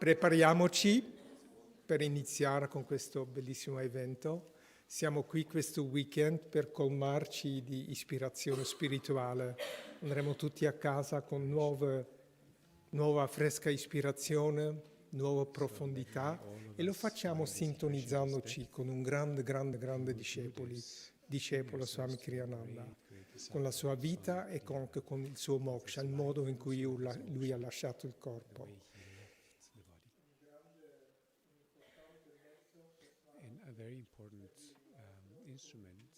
Prepariamoci per iniziare con questo bellissimo evento. Siamo qui questo weekend per colmarci di ispirazione spirituale. Andremo tutti a casa con nuova fresca ispirazione, nuova profondità e lo facciamo sintonizzandoci con un grande discepolo Swami Kriyananda, con la sua vita e anche con il suo moksha, il modo in cui lui ha lasciato il corpo. A very important instrument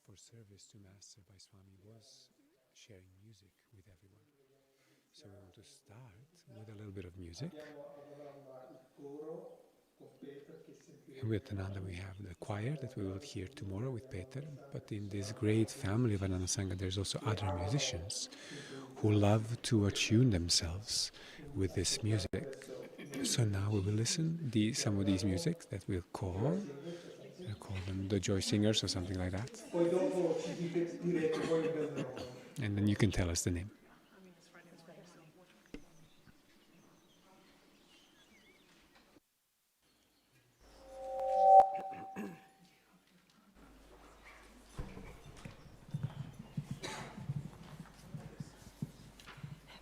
for service to Master by Swami was sharing music with everyone. So we want to start with a little bit of music. And with Ananda we have the choir that we will hear tomorrow with Peter. But in this great family of Ananda Sangha there's also other musicians who love to attune themselves with this music. So now we will listen some of these music that we'll call them the Joy Singers or something like that. And then you can tell us the name.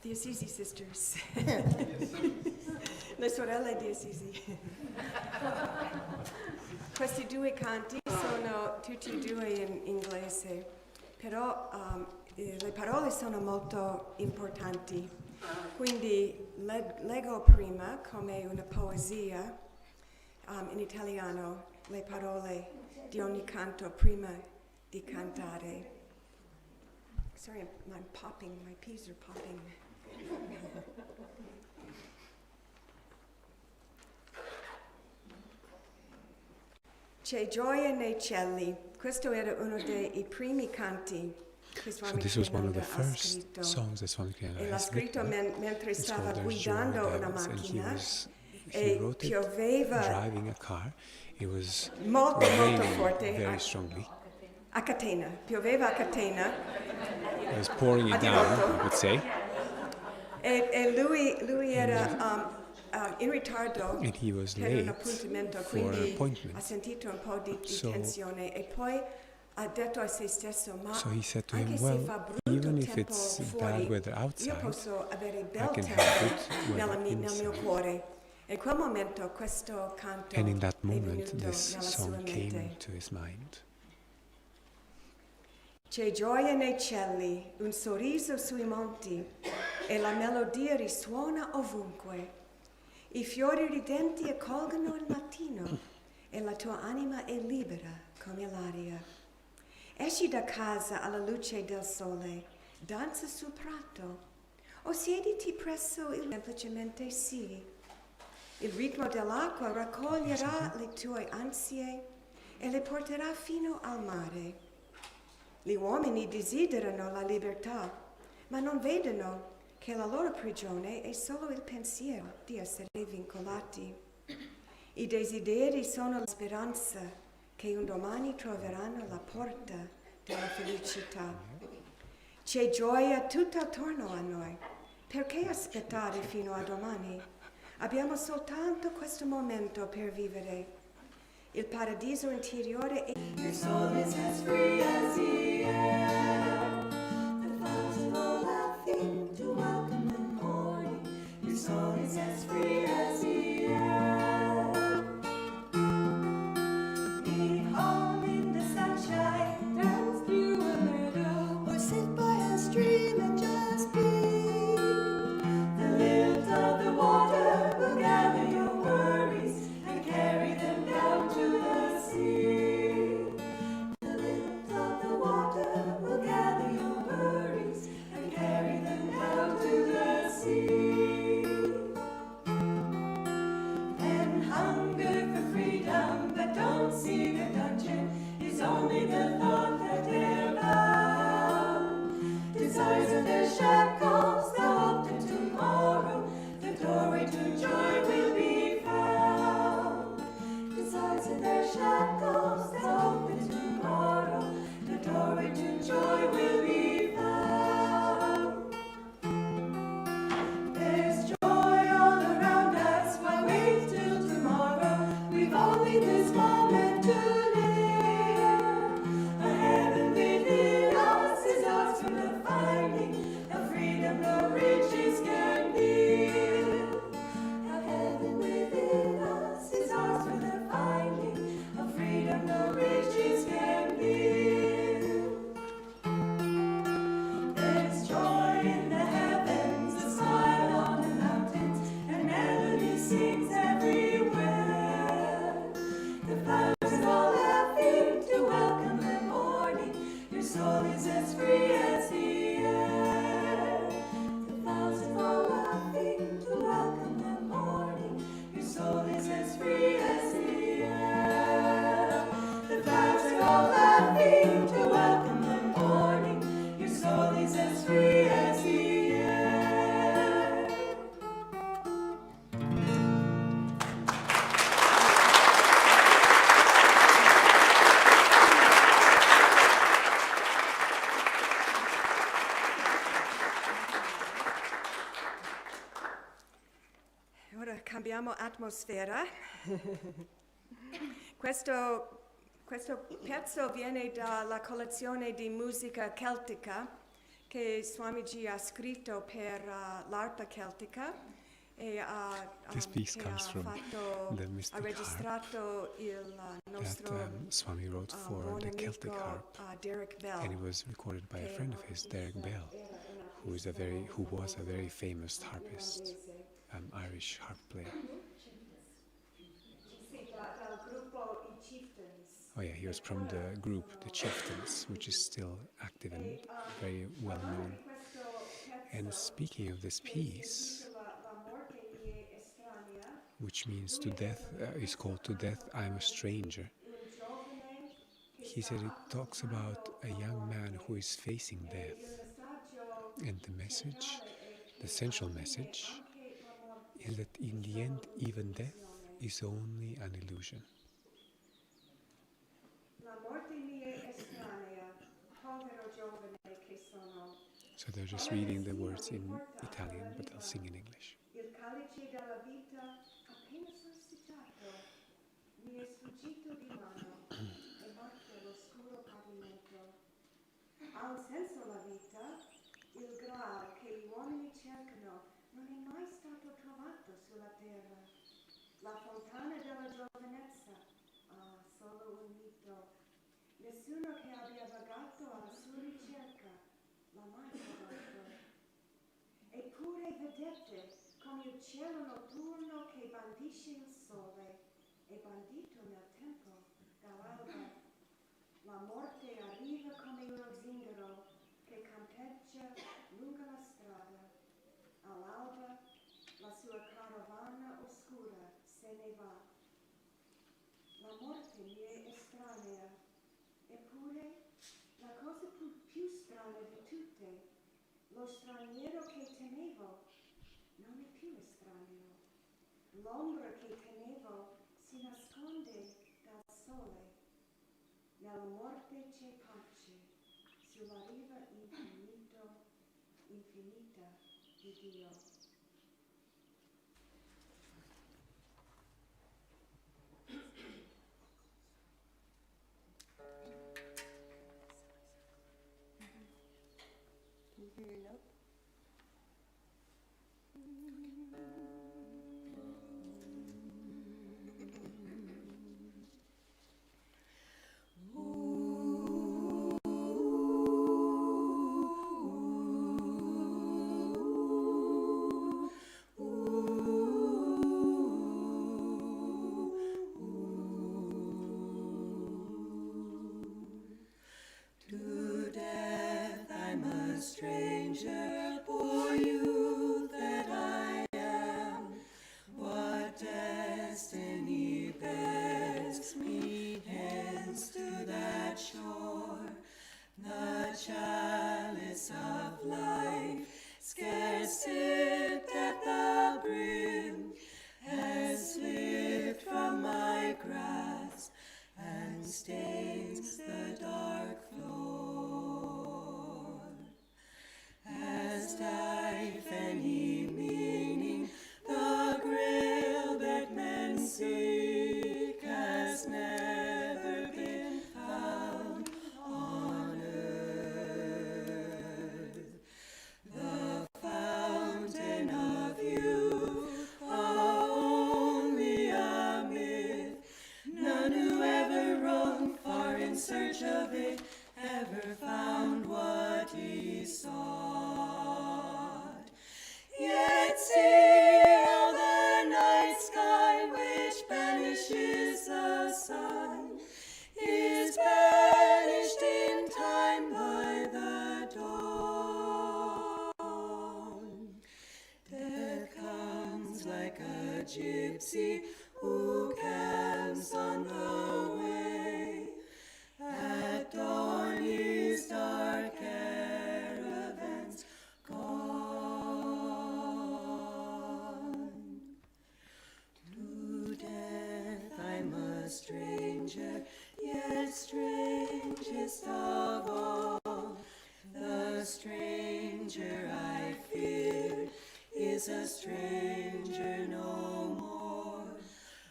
The Assisi sisters. Le sorelle di Assisi. Questi due canti sono tutti e due in inglese, però le parole sono molto importanti. Quindi leggo prima come una poesia in italiano le parole di ogni canto prima di cantare. Sorry, I'm popping, my peas are popping. C'è gioia nei cieli. Questo era uno dei primi canti che Swami This was one of the Kriyananda ha first scritto. songs that Swami Kriyananda E l'ha has scritto written. mentre It's stava called There's Joy guidando in una Devils, and macchina he e wrote it pioveva driving a car. It was molto raining forte very strongly. a catena. Pioveva a catena. It was pouring it down, I would say. E lui era in ritardo And he was per un late appuntamento, for an quindi appointment. ha sentito un po' di So- tensione e poi ha detto a se stesso, ma So he said to anche him, se well, fa brutto even if tempo it's fuori, bad weather io outside, posso avere I bel can tempo have good weather nel mio inside. cuore. E in quel momento questo canto And in that è moment, venuto this nella sua song came mente. to his mind. C'è gioia nei cieli, un sorriso sui monti e la melodia risuona ovunque. I fiori ridenti accolgono il mattino e la tua anima è libera come l'aria. Esci da casa alla luce del sole, danza sul prato o siediti presso il semplicemente sì. Il ritmo dell'acqua raccoglierà le tue ansie e le porterà fino al mare. Gli uomini desiderano la libertà, ma non vedono che la loro prigione è solo il pensiero di essere vincolati. I desideri sono la speranza che un domani troveranno la porta della felicità. C'è gioia tutto attorno a noi. Perché aspettare fino a domani? Abbiamo soltanto questo momento per vivere. Il paradiso interiore è... Your soul is as free as the air. The flowers all laughing to welcome the morning. Your soul is as free as the air. Be home in the sunshine, dance through a meadow, or sit by a stream and just be. The lilt of the water will gather your worries and carry them down to the sea. The lilt of the water will gather sings everywhere. The flowers are all laughing to welcome the morning. Your soul is as free as the air. The flowers are all laughing to welcome the morning. Your soul is as free as the air. The flowers are all laughing to welcome the morning. Your soul is as free as the air. Ora cambiamo atmosfera. Questo pezzo viene dalla collezione di musica celtica che Swamiji ha scritto per l'arpa celtica e This piece comes from the mystic ha registrato il nostro that Swami wrote for the Celtic harp, 𝗟𝗑𝗩𝗘𝗚. and it was recorded by a friend of his, 𝗟𝗑𝗩𝗘𝗚, who was a very famous harpist, Irish harp player. Dal gruppo I Chieftains. Oh yeah, he was from the group, the Chieftains, which is still active and very well known. And speaking of this piece, which means to death, is called To Death I'm a Stranger, he said it talks about a young man who is facing death. And the message, the essential message, is that in the end, even death is only an illusion. So they're just reading the words in Italian, but they'll sing in English. Il calice della vita appena sorseggiato mi è sfuggito di mano e batte l'oscuro pavimento. Ha un senso la vita, il Graal che gli uomini cercano non è mai stato trovato sulla terra. La fontana della giovinezza ha solo un mito. Nessuno che abbia vagato alla sua ricerca l'ha mai trovato. Eppure vedete come il cielo notturno che bandisce il sole è bandito nel tempo dall'alba. La morte arriva come uno zingaro che campeggia lungo la strada. All'alba la sua carovana oscura se ne va. La morte mi è estranea, eppure la cosa più strana di tutte, lo straniero che temevo non è più estraneo. L'ombra che temevo si nasconde dal sole. Nella morte c'è pace, sulla riva infinita di Dio. Can you hear your note? To death I'm a stranger, poor youth that I am. What destiny bears me hence to that shore? The chalice of life, scarce sipped at the brim, has slipped from my grasp and stains the dark floor. Has life any meaning, the grail that men say a gypsy who camps on the way. At dawn his dark caravan's gone. To death I'm a stranger, yet strangest of all. The stranger I feared is a stranger no more.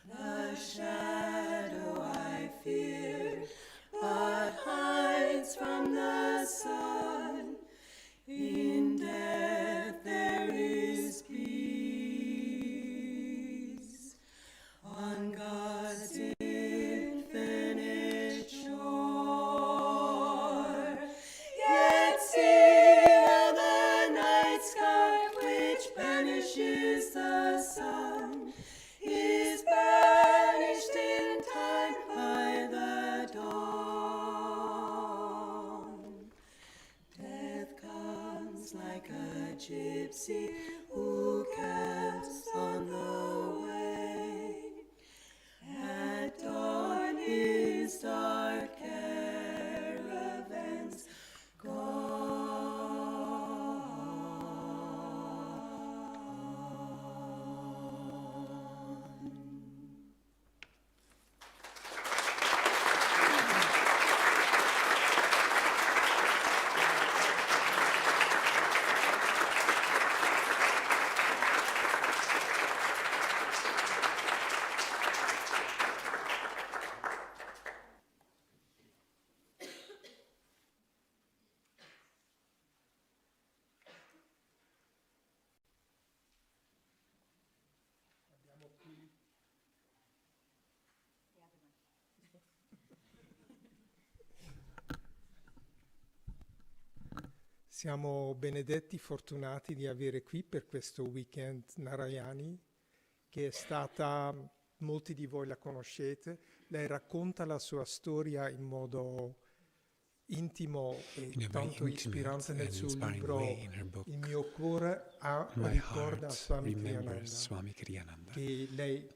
The shadow I feared but hides from the sun. In death there is peace. On God's infinite shore. Yet see how the night sky which banishes the sun is banished in time by the dawn. Death comes like a gypsy who camps on the way. At dawn his dark caravans Siamo benedetti, fortunati di avere qui per questo weekend Narayani, che è stata, molti di voi la conoscete, lei racconta la sua storia in modo intimo e tanto ispirante nel suo libro Il mio cuore ricorda Swami Kriyananda, che lei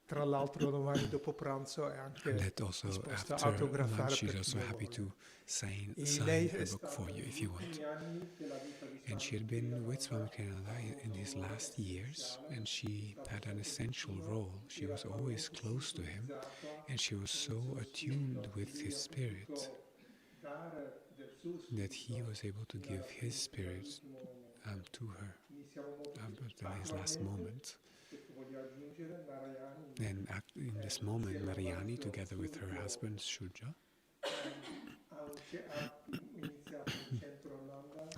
tra l'altro domani dopo pranzo è anche disposta a autografare per chi vuole. sign the book for you if you want. And she had been with Swami Kriyananda in his last years, and she had an essential role. She was always close to him, and she was so attuned with his spirit that he was able to give his spirit to her in his last moment. And in this moment, Narayani, together with her husband Shurja,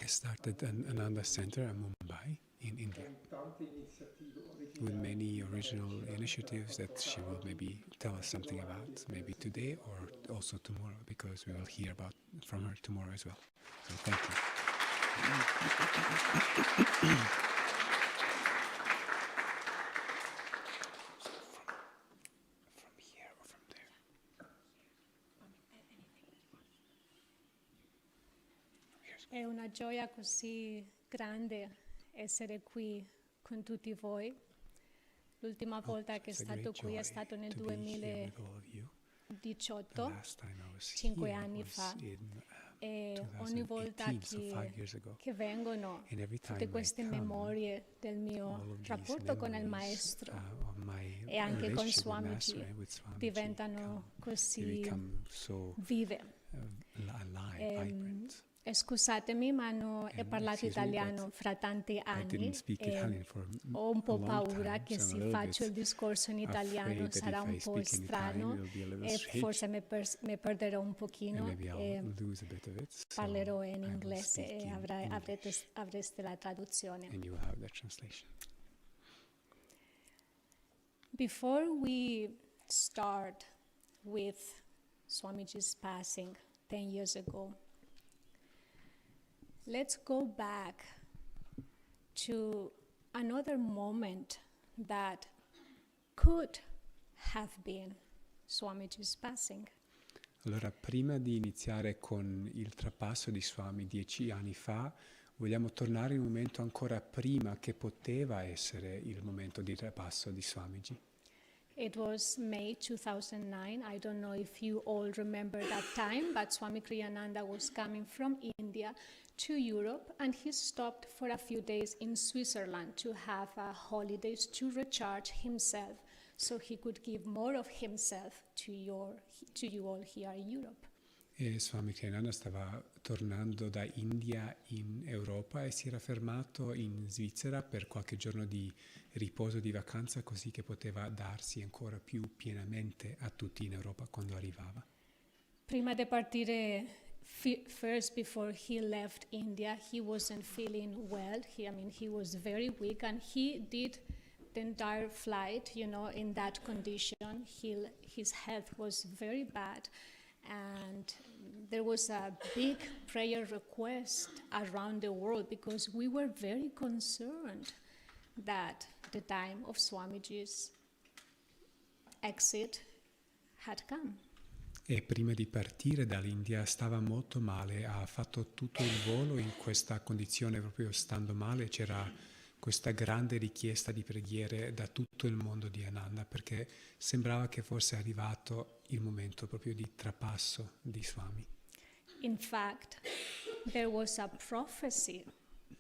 started an Ananda Center in Mumbai, in India, with many original initiatives that she will maybe tell us something about, maybe today or also tomorrow, because we will hear from her tomorrow as well. So thank you. From here or from there? È una gioia così grande essere qui con tutti voi. L'ultima volta che è stato qui è stato nel 2018, 5 anni fa, e ogni volta che vengono tutte queste memorie del mio rapporto con il maestro e anche con Swamiji diventano così vive. Scusatemi, ma ho parlato italiano fra tanti anni e ho un po' paura che se faccio il discorso in italiano sarà un po' strano e forse mi perderò un pochino e parlerò in inglese e avreste la traduzione. Before we start with Swamiji's passing 10 years ago, let's go back to another moment that could have been Swamiji's passing. Allora, prima di iniziare con il trapasso di Swami 10 anni fa, Vogliamo tornare in un momento ancora prima che poteva essere il momento di trapasso di Swamiji. It was May 2009. I don't know if you all remember that time, but Swami Kriyananda was coming from India to Europe, and he stopped for a few days in Switzerland to have holidays to recharge himself, so he could give more of himself to you all here in Europe. E Swami Kriyananda stava tornando da India in Europa e si era fermato in Svizzera per qualche giorno di riposo, di vacanza, così che poteva darsi ancora più pienamente a tutti in Europa quando arrivava. Prima di partire, first before he left India, he wasn't feeling well. He was very weak, and he did the entire flight, in that condition. His health was very bad. And there was a big prayer request around the world because we were very concerned that the time of Swamiji's exit had come. E prima di partire dall'India stava molto male, ha fatto tutto il volo in questa condizione, proprio stando male. C'era questa grande richiesta di preghiere da tutto il mondo di Ananda, perché sembrava che fosse arrivato il momento proprio di trapasso di Swami. In fact, there was a prophecy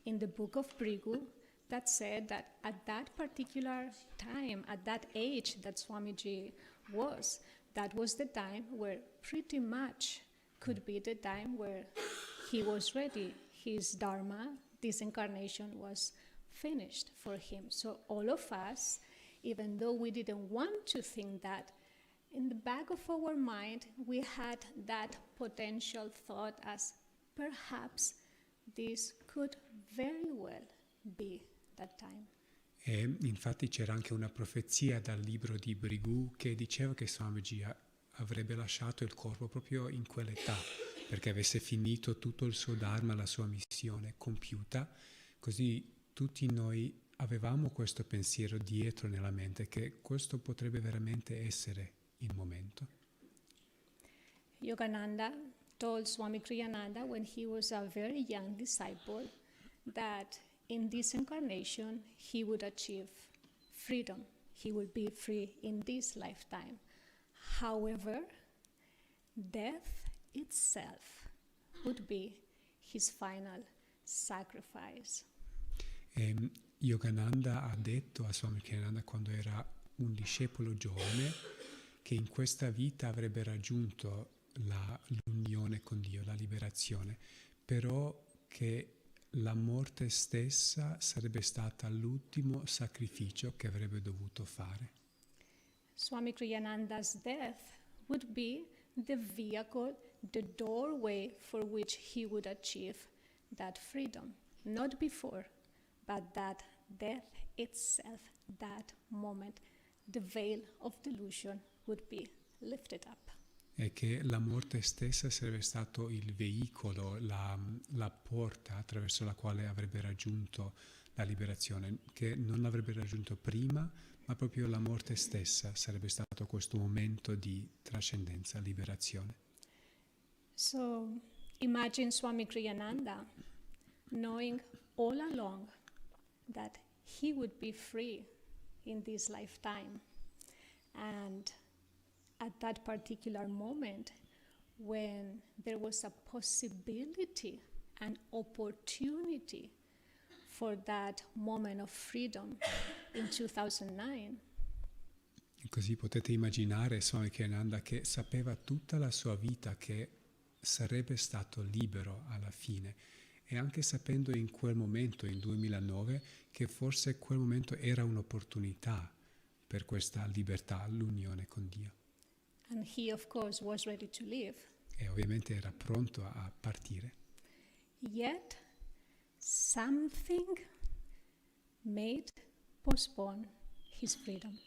in the book of 𝗟𝗡𝗓 that said that at that particular time, at that age that Swamiji was, that was the time where pretty much could be the time where he was ready. His dharma, this incarnation, was finished for him. So all of us, even though we didn't want to think that, in the back of our mind we had that potential thought as perhaps this could very well be that time. E infatti c'era anche una profezia dal libro di 𝗟𝗡𝗓 che diceva che Swamiji avrebbe lasciato il corpo proprio in quell'età, perché avesse finito tutto il suo dharma, la sua missione compiuta. Così tutti noi avevamo questo pensiero dietro nella mente, che questo potrebbe veramente essere il momento. Yogananda told Swami Kriyananda when he was a very young disciple that in this incarnation he would achieve freedom. He would be free in this lifetime. However, death itself would be his final sacrifice. Yogananda ha detto a Swami Kriyananda, quando era un discepolo giovane, che in questa vita avrebbe raggiunto l'unione con Dio, la liberazione, però che la morte stessa sarebbe stata l'ultimo sacrificio che avrebbe dovuto fare. Swami Kriyananda's death would be the vehicle, the doorway for which he would achieve that freedom, not before, but that death itself, that moment, the veil of delusion would be lifted up. E che la morte stessa sarebbe stato il veicolo, la porta attraverso la quale avrebbe raggiunto la liberazione, che non l'avrebbe raggiunto prima, ma proprio la morte stessa sarebbe stato questo momento di trascendenza, liberazione. So imagine Swami Kriyananda knowing all along that he would be free in this lifetime, and at that particular moment when there was a possibility, an opportunity for that moment of freedom in 2009. Così potete immaginare Swami Kriyananda che sapeva tutta la sua vita che sarebbe stato libero alla fine, e anche sapendo in quel momento, in 2009, che forse quel momento era un'opportunità per questa libertà, l'unione con Dio. And he, of course, was ready to leave. E ovviamente era pronto a partire. Yet, something made postpone his freedom.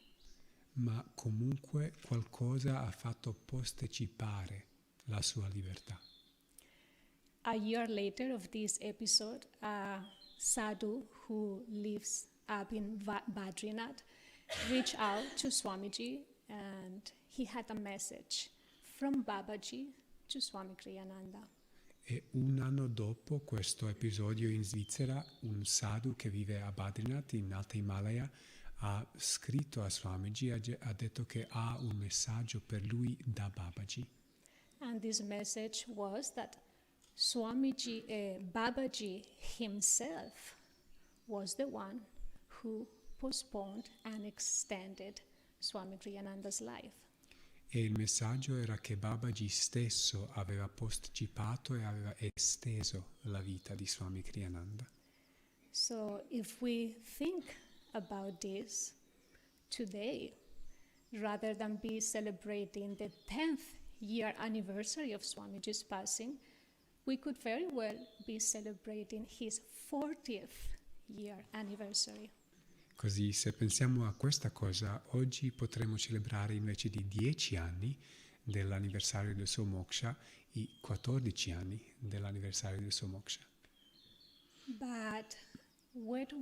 Ma comunque qualcosa ha fatto posticipare la sua libertà. A year later of this episode, a sadhu who lives up in Badrinath reached out to Swamiji, and he had a message from Babaji to Swami Kriyananda. E un anno dopo questo episodio in Svizzera, un sadhu che vive a Badrinath, in Alta Himalaya, ha scritto a Swamiji, ha detto che ha un messaggio per lui da Babaji. And this message was that Swamiji, Babaji himself was the one who postponed and extended Swami Kriyananda's life. E il messaggio era che Babaji stesso aveva posticipato e aveva esteso la vita di Swami Kriyananda. So if we think about this today, rather than be celebrating the 10th year anniversary of Swamiji's passing, we could very well be celebrating his 40th year anniversary. Così, se pensiamo a questa cosa, oggi potremmo celebrare invece di 10 anni dell'anniversario del suo moksha, i 14 anni dell'anniversario del suo moksha. But what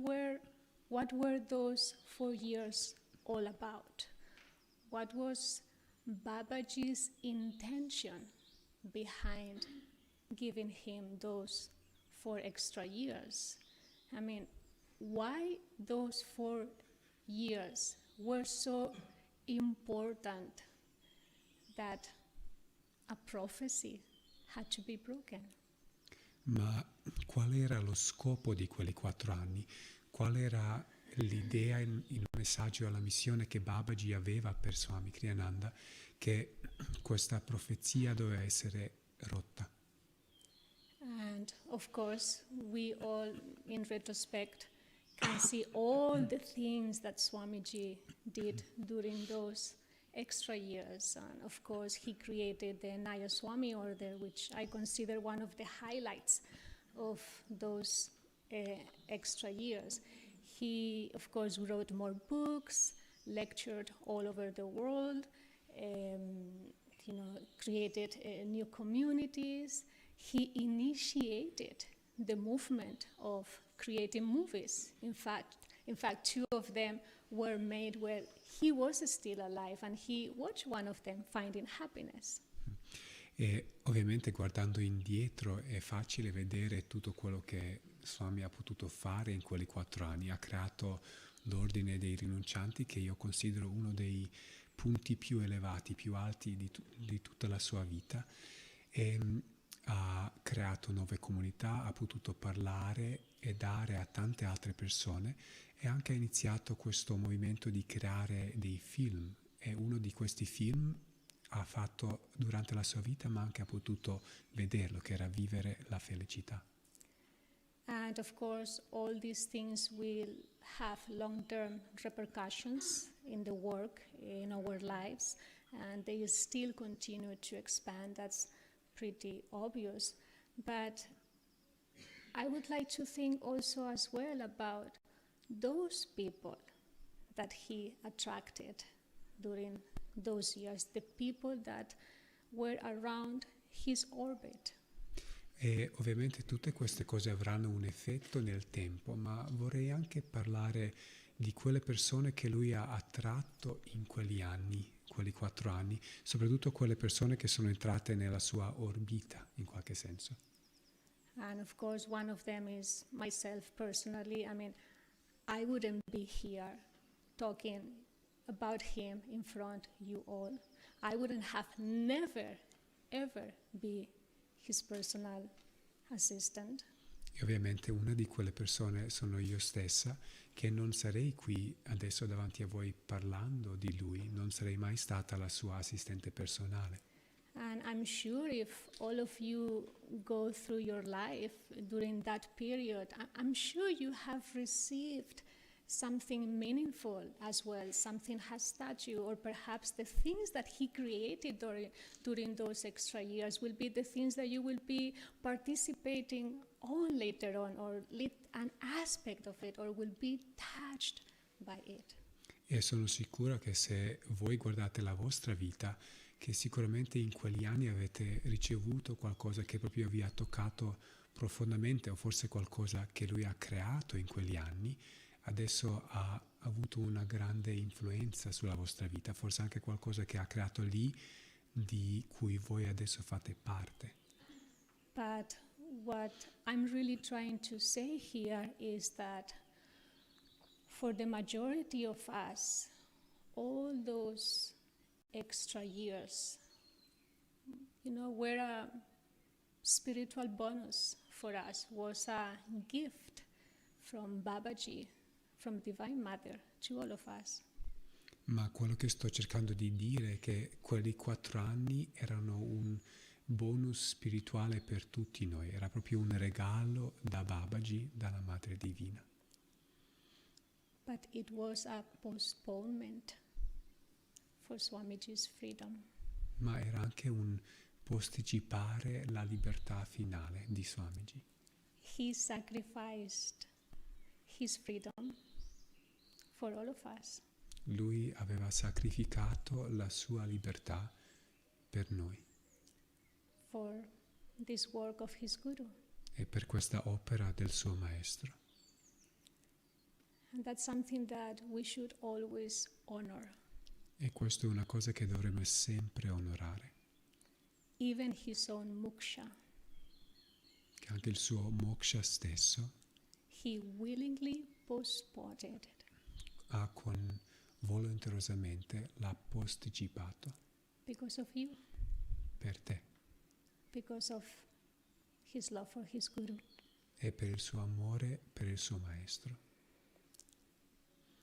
were those 4 years all about? What was Babaji's intention behind giving him those 4 extra years? I mean, why those 4 years were so important that a prophecy had to be broken? Ma qual era lo scopo di quei 4 anni? Qual era l'idea, il messaggio, la missione che Babaji aveva per Swami Kriyananda, che questa profezia doveva essere rotta? And of course, we all, in retrospect, can see all the things that Swamiji did during those extra years. And of course, he created the Naya Swami order, which I consider one of the highlights of those extra years. He, of course, wrote more books, lectured all over the world, created new communities. He initiated the movement of creating movies. In fact, 2 of them were made where he was still alive, and he watched one of them, Finding Happiness. E ovviamente guardando indietro è facile vedere tutto quello che Swami ha potuto fare in quei 4 anni. Ha creato l'ordine dei rinuncianti, che io considero uno dei punti più elevati, più alti di tutta la sua vita. E ha creato nuove comunità, ha potuto parlare e dare a tante altre persone, e anche ha iniziato questo movimento di creare dei film, e uno di questi film ha fatto durante la sua vita, ma anche ha potuto vederlo, che era Vivere la felicità. And of course, all these things will have long-term repercussions in the work, in our lives, and they still continue to expand. That's pretty obvious. But I would like to think also as well about those people that he attracted during those years, the people that were around his orbit. E ovviamente tutte queste cose avranno un effetto nel tempo, ma vorrei anche parlare di quelle persone che lui ha attratto in quegli anni, quei 4 anni, soprattutto quelle persone che sono entrate nella sua orbita, in qualche senso. And of course, one of them is myself personally. I mean, I wouldn't be here talking about him in front of you all. I wouldn't have never, ever be his personal assistant. E ovviamente una di quelle persone sono io stessa, che non sarei qui adesso davanti a voi parlando di lui, non sarei mai stata la sua assistente personale. And I'm sure if all of you go through your life during that period, I'm sure you have received something meaningful as well. Something has touched you, or perhaps the things that he created during those extra years will be the things that you will be participating on later on, or an aspect of it, or will be touched by it. E sono sicura che se voi guardate la vostra vita, che sicuramente in quegli anni avete ricevuto qualcosa che proprio vi ha toccato profondamente, o forse qualcosa che lui ha creato in quegli anni, adesso ha avuto una grande influenza sulla vostra vita, forse anche qualcosa che ha creato lì, di cui voi adesso fate parte. But what I'm really trying to say here is that for the majority of us, all those extra years, were a spiritual bonus for us, was a gift from Babaji, from Divine Mother, to all of us. Ma quello che sto cercando di dire è che quelli 4 anni erano un bonus spirituale per tutti noi, era proprio un regalo da Babaji, dalla Madre Divina. But it was a postponement for Swamiji's freedom. Ma era anche un posticipare la libertà finale di Swamiji. He sacrificed his freedom for all of us. Lui aveva sacrificato la sua libertà per noi. For this work of his guru. E per questa opera del suo maestro. And that's something that we should always honor. E questo è una cosa che dovremmo sempre onorare. Even his own moksha. Che anche il suo moksha stesso he willingly postponed it. Ha volontariosamente l'ha posticipato. Because of you. Per te. Because of his love for his guru. E per il suo amore per il suo maestro.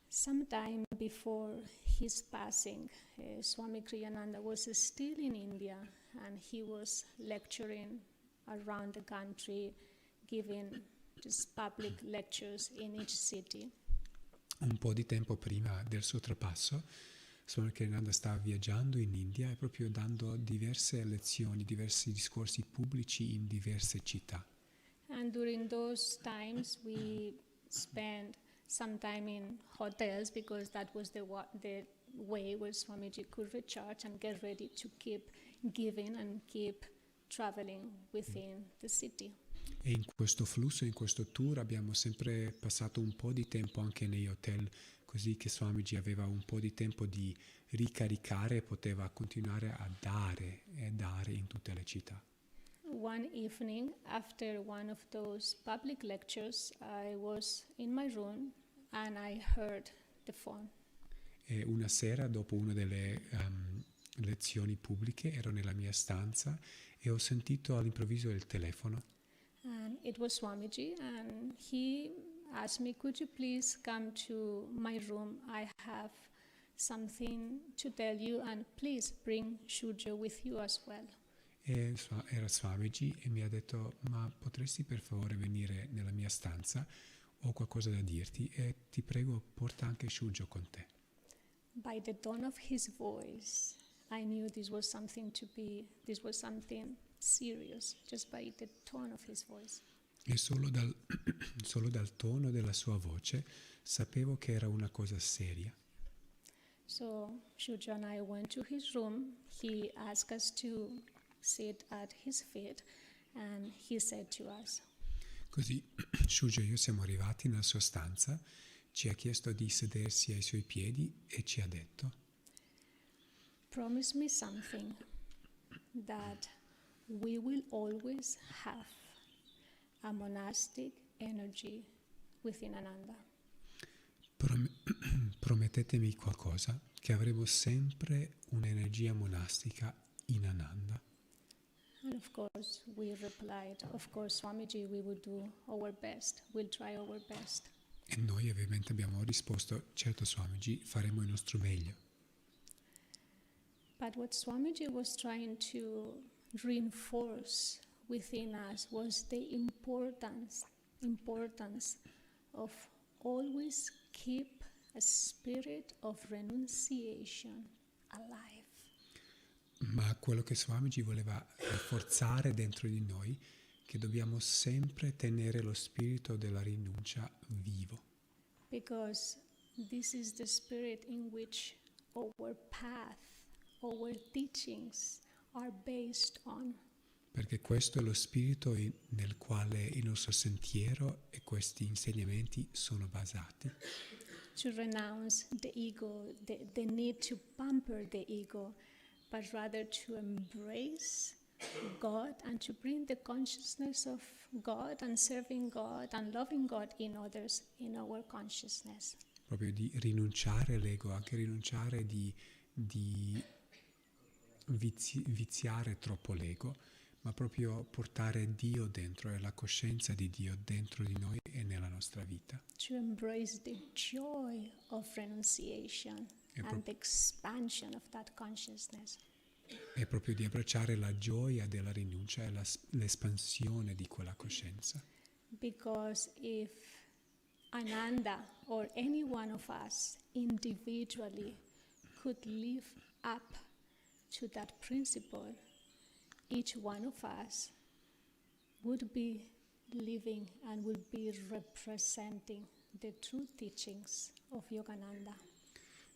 Sometime before his passing, Swami Kriyananda was still in India and he was lecturing around the country, giving just public lectures in each city. Un po' di tempo prima del suo trapasso, Swami Kriyananda stava viaggiando in India e proprio dando diverse lezioni, diversi discorsi pubblici in diverse città. And during those times we spent some time in hotels because that was the way where Swamiji could recharge and get ready to keep giving and keep traveling within the city. E in questo flusso, in questo tour abbiamo sempre passato un po' di tempo anche nei hotel, così che Swamiji aveva un po' di tempo di ricaricare e poteva continuare a dare e dare in tutte le città. One evening, after one of those public lectures, I was in my room and I heard the phone. E una sera, dopo una delle lezioni pubbliche, ero nella mia stanza e ho sentito all'improvviso il telefono. And it was Swamiji, and he asked me, could you please come to my room? I have something to tell you, and please bring Shujo with you as well. E era Swamiji e mi ha detto, ma potresti per favore venire nella mia stanza? Ho qualcosa da dirti e ti prego porta anche Shujo con te. By the tone of his voice, I knew this was something serious, just by the tone of his voice. E solo dal tono della sua voce sapevo che era una cosa seria. So Shujo and I went to his room. He asked us to sit at his feet, and he said to us. Così Shujo e io siamo arrivati nella sua stanza, ci ha chiesto di sedersi ai suoi piedi e ci ha detto: Promise me something, that we will always have a monastic energy within Ananda. Promettetemi qualcosa, che avremo sempre un'energia monastica in Ananda. And of course, we replied, of course, Swamiji, we will do our best. We'll try our best. E noi ovviamente abbiamo risposto, certo Swamiji, faremo il nostro meglio. But what Swamiji was trying to reinforce within us was the importance of always keep a spirit of renunciation alive. Ma quello che Swamiji voleva rafforzare dentro di noi, che dobbiamo sempre tenere lo spirito della rinuncia vivo. Because this is the spirit in which our path, our teachings are based on. Perché questo è lo spirito nel quale il nostro sentiero e questi insegnamenti sono basati. To renounce the ego, the need to pamper the ego, but rather to embrace God and to bring the consciousness of God and serving God and loving God in others in our consciousness. Proprio di rinunciare all'ego, anche rinunciare di viziare troppo l'ego, ma proprio portare Dio dentro e la coscienza di Dio dentro di noi e nella nostra vita. To embrace the joy of renunciation and the expansion of that consciousness. È proprio di abbracciare la gioia della rinuncia e l'espansione di quella coscienza. Because if Ananda or any one of us individually could live up to that principle, each one of us would be living and would be representing the true teachings of Yogananda.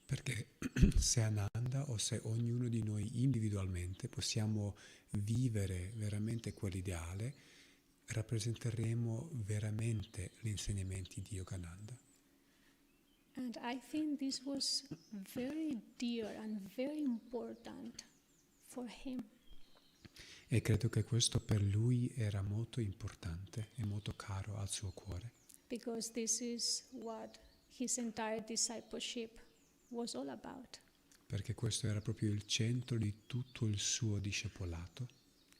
Perché se Ananda o se ognuno di noi individualmente possiamo vivere veramente quell'ideale, rappresenteremo veramente gli insegnamenti di Yogananda. And I think this was very dear and very important for him. E credo che questo per lui era molto importante e molto caro al suo cuore. Because this is what his entire discipleship was all about. Perché questo era proprio il centro di tutto il suo discepolato.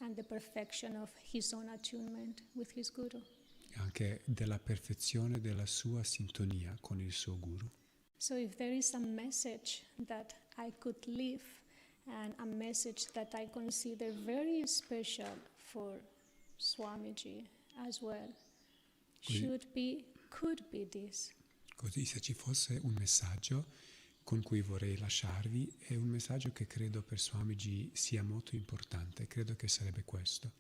And the perfection of his own attunement with his guru. Anche della perfezione della sua sintonia con il suo guru. So if there is a message that I could live and a message that I consider very special for Swamiji as well, could be this. Così se ci fosse un messaggio con cui vorrei lasciarvi, è un messaggio che credo per Swamiji sia molto importante, credo che sarebbe questo.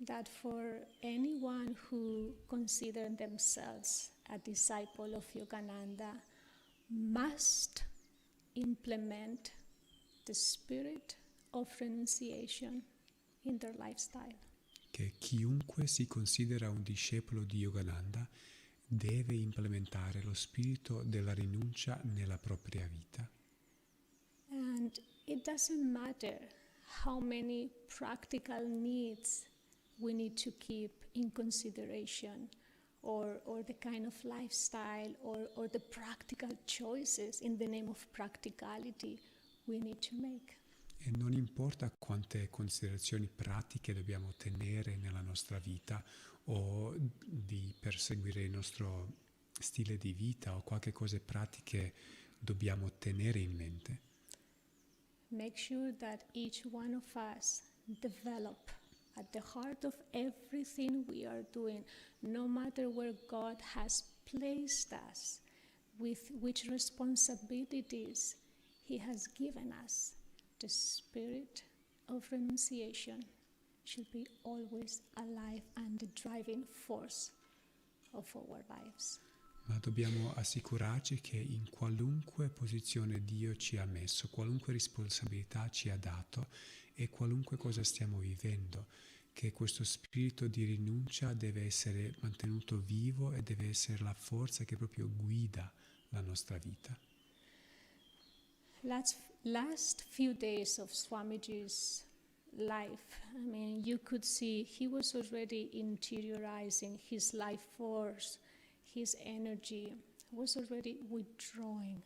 That for anyone who considers themselves a disciple of Yogananda must implement the spirit of renunciation in their lifestyle. Che chiunque si considera un discepolo di Yogananda deve implementare lo spirito della rinuncia nella propria vita. And it doesn't matter how many practical needs we need to keep in consideration, or the kind of lifestyle or the practical choices in the name of practicality we need to make. E non importa quante considerazioni pratiche dobbiamo tenere nella nostra vita o di perseguire il nostro stile di vita o qualche cose pratiche dobbiamo tenere in mente. Make sure that each one of us develop at the heart of everything we are doing, no matter where God has placed us, with which responsibilities He has given us, the spirit of renunciation should be always alive and the driving force of our lives. Ma dobbiamo assicurarci che in qualunque posizione Dio ci ha messo, qualunque responsabilità ci ha dato e qualunque cosa stiamo vivendo, che questo spirito di rinuncia deve essere mantenuto vivo e deve essere la forza che proprio guida la nostra vita. Last few days of Swamiji's life, I mean, you could see he was already interiorizing his life force, his energy was already withdrawing.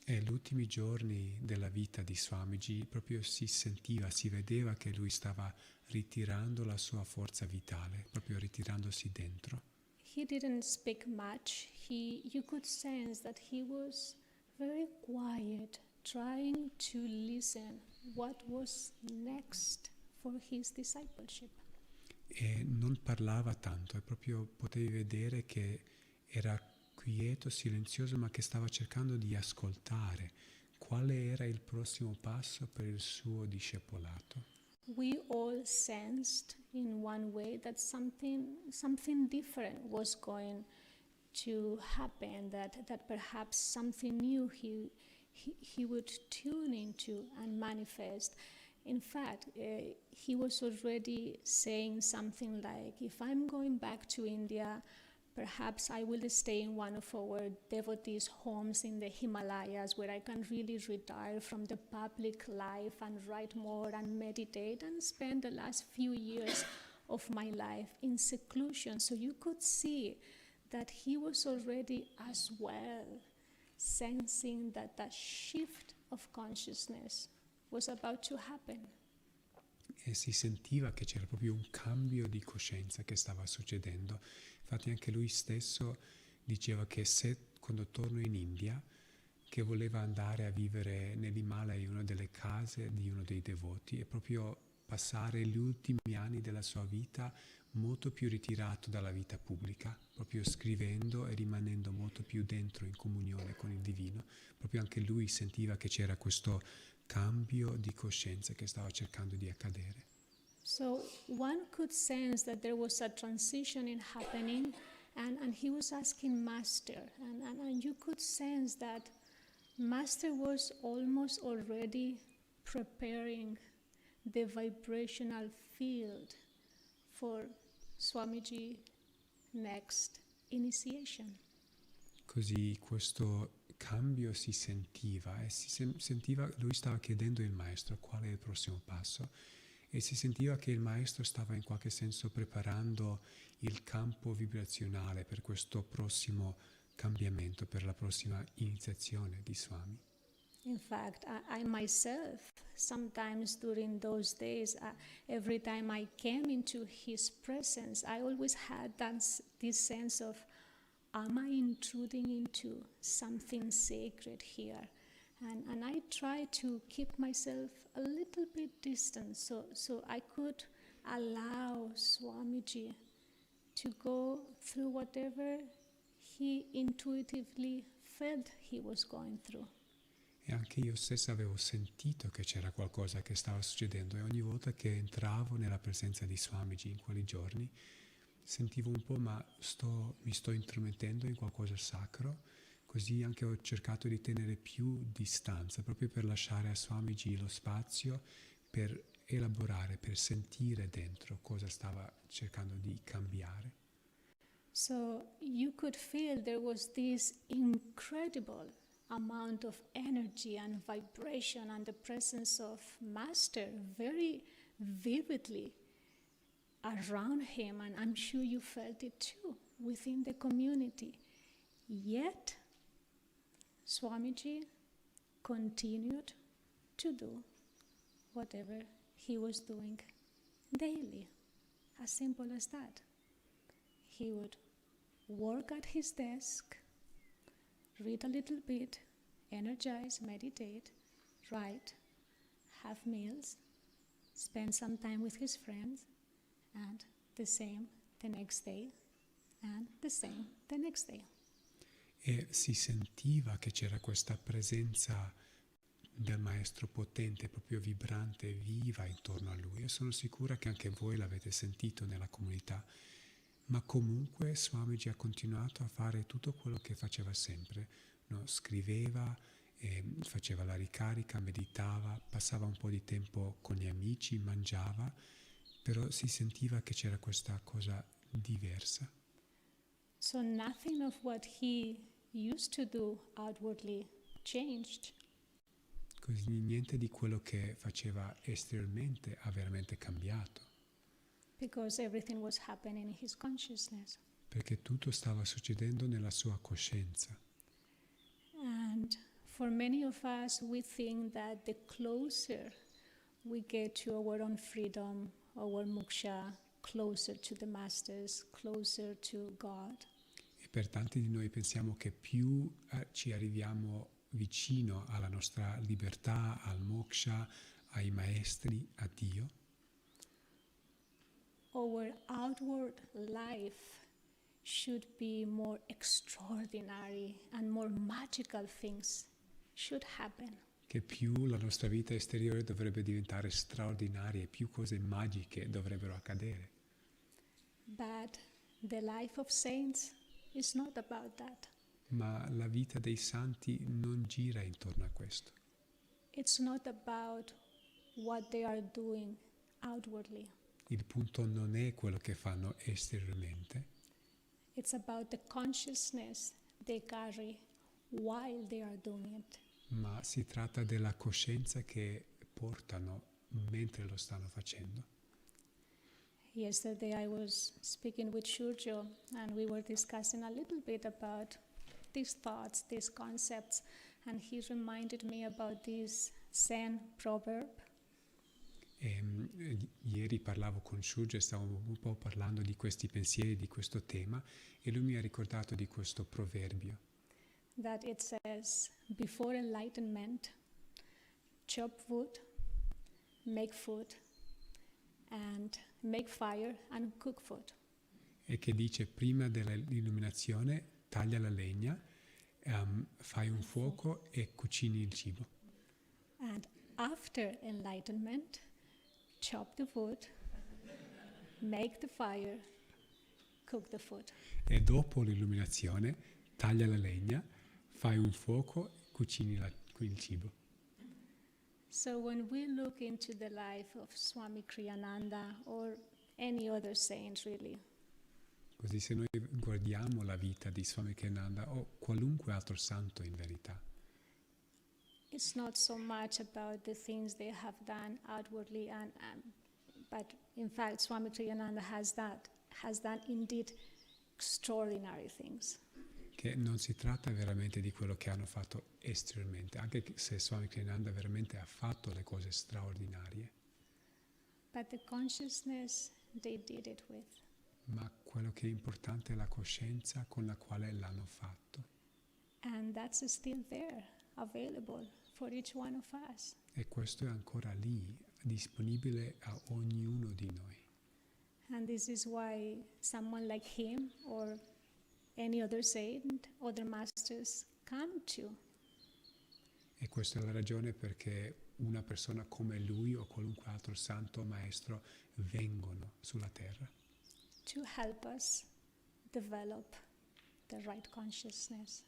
E gli ultimi giorni della vita di Swamiji proprio si sentiva, si vedeva che lui stava ritirando la sua forza vitale, proprio ritirandosi dentro. He didn't speak much. You could sense that he was very quiet, trying to listen what was next for his discipleship. E non parlava tanto, e proprio potevi vedere che era quieto, silenzioso, ma che stava cercando di ascoltare quale era il prossimo passo per il suo discepolato. We all sensed in one way that something different was going to happen, that perhaps something new he would tune into and manifest. In fact, he was already saying something like, if I'm going back to India, perhaps I will stay in one of our devotees' homes in the Himalayas where I can really retire from the public life and write more and meditate and spend the last few years of my life in seclusion. So you could see that he was already as well sensing that that shift of consciousness was about to happen. E si sentiva che c'era proprio un cambio di coscienza che stava succedendo. Infatti anche lui stesso diceva che quando torno in India, che voleva andare a vivere nell'Himalaya in una delle case di uno dei devoti e proprio passare gli ultimi anni della sua vita molto più ritirato dalla vita pubblica, proprio scrivendo e rimanendo molto più dentro in comunione con il divino. Proprio anche lui sentiva che c'era questo cambio di coscienza che stava cercando di accadere. So one could sense that there was a transition happening, and he was asking Master, and you could sense that Master was almost already preparing the vibrational field for Swamiji next initiation. Così questo cambio si sentiva e sentiva, lui stava chiedendo al maestro qual è il prossimo passo e si sentiva che il maestro stava in qualche senso preparando il campo vibrazionale per questo prossimo cambiamento, per la prossima iniziazione di Swami. In fact, I myself, sometimes during those days, every time I came into his presence, I always had this sense of, am I intruding into something sacred here? And I try to keep myself a little bit distant so I could allow Swamiji to go through whatever he intuitively felt he was going through. E anche io stessa avevo sentito che c'era qualcosa che stava succedendo e ogni volta che entravo nella presenza di Swamiji in quei giorni sentivo un po' mi sto intromettendo in qualcosa sacro, così anche ho cercato di tenere più distanza proprio per lasciare a Swamiji lo spazio per elaborare, per sentire dentro cosa stava cercando di cambiare. So you could feel there was this incredible amount of energy and vibration and the presence of Master very vividly around him, and I'm sure you felt it too within the community. Yet Swamiji continued to do whatever he was doing daily, as simple as that. He would work at his desk, read a little bit, energize, meditate, write, have meals, spend some time with his friends, and the same the next day, and the same the next day. E si sentiva che c'era questa presenza del maestro potente, proprio vibrante e viva intorno a lui. E sono sicura che anche voi l'avete sentito nella comunità. Ma comunque Swamiji ha continuato a fare tutto quello che faceva sempre, no? Scriveva, faceva la ricarica, meditava, passava un po' di tempo con gli amici, mangiava, però si sentiva che c'era questa cosa diversa. So nothing of what he used to do outwardly changed. Così niente di quello che faceva esteriormente ha veramente cambiato. Because everything was happening in his consciousness. Perché tutto stava succedendo nella sua coscienza. And for many of us, we think that the closer we get to our own freedom, our moksha, closer to the masters, closer to God. E per tanti di noi pensiamo che più ci arriviamo vicino alla nostra libertà, al moksha, ai maestri, a Dio, our outward life should be more extraordinary and more magical things should happen. che più la nostra vita esteriore dovrebbe diventare straordinaria e più cose magiche dovrebbero accadere. But the life of saints is not about that. Ma la vita dei santi non gira intorno a questo. It's not about what they are doing outwardly. Il punto non è quello che fanno esteriormente. It's about the consciousness they carry while they are doing it. Ma si tratta della coscienza che portano mentre lo stanno facendo. Yesterday I was speaking with Shurjo and we were discussing a little bit about these thoughts, these concepts, and he reminded me about this Zen proverb. Ieri parlavo con Shurjo e stavamo un po' parlando di questi pensieri, di questo tema, e lui mi ha ricordato di questo proverbio. That it says, before enlightenment, chop wood, make food, and make fire and cook food. E che dice, prima dell'illuminazione taglia la legna, fai un fuoco e cucini il cibo. And after enlightenment, chop the wood, make the fire, cook the food. E dopo l'illuminazione taglia la legna, fai un fuoco e cucini il cibo. So when we look into the life of Swami Kriyananda or any other saint really, Così se noi guardiamo la vita di Swami Kriyananda o qualunque altro santo in verità, it's not so much about the things they have done outwardly, but in fact Swami Kriyananda has done indeed extraordinary things. che non si tratta veramente di quello che hanno fatto esteriormente, anche se Swami Kriyananda veramente ha fatto le cose straordinarie. But the consciousness they did it with. Ma quello che è importante è la coscienza con la quale l'hanno fatto. And that's still there, available for each one of us. E questo è ancora lì, disponibile a ognuno di noi. And this is why someone like him or any other saint, other masters come to. E questa è la ragione perché una persona come lui o qualunque altro santo maestro vengono sulla terra. To help us develop the right consciousness.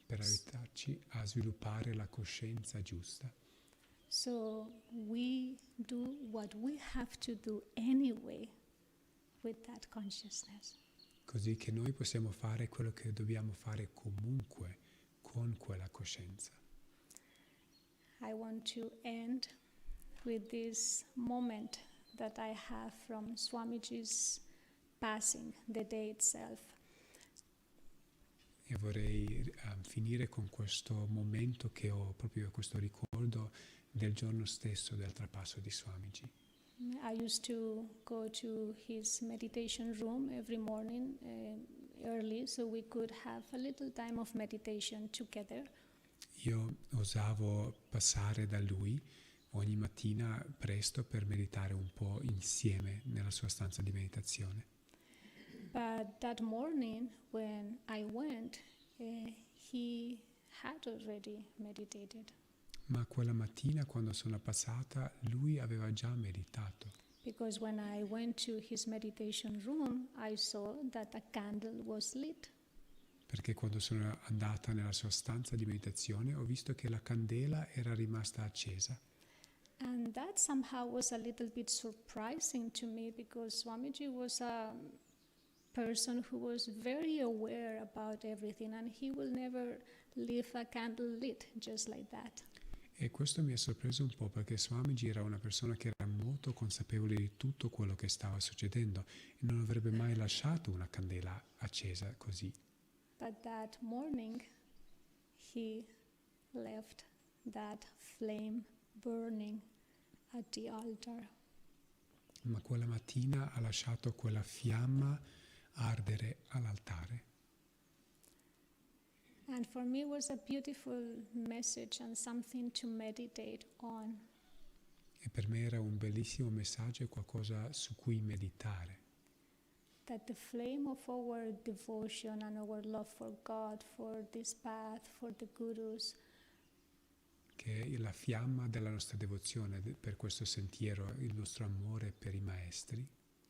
Per aiutarci a sviluppare la coscienza giusta. So we do what we have to do anyway with that consciousness. Così che noi possiamo fare quello che dobbiamo fare comunque con quella coscienza. I want to end with this moment that I have from Swamiji's passing, the day itself. E vorrei finire con questo momento che ho, proprio questo ricordo del giorno stesso del trapasso di Swamiji. I used to go to his meditation room every morning early so we could have a little time of meditation together. Io osavo passare da lui ogni mattina presto per meditare un po' insieme nella sua stanza di meditazione. But that morning when I went, he had already meditated. Ma quella mattina quando sono passata lui aveva già meditato. Because when I went to his meditation room, I saw that a candle was lit. Perché quando sono andata nella sua stanza di meditazione ho visto che la candela era rimasta accesa. And that somehow was a little bit surprising to me because Swamiji was a person who was very aware about everything and he will never leave a candle lit just like that. E questo mi ha sorpreso un po' perché Swamiji era una persona che era molto consapevole di tutto quello che stava succedendo e non avrebbe mai lasciato una candela accesa così. But that morning he left that flame burning at the altar. Ma quella mattina ha lasciato quella fiamma ardere all'altare. And for me it was a beautiful message and something to meditate on. E per me era un bellissimo messaggio e qualcosa su cui meditare. That the flame of our devotion and our love for God, for this path, for the gurus, Che la fiamma della nostra devozione per questo sentiero, il nostro amore per i maestri,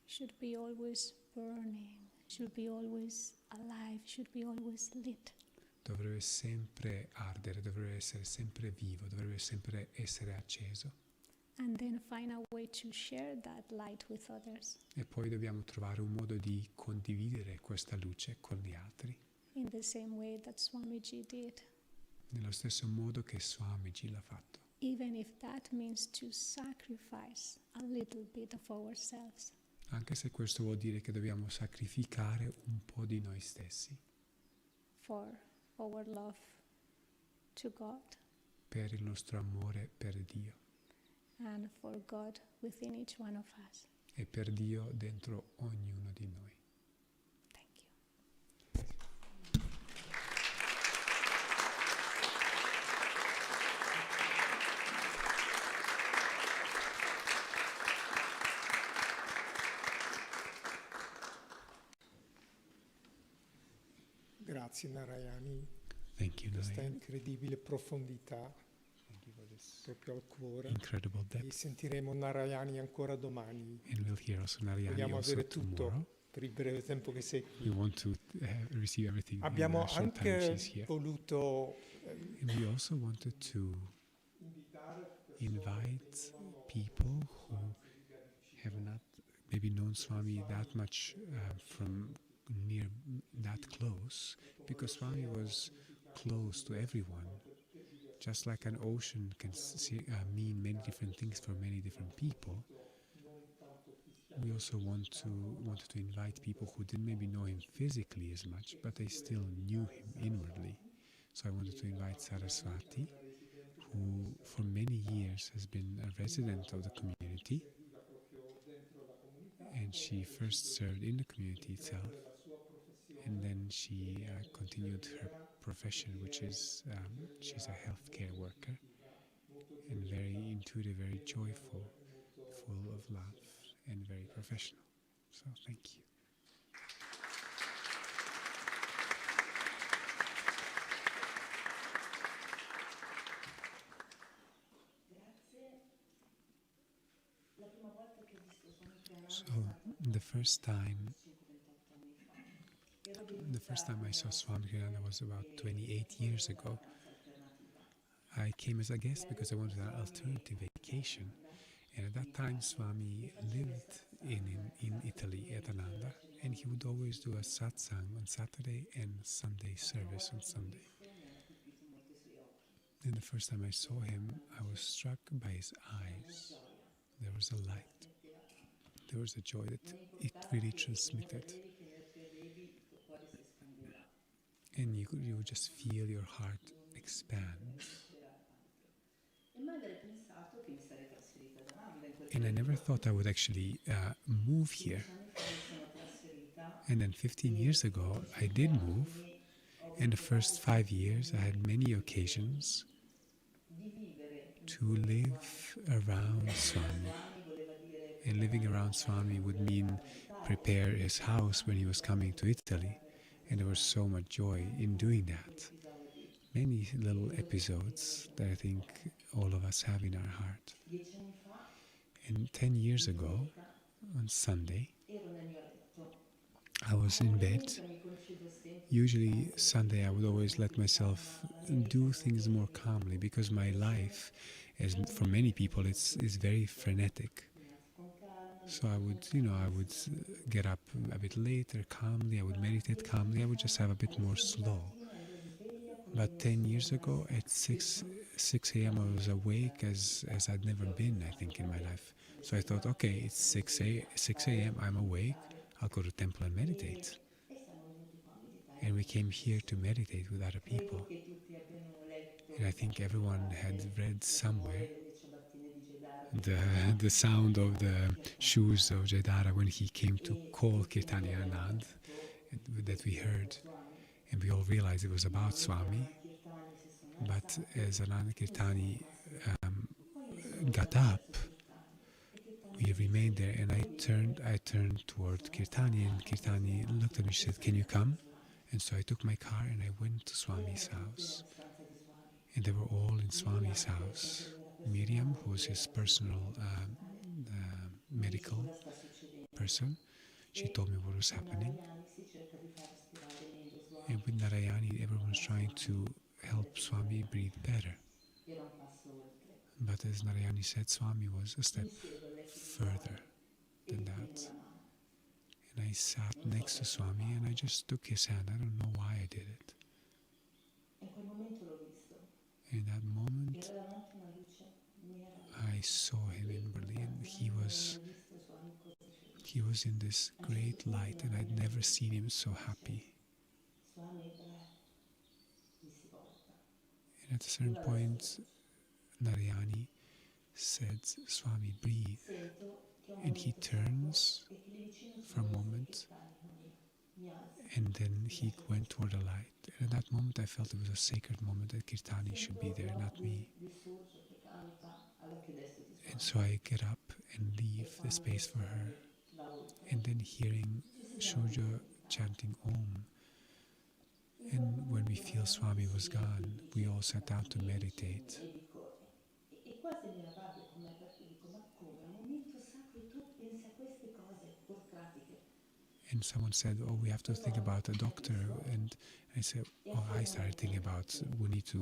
should be always burning, should be always alive, should be always lit. dovrebbe sempre ardere, dovrebbe essere sempre vivo, dovrebbe sempre essere acceso. And then find a way to share that light with others. E poi dobbiamo trovare un modo di condividere questa luce con gli altri. In the same way that Swamiji did. Nello stesso modo che Swamiji l'ha fatto. Even if that means to sacrifice a little bit of ourselves. Anche se questo vuol dire che dobbiamo sacrificare un po' di noi stessi. For our love to God. Per il nostro amore per Dio. And for God within each one of us. E per Dio dentro ognuno di noi. Thank you. Grazie Narayani, Thank you, questa Narayani. incredibile profondità proprio al cuore. Incredible E depth. sentiremo Narayani ancora domani. And we'll hear also Narayani Vogliamo also avere tomorrow. tutto per il breve tempo che sei qui. We want to receive everything Abbiamo in the short time anche she's here. voluto And we also wanted to invite people who have not maybe known Swami that much from near that close, because Swami was close to everyone. Just like an ocean can mean many different things for many different people, we also wanted to invite people who didn't maybe know him physically as much, but they still knew him inwardly. So I wanted to invite Saraswati, who for many years has been a resident of the community, and she first served in the community itself, and then she continued her profession, which is she's a healthcare worker, and very intuitive, very joyful, full of love, and very professional. So thank you. So the first time I saw Swami Ananda was about 28 years ago. I came as a guest because I wanted an alternative vacation. And at that time, Swami lived in Italy at Ananda, and he would always do a satsang on Saturday and Sunday service on Sunday. And the first time I saw him, I was struck by his eyes. There was a light. There was a joy that it really transmitted. And you would just feel your heart expand. And I never thought I would actually move here. And then 15 years ago, I did move. And the first 5 years, I had many occasions to live around Swami. And living around Swami would mean prepare his house when he was coming to Italy. And there was so much joy in doing that. Many little episodes that I think all of us have in our heart. And 10 years ago, on Sunday, I was in bed. Usually Sunday I would always let myself do things more calmly, because my life, as for many people, is very frenetic. So I would get up a bit later calmly, I would meditate calmly, I would just have a bit more slow. But 10 years ago at 6 a.m. I was awake as I'd never been, I think, in my life. So I thought, okay, it's 6 a.m., I'm awake, I'll go to temple and meditate. And we came here to meditate with other people. And I think everyone had read somewhere the sound of the shoes of Jayadara when he came to call Kirtani Anand, that we heard. And we all realized it was about Swami. But as Ananda Kirtani got up, we remained there, and I turned toward Kirtani, and Kirtani looked at me, she said, "Can you come?" And so I took my car and I went to Swami's house. And they were all in Swami's house. Miriam, who was his personal medical person, she told me what was happening. And with Narayani, everyone was trying to help Swami breathe better. But as Narayani said, Swami was a step further than that. And I sat next to Swami and I just took his hand. I don't know why I did it. In that moment, I saw him inwardly, and he was in this great light, and I'd never seen him so happy. And at a certain point, Narayani said, "Swami, breathe." And he turns for a moment, and then he went toward the light. And at that moment I felt it was a sacred moment, that Kirtani should be there, not me. And so I get up and leave the space for her. And then hearing Shoujo chanting Om, and when we feel Swami was gone, we all sat down to meditate. And someone said, "Oh, we have to think about a doctor." And I said, I started thinking about, we need to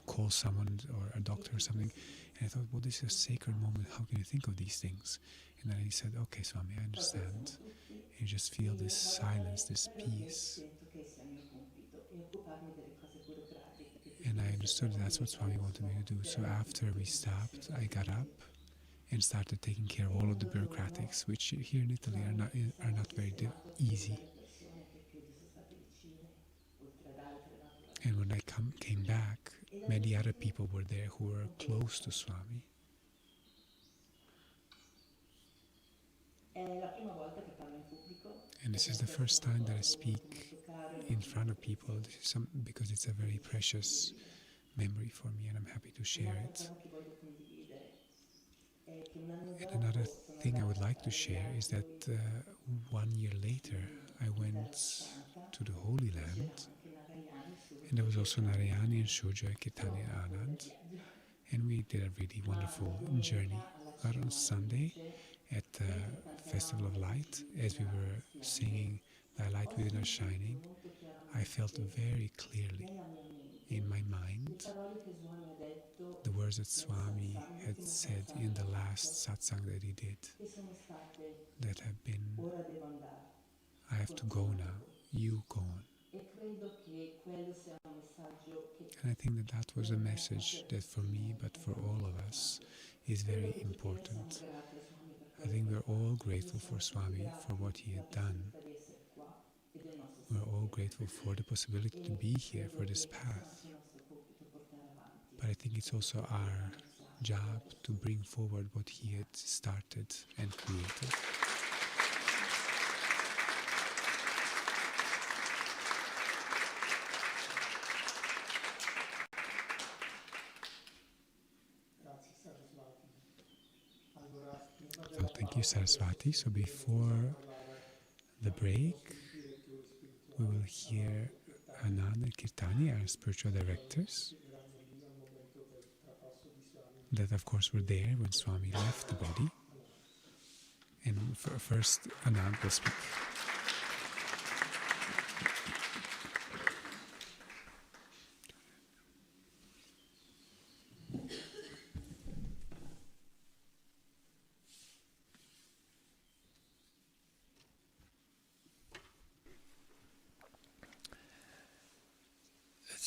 call someone or a doctor or something. And I thought, well, this is a sacred moment. How can you think of these things? And then he said, "Okay, Swami, I understand." And you just feel this silence, this peace. And I understood that's what Swami wanted me to do. So after we stopped, I got up and started taking care of all of the bureaucratics, which here in Italy are not very easy. And when I came back, many other people were there who were close to Swami. And this is the first time that I speak in front of people. This is because it's a very precious memory for me, and I'm happy to share it. And another thing I would like to share is that 1 year later I went to the Holy Land, and there was also Narayani and Shoujo and Kirtani and Anand, and we did a really wonderful journey. But on Sunday at the Festival of Light, as we were singing "Thy Light Within Us Shining," I felt very clearly in my mind the words that Swami had said in the last satsang that he did, that have been, "I have to go now, you go on." And I think that was a message that for me, but for all of us, is very important. I think we're all grateful for Swami for what he had done. We're all grateful for the possibility to be here for this path. But I think it's also our job to bring forward what he had started and created. So thank you, Saraswati. So before the break, we will hear Ananda and Kirtani, our spiritual directors, that of course were there when Swami left the body. And first, Anand will speak.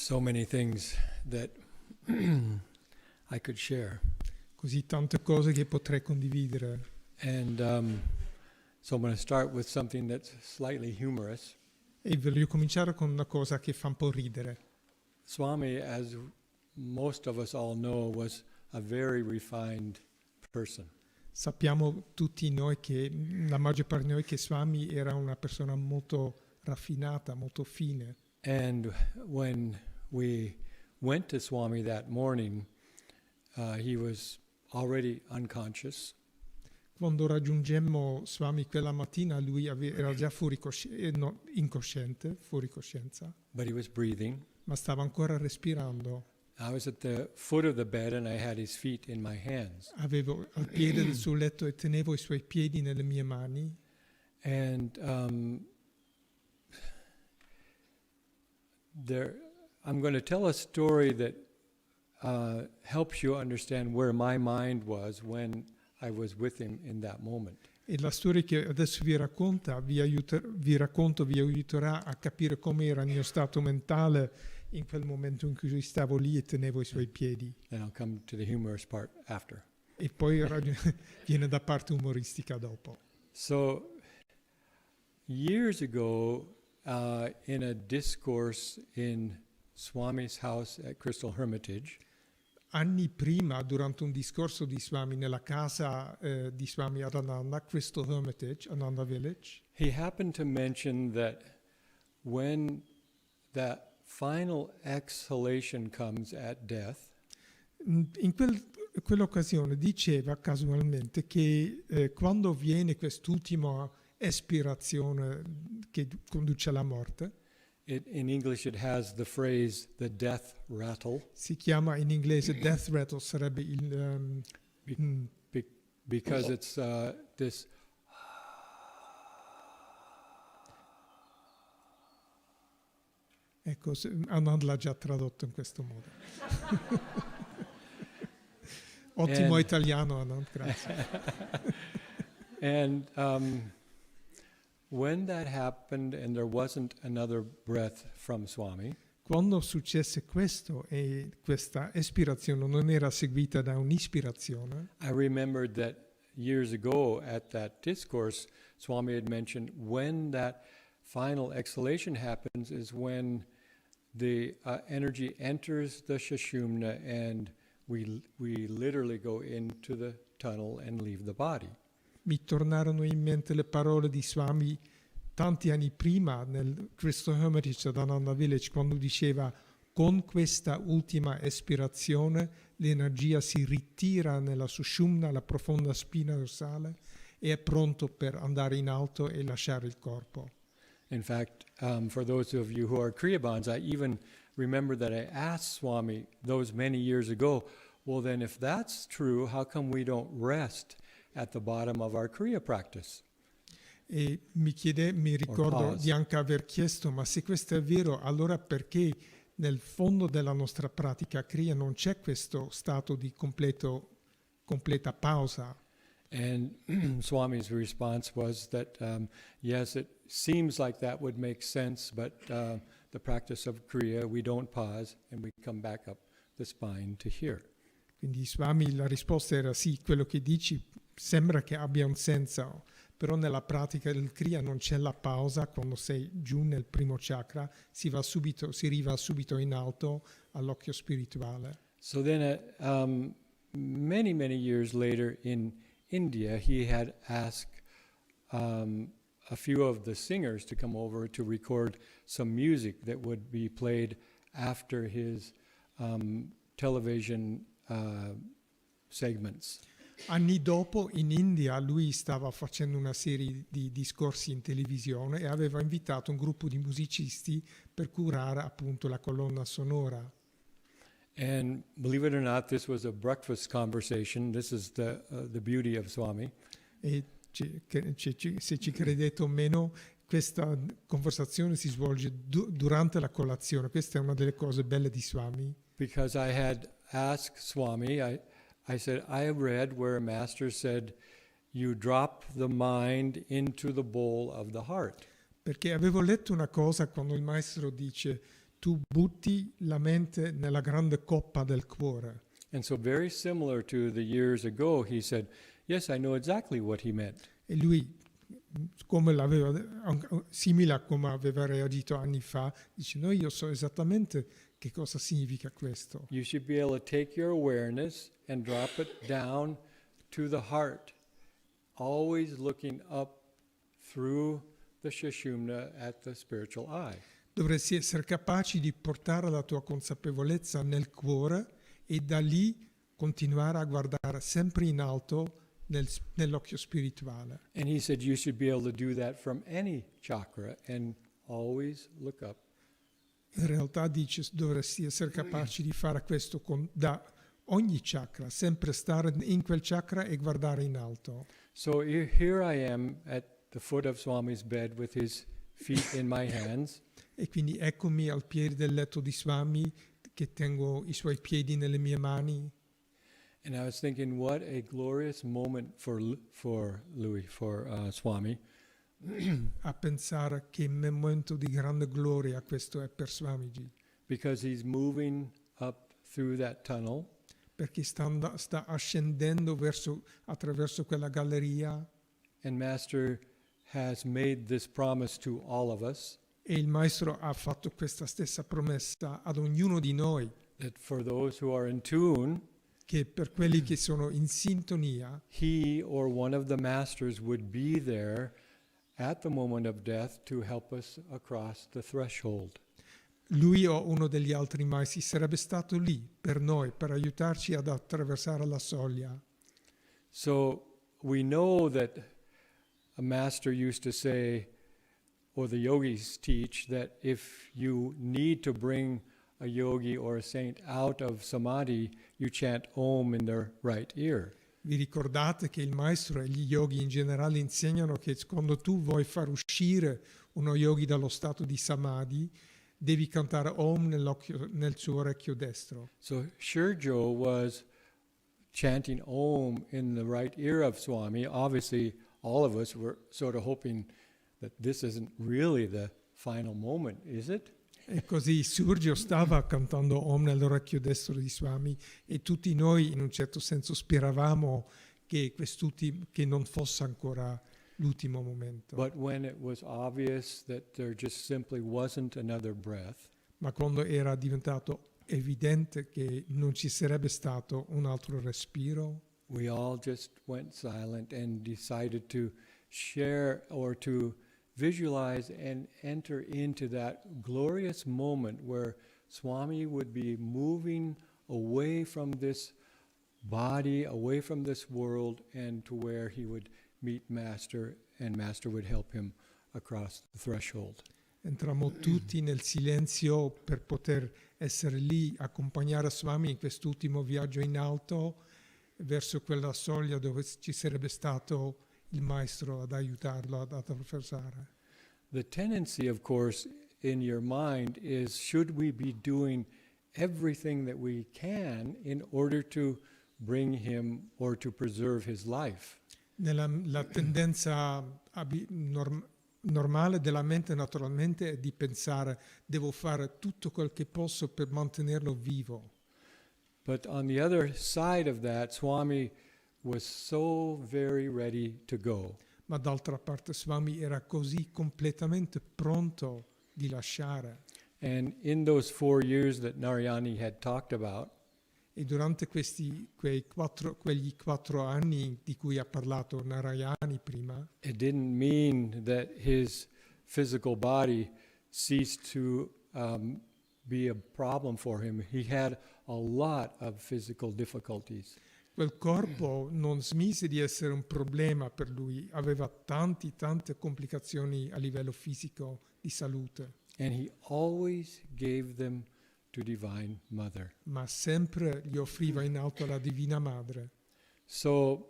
So many things that I could share. Così tante cose che potrei condividere. And so I'm going to start with something that's slightly humorous. E voglio cominciare con una cosa che fa un po' ridere. Swami, as most of us all know, was a very refined person. Sappiamo tutti noi che, la maggior parte di noi, che Swami era una persona molto raffinata, molto fine. And when we went to Swami that morning, he was already unconscious. Quando raggiungemmo Swami quella mattina, lui era già incosciente, fuori coscienza. But he was breathing. Ma stava ancora respirando. I was at the foot of the bed and I had his feet in my hands. Avevo al piede del suo letto e tenevo i suoi piedi nelle mie mani. And I'm going to tell a story that helps you understand where my mind was when I was with him in that moment. E la storia che adesso vi racconto vi aiuterà a capire come era il mio stato mentale in quel momento in cui stavo lì e tenevo i suoi piedi. And I'll come to the humorous part after. E poi viene da parte umoristica dopo. So, years ago, in a discourse in Swami's house at 𝗟𝗩𝗘𝗡𝗧, Anni prima, durante un discorso di Swami nella casa di Swami Ananda, 𝗟𝗩𝗘𝗡𝗧, Ananda Village, he happened to mention that when that final exhalation comes at death, in quell'occasione diceva casualmente che quando viene quest'ultima espirazione che conduce alla morte, in English it has the phrase the death rattle. si chiama in inglese death rattle, sarebbe il... Because it's this... Ecco, Anand l'ha già tradotto in questo modo. Ottimo italiano, Anand, grazie. And when that happened and there wasn't another breath from Swami, quando successe questo e questa espirazione non era seguita da un'ispirazione, I remembered that years ago at that discourse, Swami had mentioned when that final exhalation happens is when the energy enters the Sushumna and we literally go into the tunnel and leave the body. Mi tornarono in mente le parole di Swami tanti anni prima nel 𝗟𝗩𝗘𝗡𝗧 ad Ananda Village, quando diceva: con questa ultima espirazione l'energia si ritira nella Sushumna, la profonda spina dorsale, e è pronto per andare in alto e lasciare il corpo. In fact, for those of you who are 𝗟𝗓𝗓𝗓s, I even remember that I asked Swami those many years ago, well then if that's true, how come we don't rest at the bottom of our Kriya practice? E mi ricordo di anche aver chiesto: ma se questo è vero, allora perché nel fondo della nostra pratica Kriya non c'è questo stato di completa pausa? And Swami's response was that, yes, it seems like that would make sense, but the practice of Kriya, we don't pause and we come back up the spine to here. Quindi Swami, la risposta era sì, quello che dici sembra che abbia un senso, però nella pratica del Kriya non c'è la pausa. Quando sei giù nel primo chakra si arriva subito in alto all'occhio spirituale. So then many years later in India, he had asked a few of the singers to come over to record some music that would be played after his television segments. Anni dopo in India lui stava facendo una serie di discorsi in televisione e aveva invitato un gruppo di musicisti per curare appunto la colonna sonora. And believe it or not, this was a breakfast conversation. This is the beauty of Swami. E se ci credete o meno, questa conversazione si svolge durante la colazione. Questa è una delle cose belle di Swami. Because I had asked Swami, I said, I read where a master said, you drop the mind into the bowl of the heart. Perché avevo letto una cosa quando il maestro dice: tu butti la mente nella grande coppa del cuore. And so very similar to the years ago, he said, yes, I know exactly what he meant. E lui, simile a come aveva reagito anni fa, dice: no, io so esattamente che cosa significa questo. You should be able to take your awareness and drop it down to the heart, always looking up through the Sushumna at the spiritual eye. Dovresti essere capaci di portare la tua consapevolezza nel cuore e da lì continuare a guardare sempre in alto nell'occhio spirituale. And he said you should be able to do that from any chakra and always look up. In realtà dice: dovresti essere capaci di fare questo da ogni chakra, sempre stare in quel chakra e guardare in alto. So here I am at the foot of Swami's bed with his feet in my hands. E quindi eccomi al piede del letto di Swami che tengo i suoi piedi nelle mie mani. And I was thinking, what a glorious moment for Swami, A pensare che momento di grande gloria questo è per Swamiji, because he's moving up through that tunnel, perché sta ascendendo attraverso quella galleria, and Master has made this promise to all of us, e il Maestro ha fatto questa stessa promessa ad ognuno di noi, that for those who are in tune, che per quelli che sono in sintonia, he or one of the masters would be there at the moment of death to help us across the threshold. lui o uno degli altri maestri sarebbe stato lì per noi, per aiutarci ad attraversare la soglia. So we know that a master used to say, or the yogis teach, that if you need to bring a yogi or a saint out of samadhi, you chant Om in their right ear. Vi ricordate che il maestro e gli yogi in generale insegnano che quando tu vuoi far uscire uno yogi dallo stato di samadhi, devi cantare Om nel suo orecchio destro. So Shurjo was chanting Om in the right ear of Swami. Obviously, all of us were sort of hoping that this isn't really the final moment, is it? E così Surgio stava cantando Om nell'orecchio destro di Swami, e tutti noi in un certo senso speravamo che che non fosse ancora l'ultimo momento. But when it was obvious that there just simply wasn't another breath, Ma quando era diventato evidente che non ci sarebbe stato un altro respiro, we all just went silent and decided to share or to visualize and enter into that glorious moment where Swami would be moving away from this body, away from this world, and to where he would meet Master, and Master would help him across the threshold. entrammo tutti nel silenzio per poter essere lì, accompagnare Swami in quest'ultimo viaggio in alto verso quella soglia dove ci sarebbe stato il maestro ad aiutarlo ad attraversare. The tendency, of course, in your mind is, should we be doing everything that we can in order to bring him or to preserve his life? La tendenza normale della mente naturalmente è di pensare devo fare tutto quel che posso per mantenerlo vivo. But on the other side of that, Swami was so very ready to go. Ma d'altra parte Swami era così completamente pronto di lasciare. And in those 4 years that Narayani had talked about, E durante quegli 4 anni di cui ha parlato Narayani prima, it didn't mean that his physical body ceased to be a problem for him. He had a lot of physical difficulties. quel corpo non smise di essere un problema per lui, aveva tante complicazioni a livello fisico di salute. And he always gave them to Divine Mother. Ma sempre gli offriva in alto la Divina Madre. So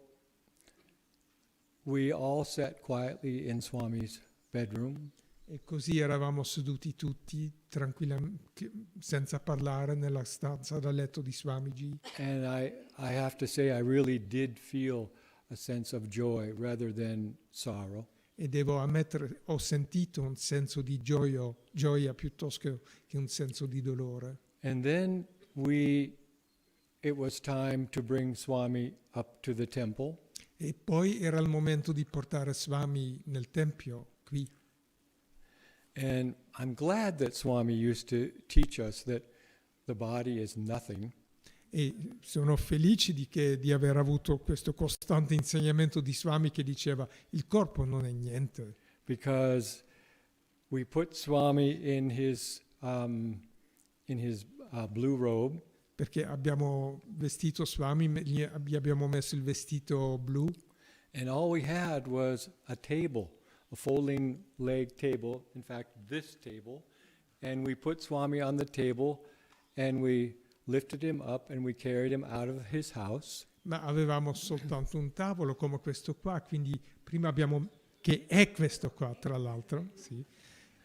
we all sat quietly in Swami's bedroom, E così eravamo seduti tutti tranquillamente, senza parlare, nella stanza da letto di Swamiji. and I have to say I really did feel a sense of joy rather than sorrow. E devo ammettere, ho sentito un senso di gioia piuttosto che un senso di dolore. And then it was time to bring Swami up to the temple. E poi era il momento di portare Swami nel tempio, qui. And I'm glad that Swami used to teach us that the body is nothing. E sono felice di aver avuto questo costante insegnamento di Swami che diceva il corpo non è niente. Because we put Swami in his blue robe, Perché abbiamo vestito Swami, gli abbiamo messo il vestito blu, and all we had was a table, a folding leg table, in fact this table, and we put Swami on the table and we lifted him up and we carried him out of his house. ma avevamo soltanto un tavolo come questo qua, quindi prima che è questo qua tra l'altro, sì.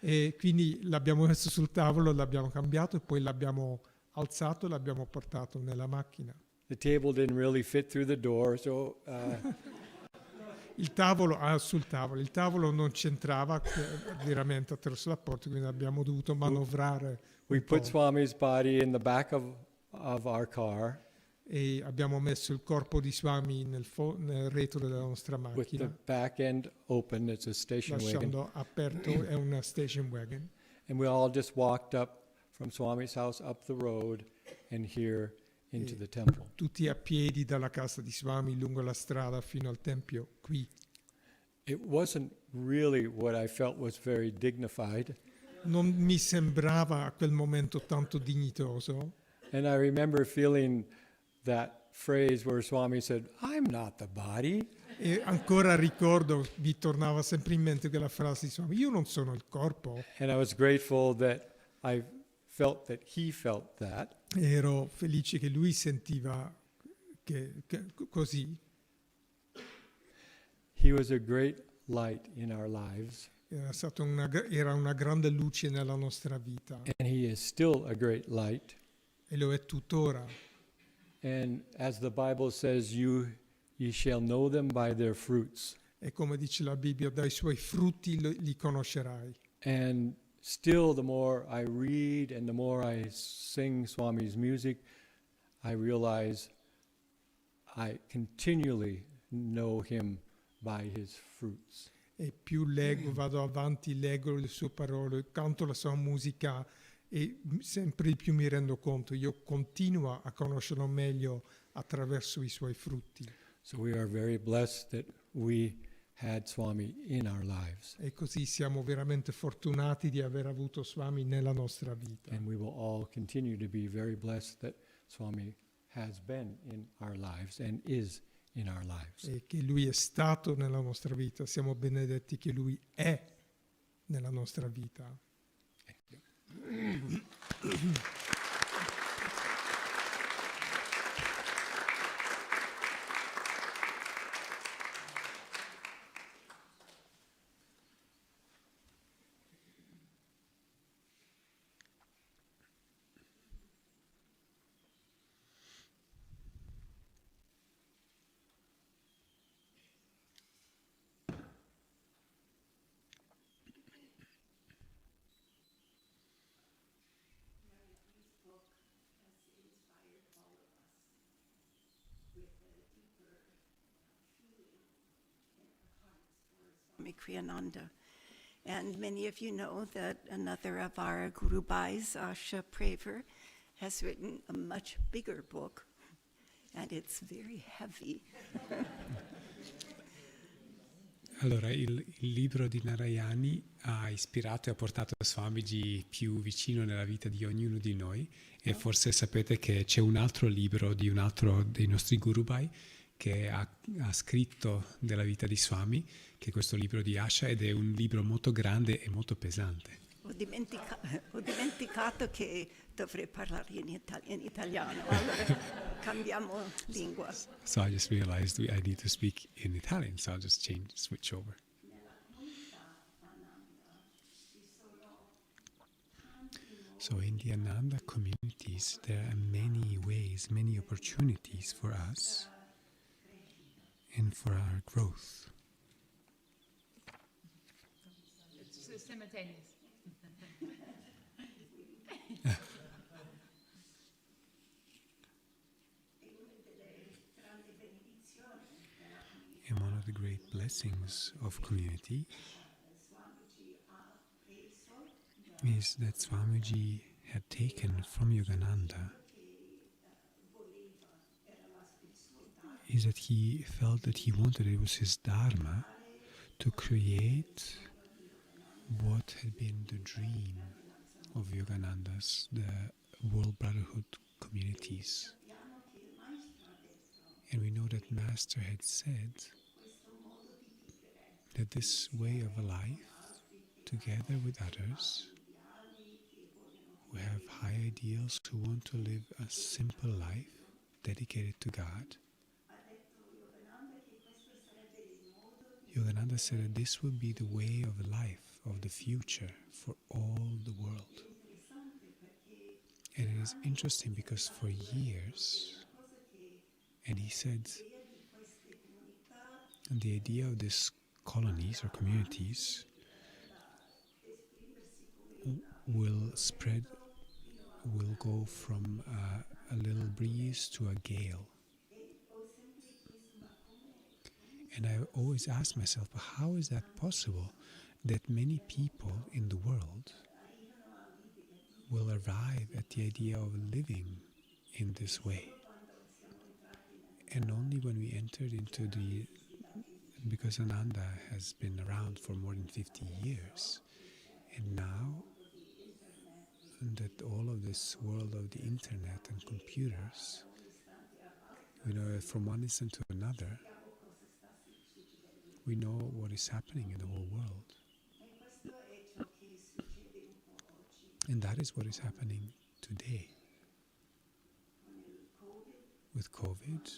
E quindi l'abbiamo messo sul tavolo, l'abbiamo cambiato e poi l'abbiamo alzato e l'abbiamo portato nella macchina. The table didn't really fit through the door, so Il tavolo non c'entrava veramente attraverso la porta, quindi abbiamo dovuto manovrare we un put po'. Swami's body in the back of our car E abbiamo messo il corpo di Swami nel retro della nostra with the macchina, back end open. It's a station wagon. lasciando aperto, è una station wagon. And we all just walked up from Swami's house up the road and here into the temple. Tutti a piedi dalla casa di Swami lungo la strada fino al tempio qui. It wasn't really what I felt was very dignified. Non mi sembrava a quel momento tanto dignitoso. And I remember feeling that phrase where Swami said, "I'm not the body." E ancora ricordo, mi tornava sempre in mente quella frase di Swami, io non sono il corpo. And I was grateful that I felt that he felt that. Ero felice che lui sentiva che così. He was a great light in our lives, Era una grande luce nella nostra vita and he is still a great light. e lo è tuttora. And as the Bible says, ye shall know them by their fruits. E come dice la Bibbia, dai suoi frutti li conoscerai. And still, the more I read and the more I sing Swami's music, I realize I continually know him by his fruits. E più leggo, vado avanti, leggo le sue parole, canto la sua musica e sempre di più mi rendo conto, io continuo a conoscerlo meglio attraverso i suoi frutti. So we are very blessed that we had Swami in our lives. E così siamo veramente fortunati di aver avuto Swami nella nostra vita. And we will all continue to be very blessed that Swami has been in our lives and is in our lives. E che lui è stato nella nostra vita, siamo benedetti che lui è nella nostra vita. 𝗟𝗜𝗓𝗓. And many of you know that another of our Guru Bhais, 𝗟𝗓𝗩𝗘, has written a much bigger book, and it's very heavy. Allora, il libro di Narayani ha ispirato e ha portato Swamiji più vicino nella vita di ognuno di noi, e forse sapete che c'è un altro libro di un altro dei nostri Guru Bhai che ha scritto della vita di Swami, che è questo libro di Asha, ed è un libro molto grande e molto pesante. Ho dimenticato che dovrei parlare in italiano, allora cambiamo lingua. So I just realized I need to speak in Italian, so I'll just switch over. So in the Ananda communities, there are many ways, many opportunities for us and for our growth. It's simultaneous. And one of the great blessings of community is that Swamiji had taken from Yogananda is that he felt that he wanted, it was his dharma, to create what had been the dream of Yogananda's, the world brotherhood communities. And we know that Master had said that this way of life, together with others who have high ideals, who want to live a simple life dedicated to God, Yogananda said that this would be the way of life of the future for all the world. And it is interesting because for years, and he said, the idea of these colonies or communities will spread, will go from a little breeze to a gale. And I always ask myself, how is that possible that many people in the world will arrive at the idea of living in this way? And only when we entered into because Ananda has been around for more than 50 years, and now that all of this world of the internet and computers, from one instant to another, we know what is happening in the whole world. And that is what is happening today. With COVID,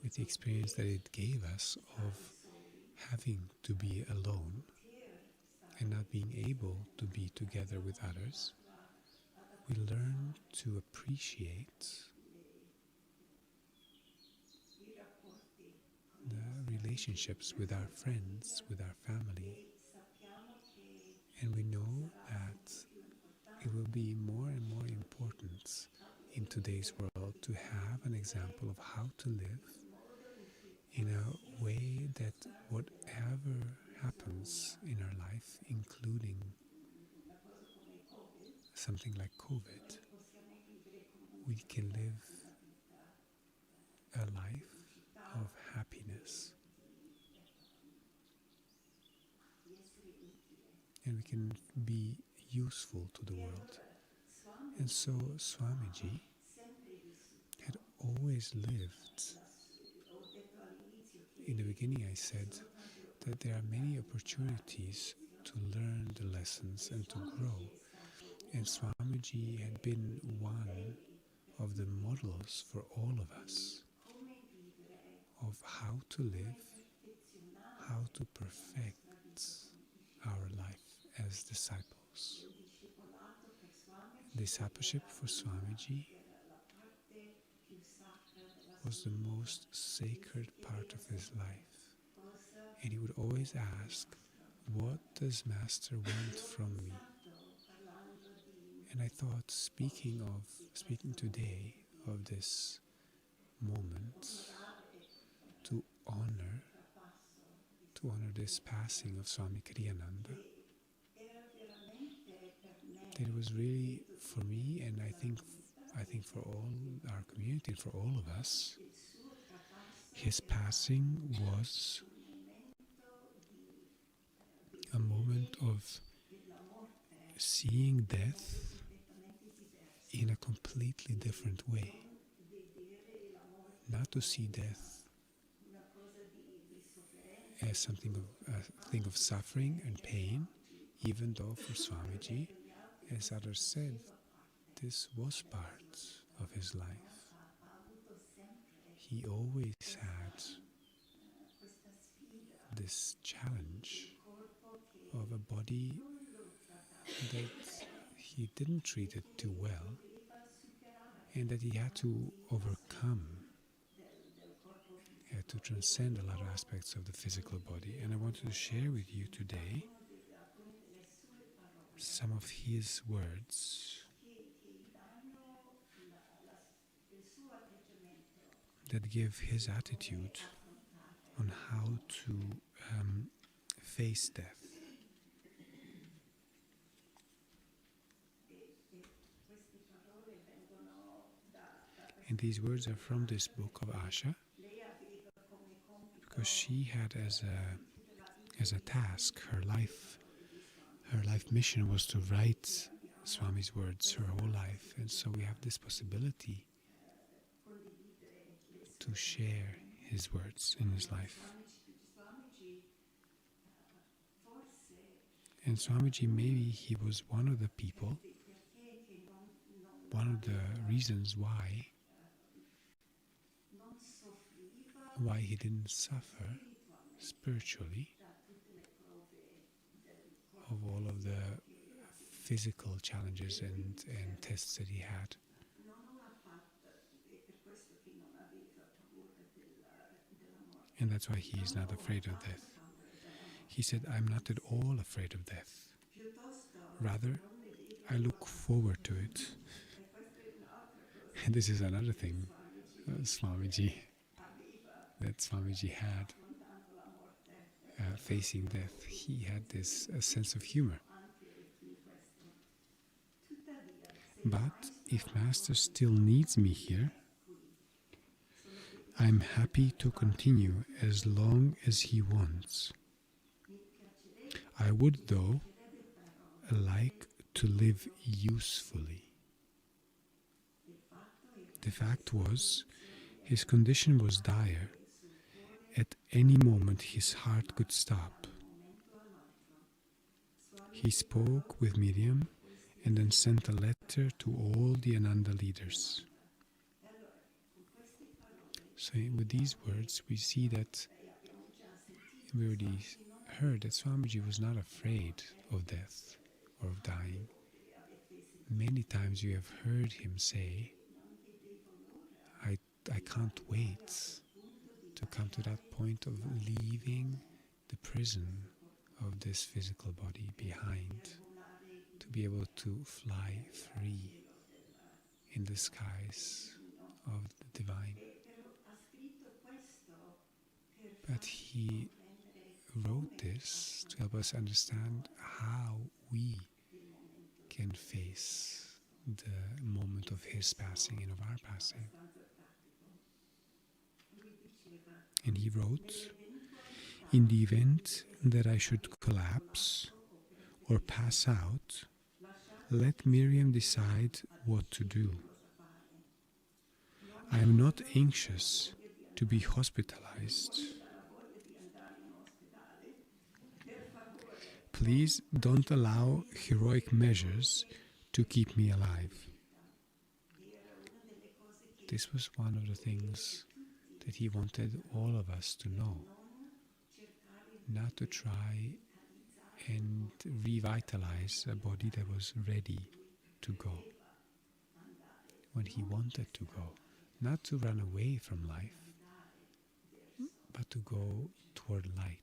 with the experience that it gave us of having to be alone and not being able to be together with others, we learn to appreciate the relationships with our friends, with our family. And we know that it will be more and more important in today's world to have an example of how to live in a way that whatever happens in our life, including something like COVID, we can live a life of happiness. And we can be useful to the world. And so Swamiji had always lived. In the beginning I said that there are many opportunities to learn the lessons and to grow. And Swamiji had been one of the models for all of us of how to live, how to perfect our life as disciples. Discipleship for Swamiji was the most sacred part of his life. And he would always ask, what does Master want from me? And I thought, speaking today of this moment, to honor this passing of Swami Kriyananda, that it was really for me, and I think for all our community and for all of us, his passing was a moment of seeing death in a completely different way. Not to see death as a thing of suffering and pain, even though for Swamiji, as others said, this was part of his life. He always had this challenge of a body that he didn't treat it too well, and that he had to overcome. He had to transcend a lot of aspects of the physical body. And I wanted to share with you today some of his words that give his attitude on how to face death. And these words are from this book of Asha, because she had as a task, her life mission was to write Swami's words her whole life. And so we have this possibility to share his words in his life. And Swamiji, maybe he was one of the people, one of the reasons why he didn't suffer spiritually of all of the physical challenges and tests that he had. And that's why he is not afraid of death. He said, I'm not at all afraid of death. Rather, I look forward to it. And this is another thing, Swamiji, that Swamiji had facing death. He had this sense of humor. But if Master still needs me here, I'm happy to continue as long as he wants. I would, though, like to live usefully. The fact was, his condition was dire. At any moment his heart could stop. He spoke with Miriam and then sent a letter to all the Ananda leaders. So with these words we see that we already heard that Swamiji was not afraid of death or of dying. Many times you have heard him say, I can't wait to come to that point of leaving the prison of this physical body behind, to be able to fly free in the skies of the divine. But he wrote this to help us understand how we can face the moment of his passing and of our passing. And he wrote, in the event that I should collapse or pass out, let Miriam decide what to do. I am not anxious to be hospitalized. Please don't allow heroic measures to keep me alive. This was one of the things that he wanted all of us to know. Not to try and revitalize a body that was ready to go when he wanted to go. Not to run away from life, but to go toward light.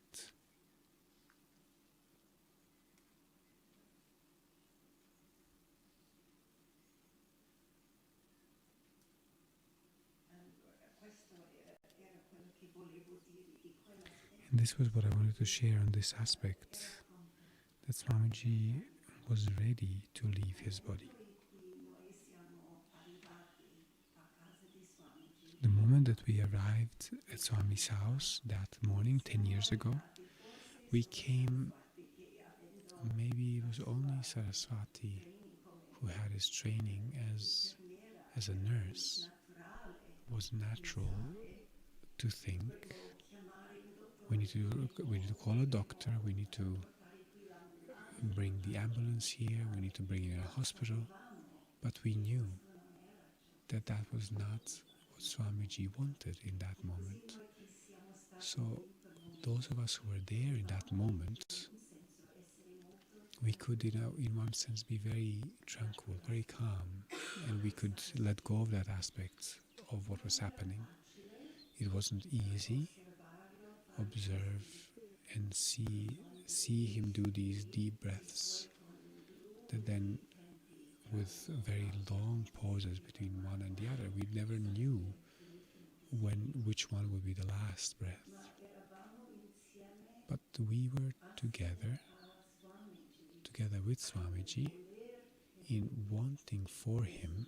And this was what I wanted to share on this aspect, that Swamiji was ready to leave his body. The moment that we arrived at Swami's house that morning, 10 years ago, we came, maybe it was only Saraswati who had his training as a nurse. It was natural to think, we need to call a doctor, we need to bring the ambulance here, we need to bring it in a hospital. But we knew that that was not what Swamiji wanted in that moment. So those of us who were there in that moment, we could, in one sense, be very tranquil, very calm, and we could let go of that aspect of what was happening. It wasn't easy. Observe and see him do these deep breaths that then, with very long pauses between one and the other, we never knew which one would be the last breath. But we were together with Swamiji, in wanting for him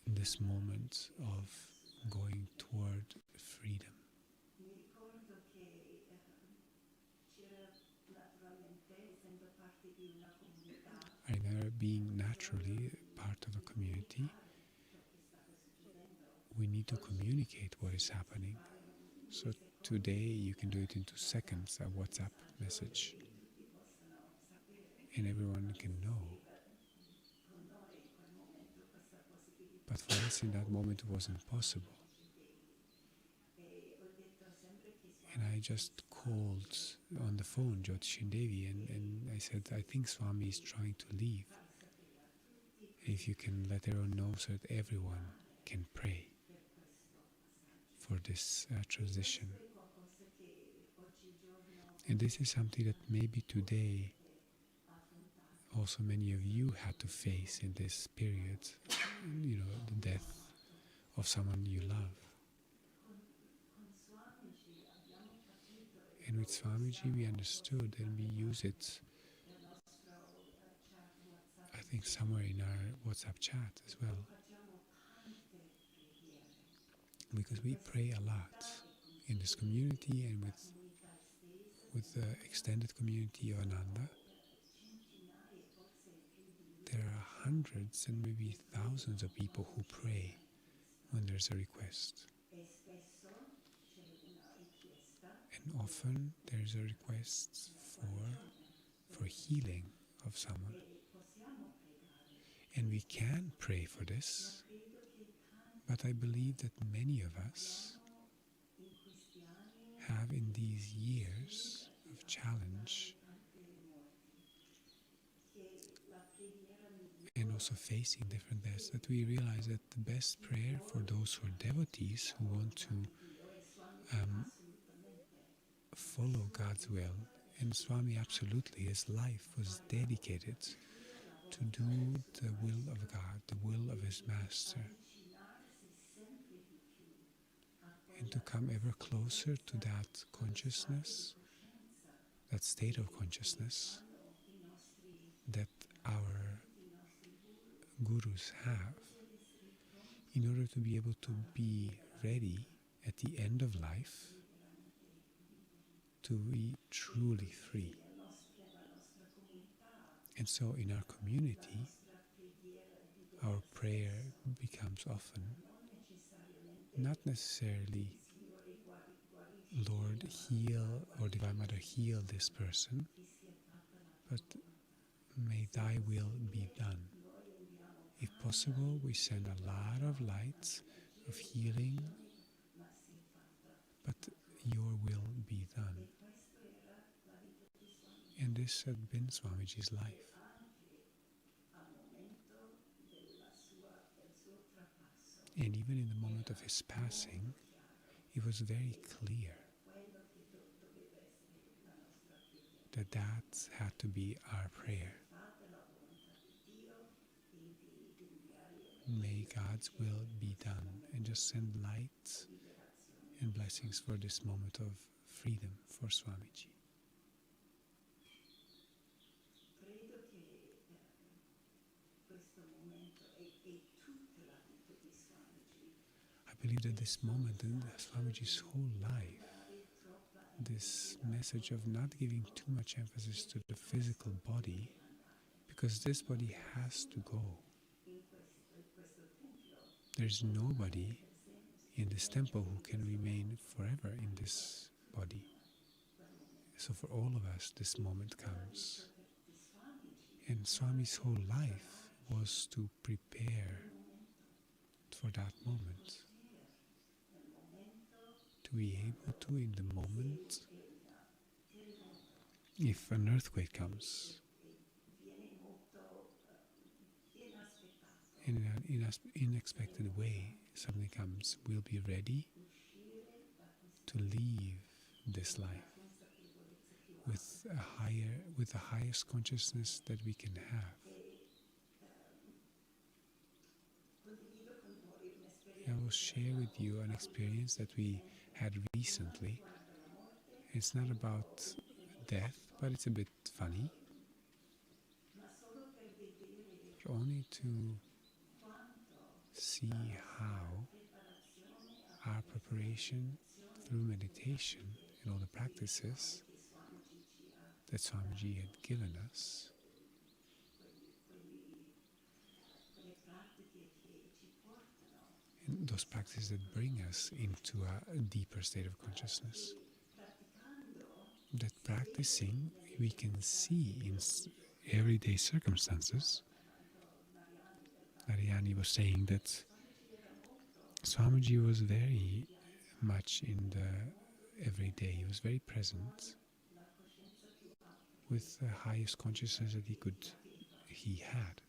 in this moment of going toward freedom. I remember being naturally part of a community. We need to communicate what is happening. So today you can do it in 2 seconds, a WhatsApp message, and everyone can know. But for us in that moment it wasn't possible. And I just called on the phone Jyotishindevi and I said, I think Swami is trying to leave. If you can let everyone know so that everyone can pray for this transition. And this is something that maybe today also many of you had to face in this period, the death of someone you love. And with Swamiji we understood and we use it, I think somewhere in our WhatsApp chat as well. Because we pray a lot in this community and with the extended community of Ananda. There are hundreds and maybe thousands of people who pray when there's a request. And often there's a request for healing of someone. And we can pray for this, but I believe that many of us have in these years of challenge and also facing different deaths, that we realize that the best prayer for those who are devotees who want to follow God's will, and Swami absolutely, his life was dedicated to do the will of God, the will of his Master, and to come ever closer to that consciousness, that state of consciousness that our gurus have, in order to be able to be ready at the end of life to be truly free. And so in our community, our prayer becomes often not necessarily, Lord, heal, or Divine Mother, heal this person, but may thy will be done. If possible, we send a lot of lights of healing, but your will be done. And this had been Swamiji's life. And even in the moment of his passing, it was very clear that that had to be our prayer. May God's will be done, and just send light and blessings for this moment of freedom for Swamiji. I believe that this moment in Swamiji's whole life, this message of not giving too much emphasis to the physical body, because this body has to go. There's nobody in this temple who can remain forever in this body. So for all of us, this moment comes. And Swami's whole life was to prepare for that moment. To be able to, in the moment, if an earthquake comes, in an unexpected way, something comes, we'll be ready to leave this life with the highest consciousness that we can have. I will share with you an experience that we had recently. It's not about death, but it's a bit funny. But only to see how our preparation through meditation and all the practices that Swamiji had given us and those practices that bring us into a deeper state of consciousness. That practicing we can see in everyday circumstances. Ariani was saying that Swamiji was very much in every day. He was very present with the highest consciousness that he had.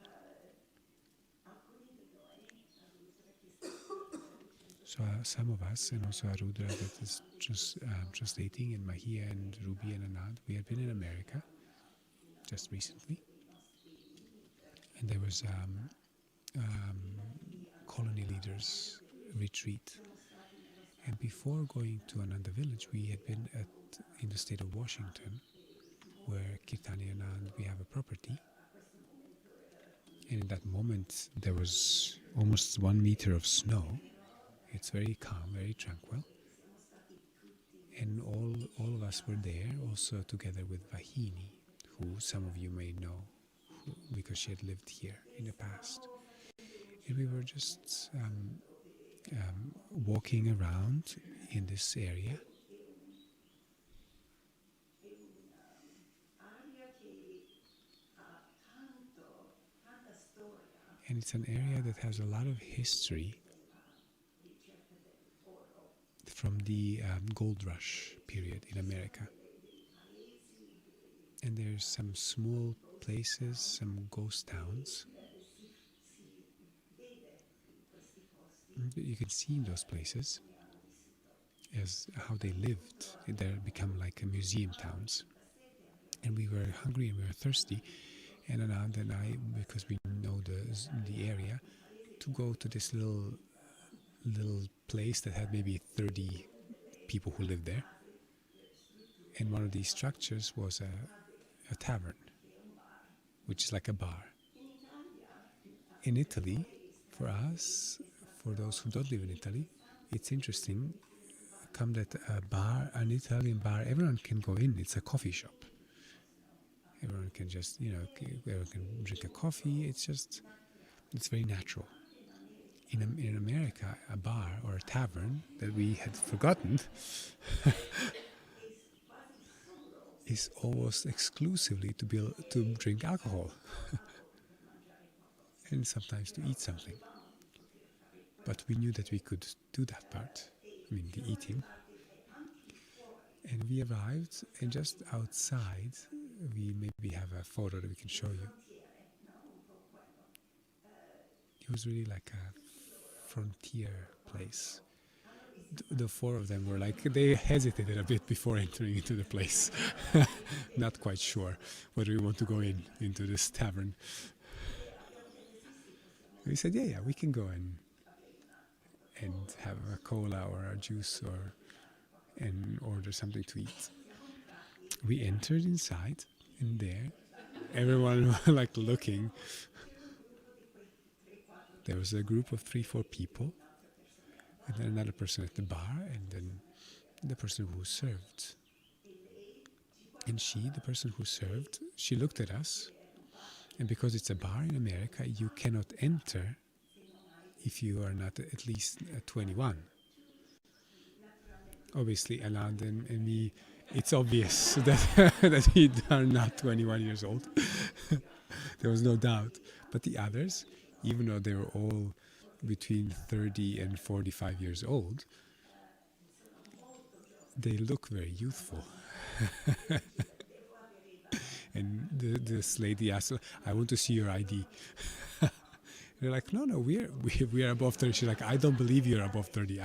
So some of us, and also Arudra that is translating, and Mahia and Ruby and Anand, we had been in America just recently, and there was colony leaders retreat. And before going to Ananda village, we had been in the state of Washington, where Kirtani and Anand, we have a property. And in that moment, there was almost 1 meter of snow. It's very calm, very tranquil. And all of us were there, also together with Vahini, who some of you may know, because she had lived here in the past. And we were just walking around in this area. And it's an area that has a lot of history from the gold rush period in America. And there's some small places, some ghost towns. You can see in those places as how they lived. They become like museum towns. And we were hungry and we were thirsty. And Anand and I, because we know the area, to go to this little place that had maybe 30 people who lived there. And one of these structures was a tavern, which is like a bar. In Italy, for us, for those who don't live in Italy, it's interesting, that a bar, an Italian bar, everyone can go in. It's a coffee shop. Everyone can just, everyone can drink a coffee. It's very natural. In America, a bar or a tavern that we had forgotten is almost exclusively to drink alcohol and sometimes to eat something. But we knew that we could do that part, the eating. And we arrived, and just outside, we maybe have a photo that we can show you. It was really like a frontier place. The four of them were they hesitated a bit before entering into the place. Not quite sure whether we want to go into this tavern. We said, yeah, we can go and have a cola or a juice and order something to eat. We entered inside, and there, everyone looking. There was a group of 3-4 people, and then another person at the bar, and then the person who served. And the person who served, she looked at us, and because it's a bar in America, you cannot enter if you are not at least 21. Obviously, Anand and me, it's obvious that we are not 21 years old. There was no doubt. But the others, even though they were all between 30 and 45 years old, they look very youthful. And this lady asked, I want to see your ID. They're like, no, we are above 30. She's like, I don't believe you're above 30.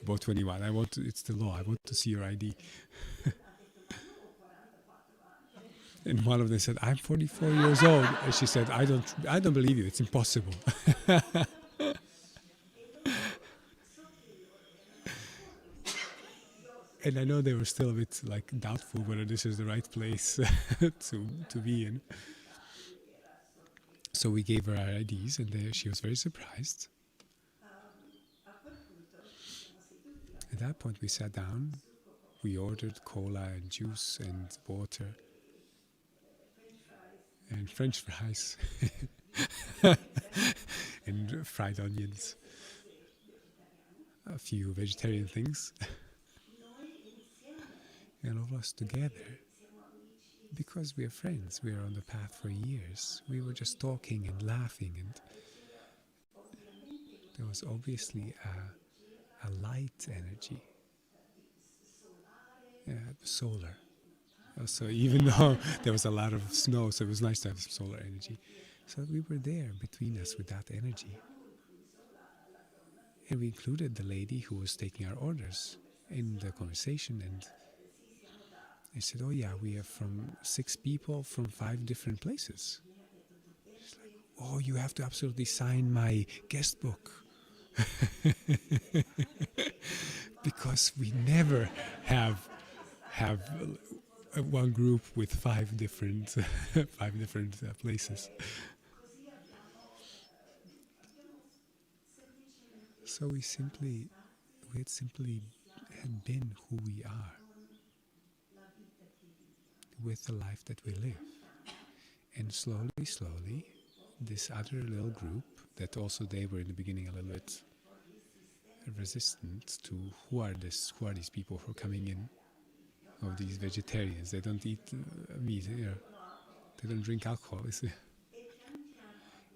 Above 21. It's the law. I want to see your ID. And one of them said, I'm 44 years old. And she said, I don't believe you. It's impossible. And I know they were still a bit doubtful whether this is the right place to be in. So we gave her our IDs, and she was very surprised. At that point, we sat down. We ordered cola and juice and water and French fries and fried onions, a few vegetarian things. And all of us together, because we are friends, we are on the path for years, we were just talking and laughing, and there was obviously a light energy. solar. So even though there was a lot of snow, so it was nice to have some solar energy. So we were there between us with that energy. And we included the lady who was taking our orders in the conversation, and I said, oh yeah, we are from 6 people from 5 different places. She's like, oh, you have to absolutely sign my guest book. Because we never have one group with 5 different places. So we had simply been who we are with the life that we live. And slowly, this other little group that also they were in the beginning a little bit resistant to who are these people who are coming in, of these vegetarians. They don't eat meat, they don't drink alcohol.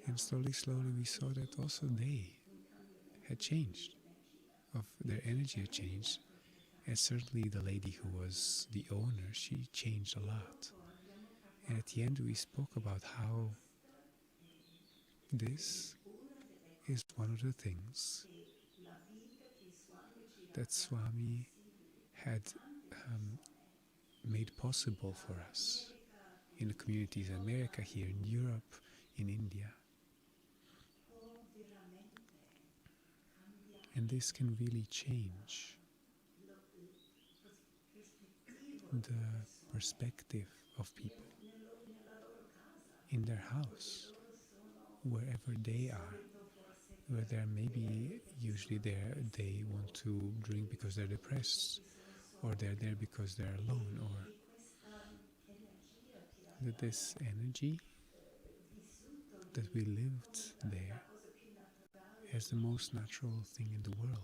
And slowly we saw that also they had changed, of their energy had changed. And certainly the lady who was the owner, she changed a lot. And at the end we spoke about how this is one of the things that Swami had made possible for us in the communities in America, here in Europe, in India. And this can really change the perspective of people in their house, wherever they are, where they're maybe usually they want to drink because they're depressed, or they're there because they're alone, or that this energy that we lived there as the most natural thing in the world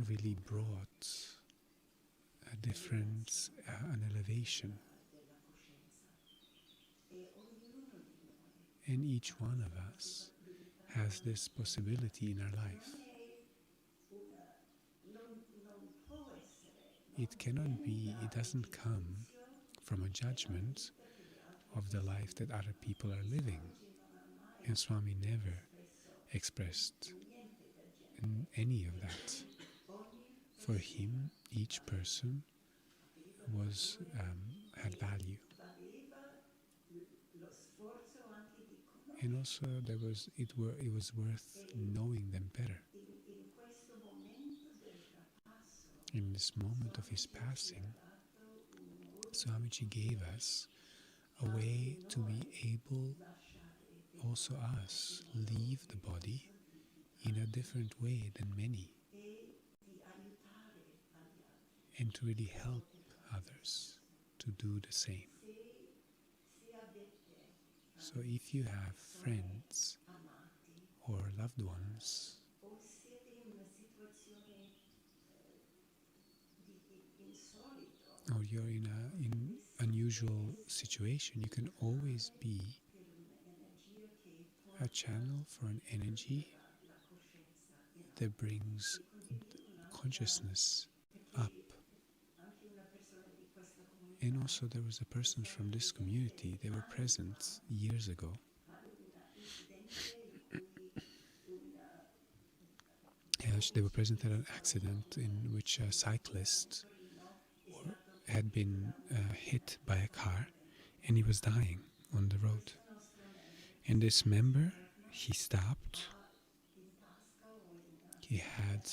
really brought a difference, an elevation. And each one of us has this possibility in our life. It doesn't come from a judgment of the life that other people are living. And Swami never expressed any of that. For him, each person had value. And also it was worth knowing them better. In this moment of his passing, Swamiji gave us a way to be able, also us, leave the body in a different way than many, and to really help others to do the same. So if you have friends or loved ones, or you're in an unusual situation, you can always be a channel for an energy that brings consciousness up. And also there was a person from this community, they were present years ago. They were present at an accident in which a cyclist had been hit by a car, and he was dying on the road. And this member, he stopped. He had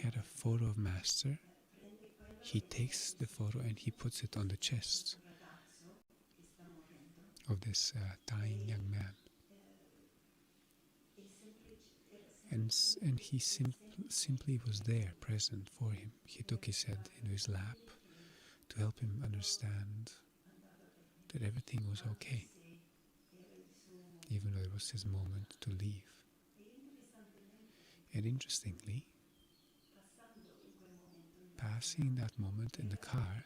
a photo of Master. He takes the photo and he puts it on the chest of this dying young man. And he simply was there, present for him. He took his head into his lap to help him understand that everything was okay, even though it was his moment to leave. And interestingly, passing that moment in the car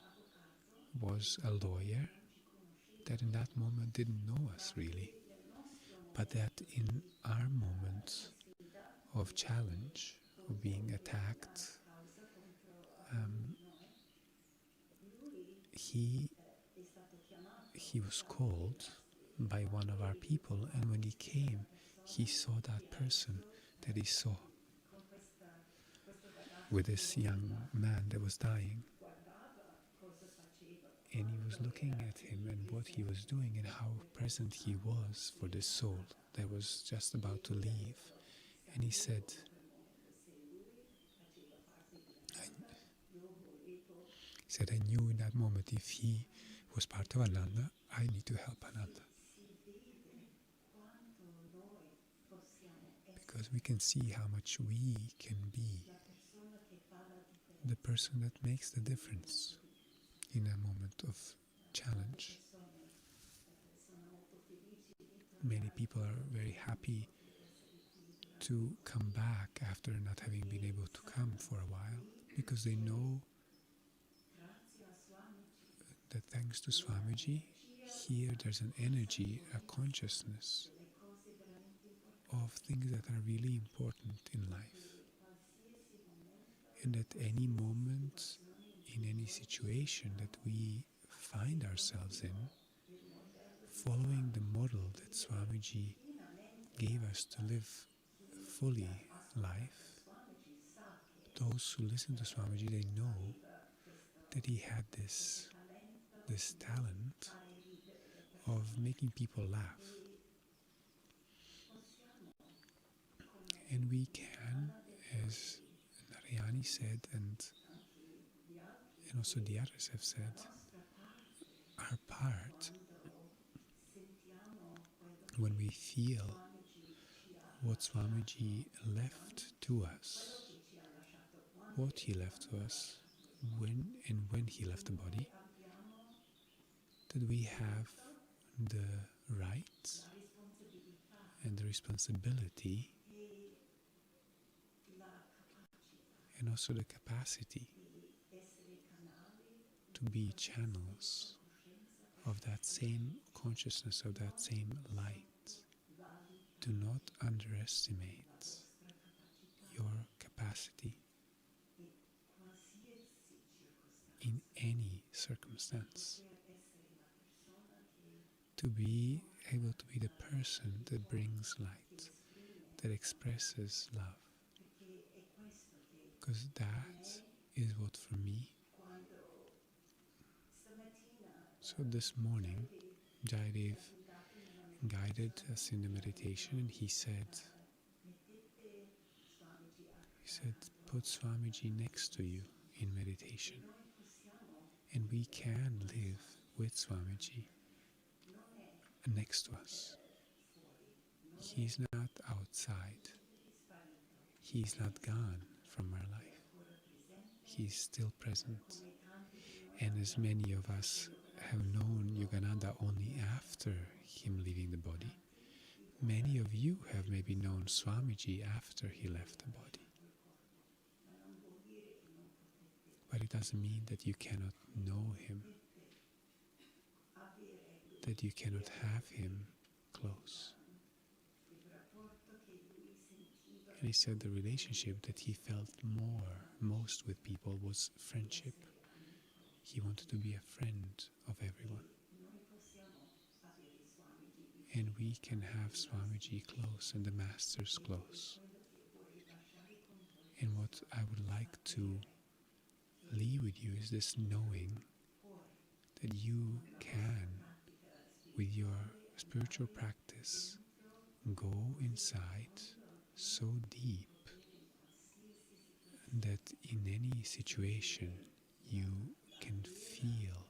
was a lawyer that in that moment didn't know us really, but that in our moment of challenge, of being attacked, he was called by one of our people, and when he came, he saw that person that he saw with this young man that was dying. And he was looking at him and what he was doing and how present he was for this soul that was just about to leave. And he said, I knew in that moment if he was part of Ananda, I need to help Ananda. Because we can see how much we can be the person that makes the difference in a moment of challenge. Many people are very happy to come back after not having been able to come for a while, because they know that thanks to Swamiji, here there's an energy, a consciousness of things that are really important in life. And at any moment, in any situation that we find ourselves in, following the model that Swamiji gave us to live fully life, those who listen to Swamiji, they know that he had this talent of making people laugh. And we can, as Narayani said, and also the others have said, our part, when we feel what Swamiji left to us, what he left to us, when he left the body, that we have the right and the responsibility and also the capacity to be channels of that same consciousness, of that same light. Do not underestimate your capacity in any circumstance to be able to be the person that brings light, that expresses love. Because that is what for me. So this morning, Jaidev guided us in the meditation, and he said, put Swamiji next to you in meditation. And we can live with Swamiji next to us. He's not outside. He's not gone from our life. He's still present. And as many of us have known Yogananda only after him leaving the body, many of you have maybe known Swamiji after he left the body. But it doesn't mean that you cannot know him, that you cannot have him close. And he said the relationship that he felt most with people was friendship. He wanted to be a friend of everyone. And we can have Swamiji close and the Masters close. And what I would like to leave with you is this knowing that you can, with your spiritual practice, go inside so deep that in any situation you can feel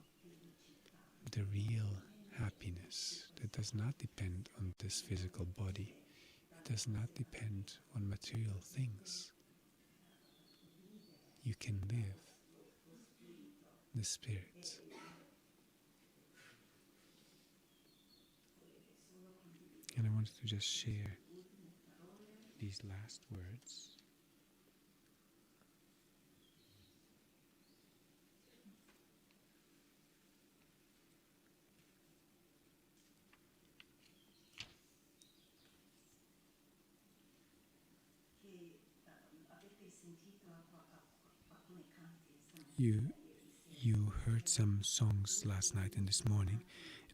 the real happiness that does not depend on this physical body. It does not depend on material things. You can live the Spirit. And I wanted to just share these last words. you heard some songs last night and this morning.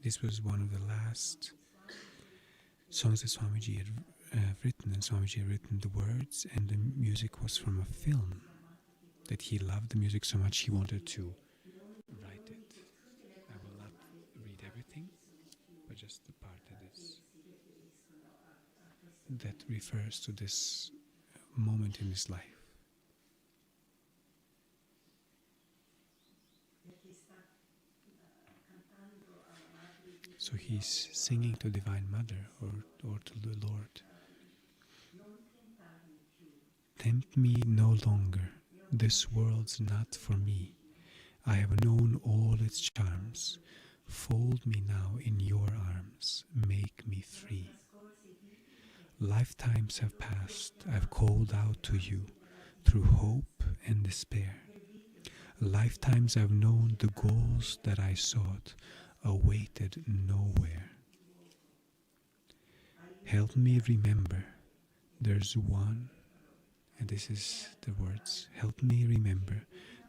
This was one of the last songs that Swamiji had written, and Swamiji had written the words, and the music was from a film that he loved the music so much he wanted to write it. I will not read everything, but just the part that refers to this moment in his life. So he's singing to Divine Mother or to the Lord. Tempt me no longer, this world's not for me. I have known all its charms. Fold me now in your arms, make me free. Lifetimes have passed, I've called out to you through hope and despair. Lifetimes I've known the goals that I sought awaited nowhere. Help me remember, there's one, and this is the words, help me remember,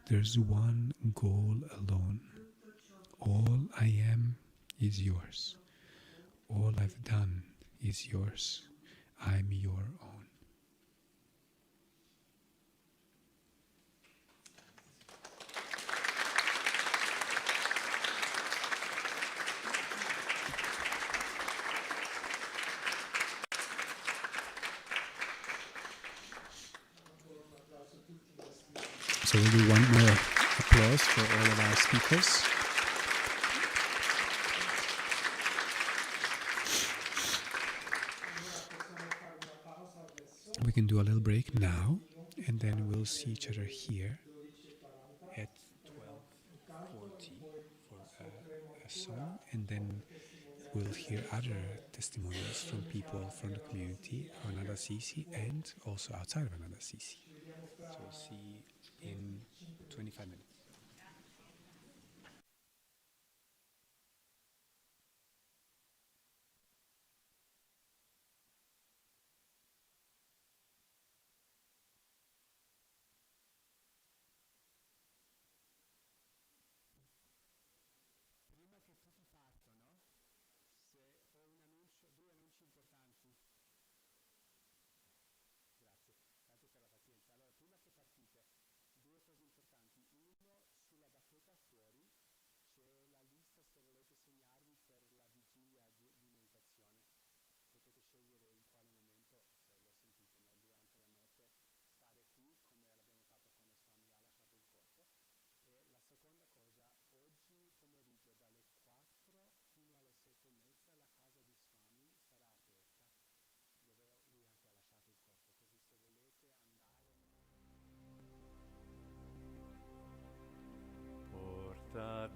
there's one goal alone. All I am is yours. All I've done is yours. I'm your own. So we'll do one more applause for all of our speakers. We can do a little break now, and then we'll see each other here at 12:40 for a song, and then we'll hear other testimonies from people from the community of Ananda Assisi and also outside of Ananda Assisi. So we'll see in 25 minutes.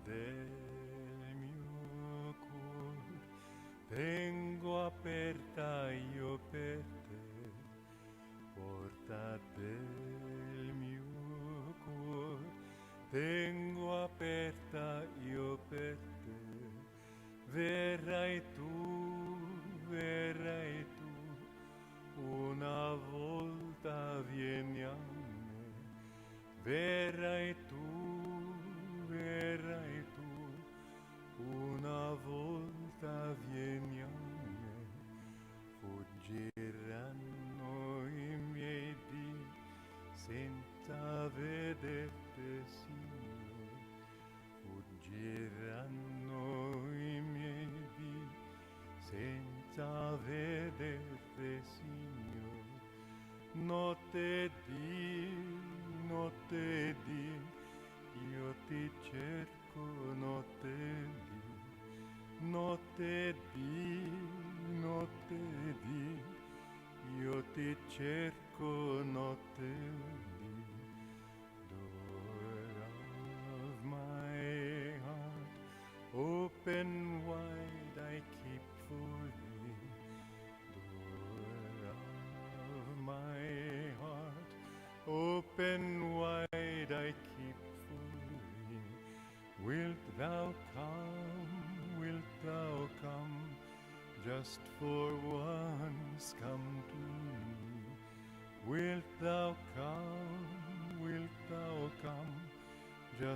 Del mio cuore tengo aperta io per te, porta del mio cuore tengo aperta io per te, verrai tu, una volta vieni a me, verrai tu, una volta vieni a me, fuggiranno i miei dì senza vederti, Signore, fuggiranno i miei dì senza vederti, Signore, notte di, io ti cerco notte di, io ti cerco notte di. Door of my heart, open wide I keep for thee. Door of my heart, open wide I keep for thee. Wilt thou come, just for once come to me? Wilt thou come, just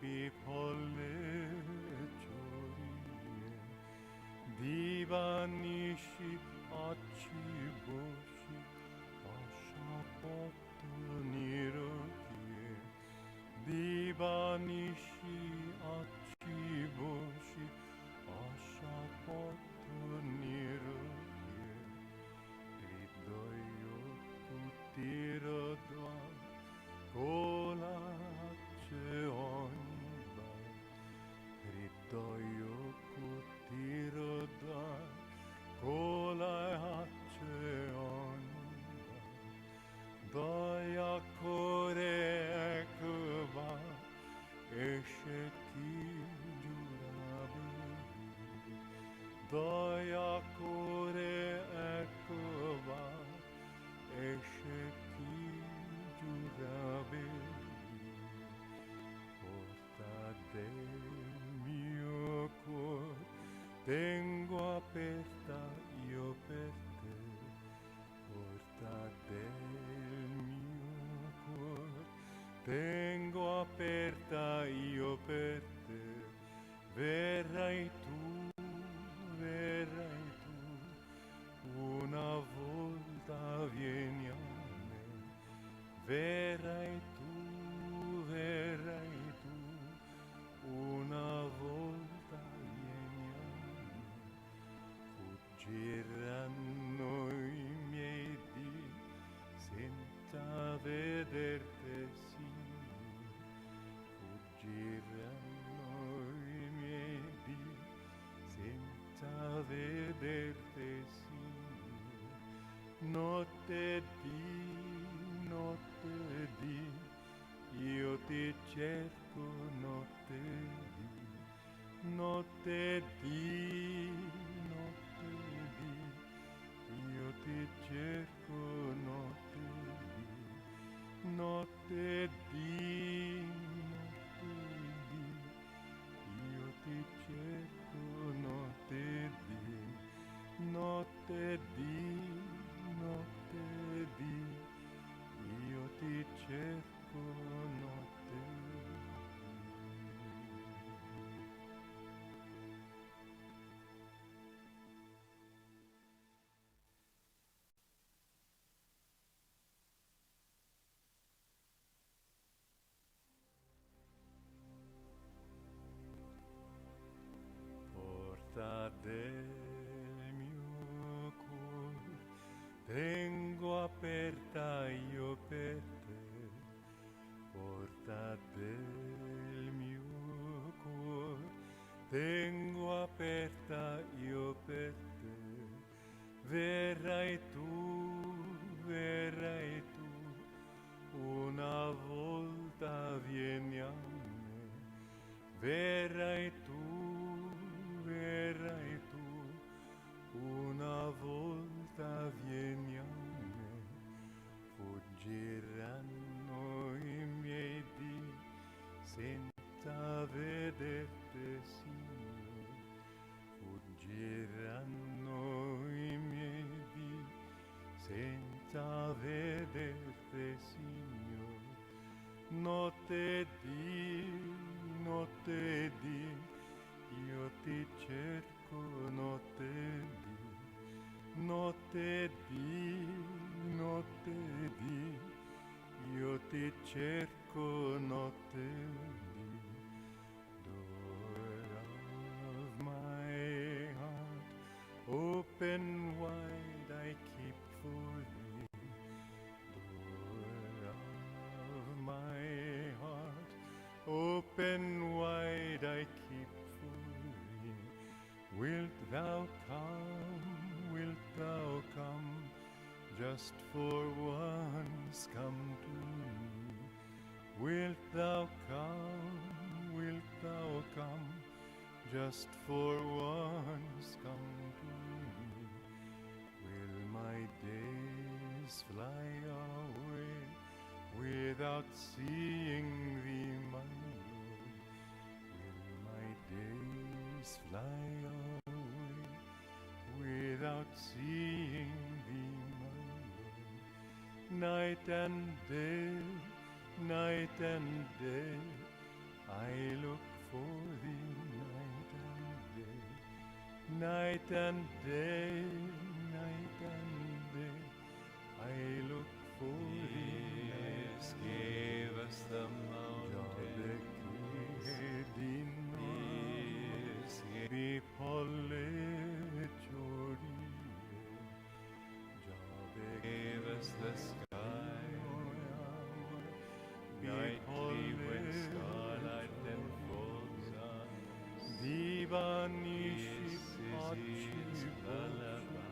𝗡𝗩𝗡𝗡 디바니시 아치보시 아샤포트니르기에 디바니시 아치보시 아샤포트니르기에 리도요 투티르드와 콜라체온바 리도요 쿠티르드와 콜라체온바 𝗦𝗪𝗡𝗪𝗡𝗧 에셰키주라베 𝗦𝗪𝗡𝗪𝗡𝗧 eşekijurabe porta del mio cuor tengo aperta io per te porta del mio cuor tengo aperta io per te verrai tu una volta vieni a me verrai tu una volta vieni a me fuggiranno i miei dì senza vederti Signore fuggiranno i miei dì senza vederti Signore notte di io ti cerco notte di io ti cerco notte di io ti cerco notte di io ti cerco notte porta del mio cuore tengo aperta io per te porta del mio cuore tengo aperta io per te verrai tu una volta vieni a me verrai tu una volta vieni a me fuggiranno i miei dì senza vederti Signore fuggiranno i miei dì senza vederti Signore notte di io ti cerco notte di io ti cerco notte di door of my heart Wilt thou come, just for once come to me? Wilt thou come, just for once come to me? Will my days fly away without seeing thee, my Lord? Will my days fly away without seeing thee, my Lord? Night and day, I look for thee, night and day, I look for thee. Yes, gave us the mountain. Gave us the sky, nightly when starlight enfolds us. This is his lullaby.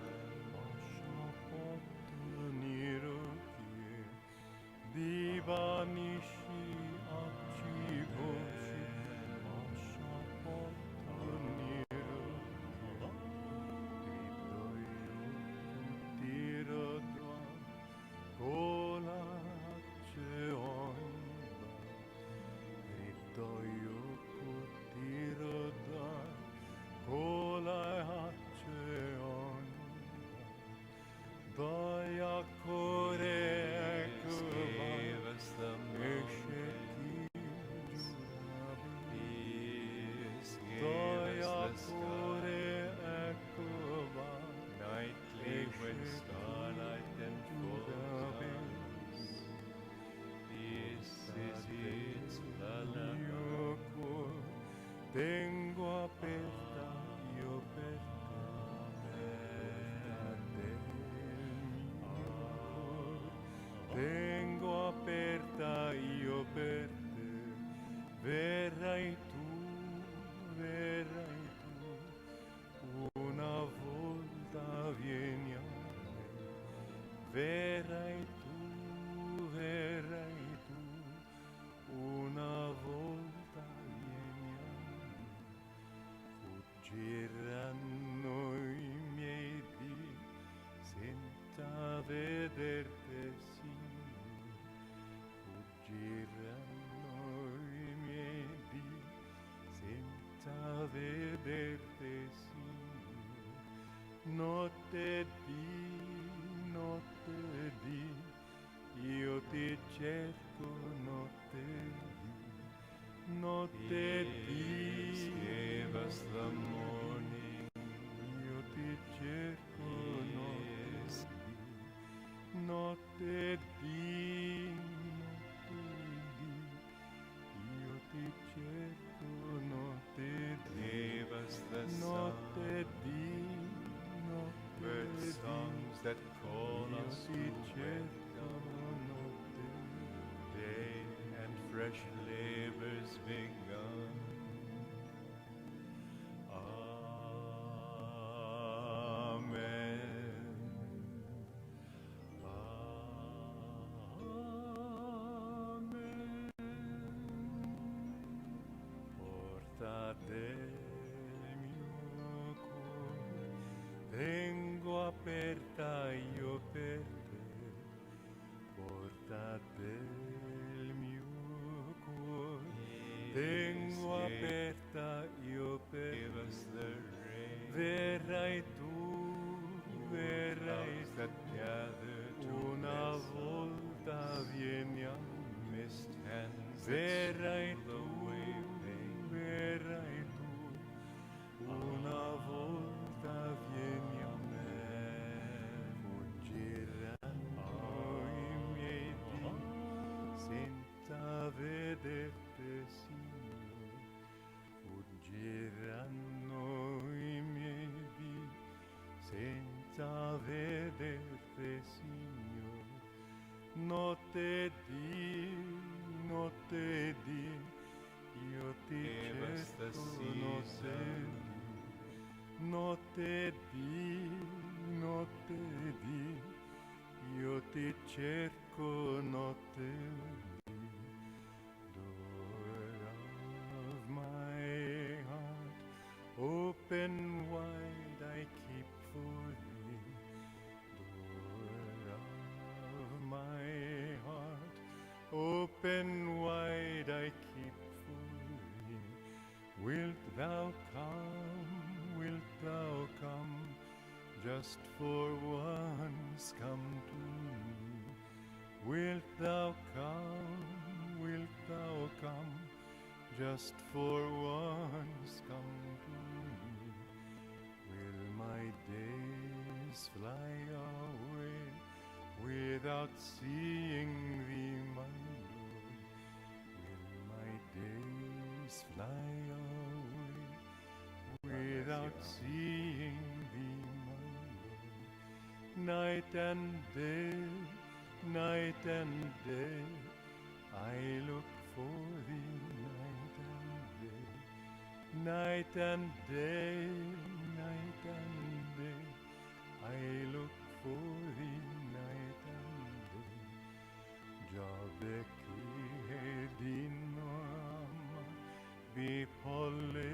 Tengo aperta io per te, tengo aperta io per te, verrai tu, una volta vieni a me, verrai tu, una volta vieni a me. Fuggiranno i miei dì senza vederte, Signore. Fuggiranno i miei dì senza vederte, Signore. Notte di, io ti cerco, notte di, Gave us the morning. io ti cerco, notte di, io ti cerco, notte di, Gave us the notte sun. di, Bird songs that call io us ti to cerco, wake. notte Day and fresh labors begun. Amen. porta del mio cuore, tengo aperta io per te, porta del mio cuore, tengo aperta io per te, verrai tu, That gather to una bless volta vieni a me, mist hands that verrai smooth tu, away pain. verrai tu, una volta vieni a me, fuggiranno i miei dì senza vederte, Signore, fuggiranno i miei dì senza vederte, Signore. Notte di, io ti Gave us the cerco, notte season. di, notte di, io ti cerco notte di. Door of my heart, open wide I keep for thee. Door of my heart, open wide I keep for thee. Wilt thou come, just for once come to me? Wilt thou come, just for once come to me? Will my days fly away without seeing thee, my Lord? Will my days fly away without seeing thee, my Lord? Night and day, I look for thee, night and day. Night and day, I look for thee, night and day. 𝗟𝗑𝗓𝗓 𝗟𝗑𝗓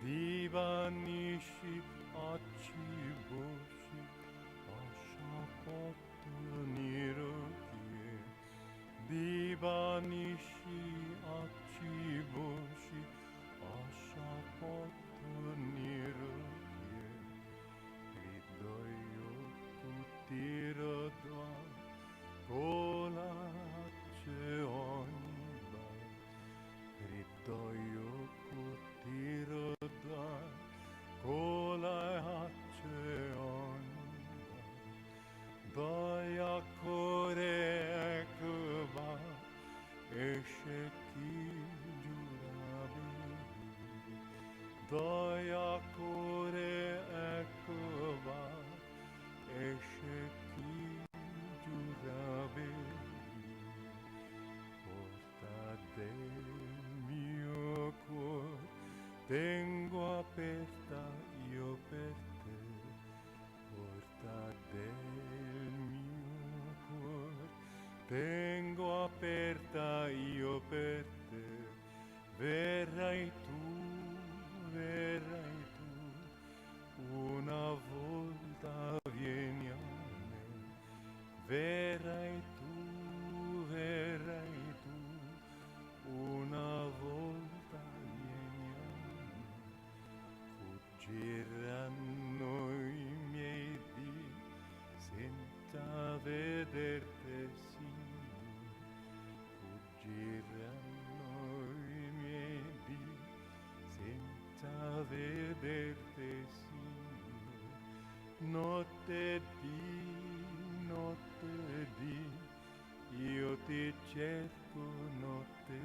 Divanishi achiboshi ashapotanirokye. Divanishi achiboshi ashapotanirokye. Hridoyo kutirodva kolache oniba. Hridoyo kutirodva kolache oniba. Daya kore ekba eşeki jurabe. Daya kore ekba eşeki jurabe. Porta del mio cuor tengo aperta io per te. Porta del mio cuor tengo aperta io per te. Verrai tu, una volta vieni a me. Verrai tu, una volta vieni a me. Fuggiranno i miei dì senza vederti, Signore. Fuggiranno i miei dì senza vederti, Signore. Notte di, io ti cerco, notte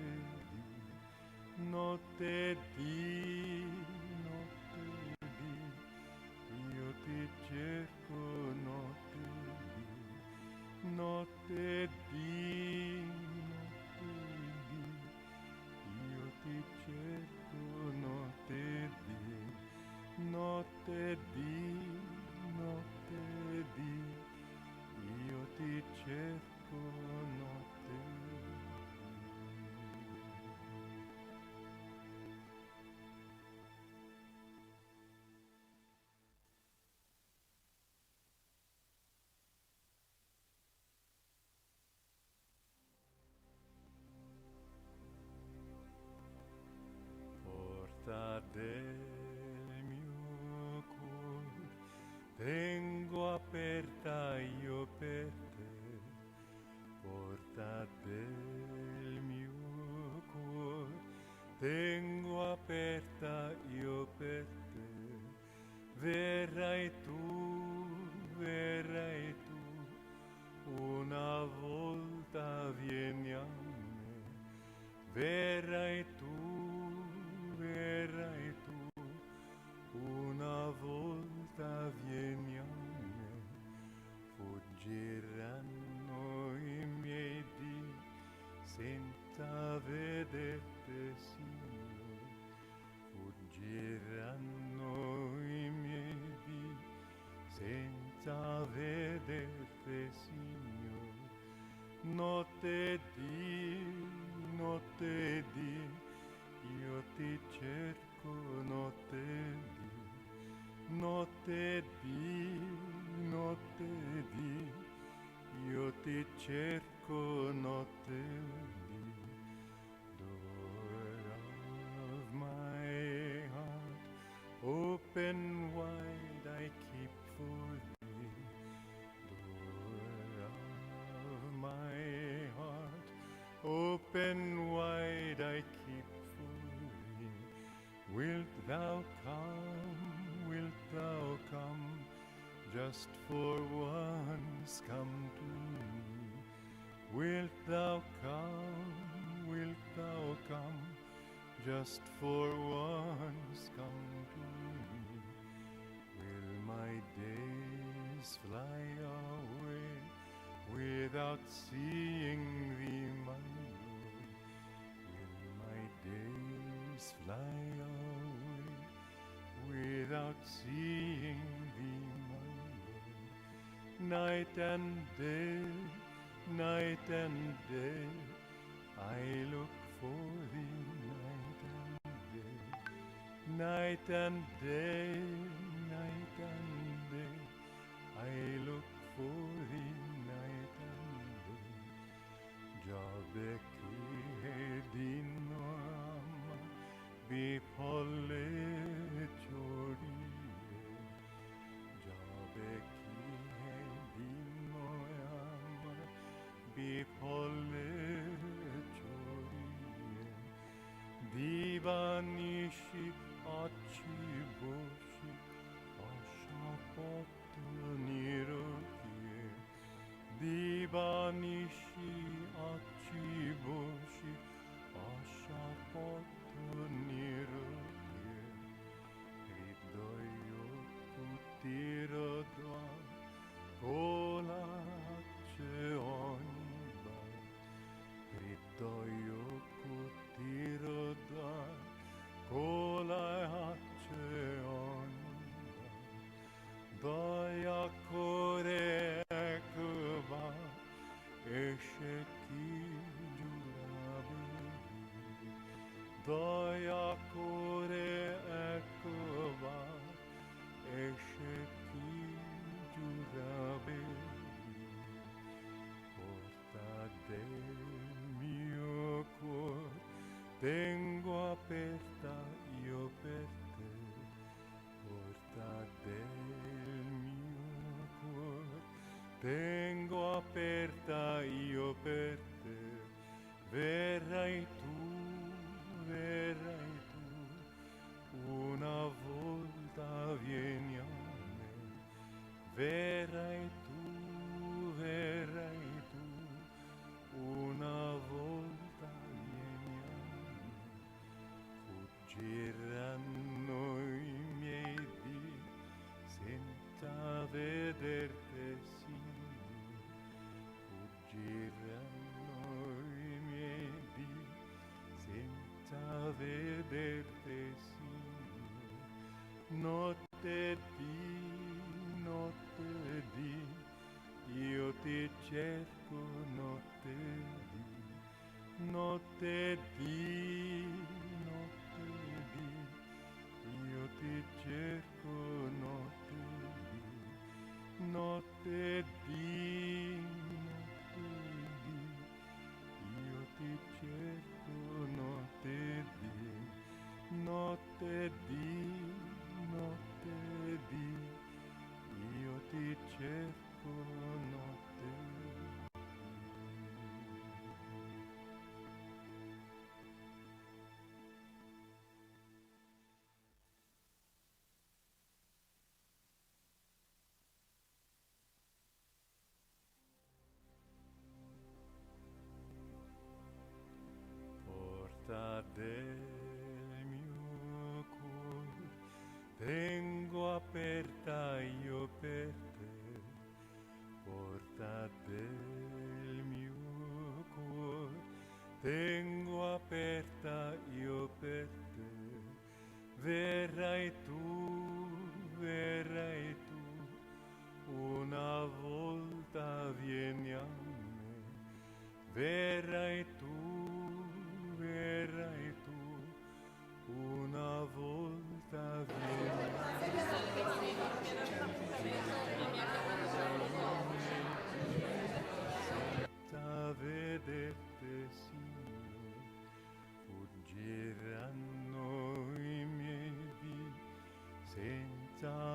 di, io ti cerco, notte di, io ti cerco, notte di, io ti cerco, notte di. senza vederti, Signore. Notte di, io ti cerco, notte di, io ti cerco, notte di. Door of my heart, open wide, I keep for thee. Door of my heart, open wide, I keep for thee. Wilt thou come, just for once come to me? Wilt thou come, just for once come to me? Will my days fly away without seeing thee, my Lord? Will my days fly away without seeing thee, my Lord? Night and day, I look for thee, night and day, I look for thee, night and day. 𝗟𝗑𝗓𝗙 Divanishi achiboshi ashapatanirokye Divanishi achiboshi ashapatanirokye Hridoyo kutirodva kolache oniba Hridoyo kutirodva kolache oniba Daya kore ekva eşeki jurabehi Daya kore ekva eşeki jurabehi Porta del mio cuor tengo aperta io per te Porta del mio cuor tengo aperta io per te Verrai tu una volta vieni a me Verrai tu una volta vieni a me Fuggiranno i miei dì senza vederti, Signore Fuggiranno i miei dì senza vederti, Signore Notte di, io ti cerco, notte di, io ti cerco, notte di, io ti cerco, notte di, io ti cerco, notte Porta del mio cuore tengo aperta io per te Porta del mio cuore tengo aperta io per te Verrai tu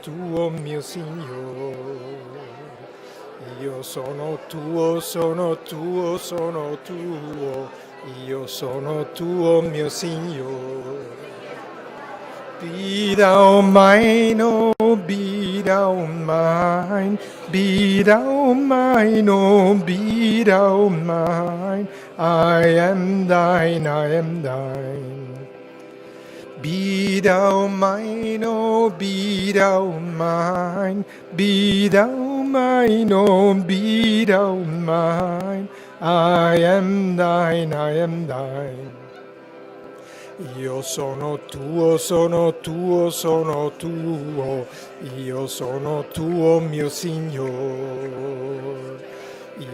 tuo mio Signore. Io sono tuo, sono tuo, sono tuo. Io sono tuo, mio Signore. Be thou mine, oh, be thou mine, be thou mine, oh, be thou mine. I am thine, I am thine. Be thou mine, oh, be thou mine, be thou mine, oh, be thou mine. I am thine, I am thine. Io sono tuo, sono tuo, sono tuo. Io sono tuo, mio Signore.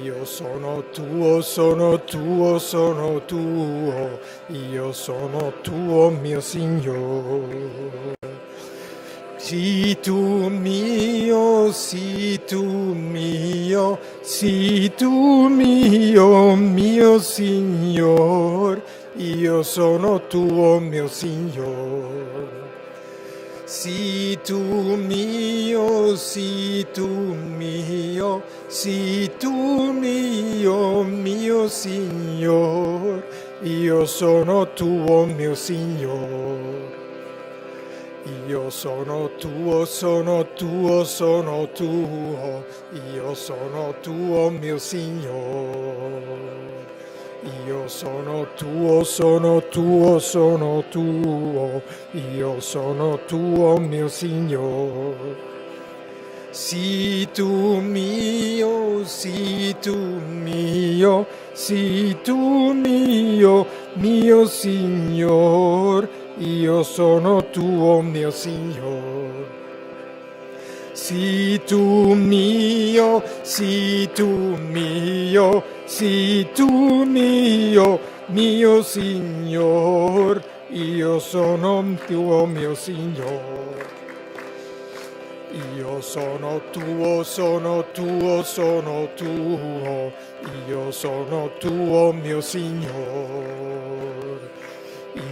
Io sono tuo, sono tuo, sono tuo. Io sono tuo, mio Signore. Sii tu mio, sii tu mio, sii tu mio, mio Signor. Io sono tuo, mio Signore. Sii tu mio, sii tu mio, sii tu mio, mio Signor. Io sono tuo, mio Signore. Io sono tuo, sono tuo, sono tuo. Io sono tuo, mio Signore. Io sono tuo, sono tuo, sono tuo. Io sono tuo, mio Signore. Sii tu mio, sii tu mio, sii tu mio, mio Signor. Io sono tuo, mio Signore. Sii tu mio, sii tu mio, sii tu mio, mio Signor. Io sono tuo, mio Signore. Io sono tuo, sono tuo, sono tuo. Io sono tuo, mio Signore.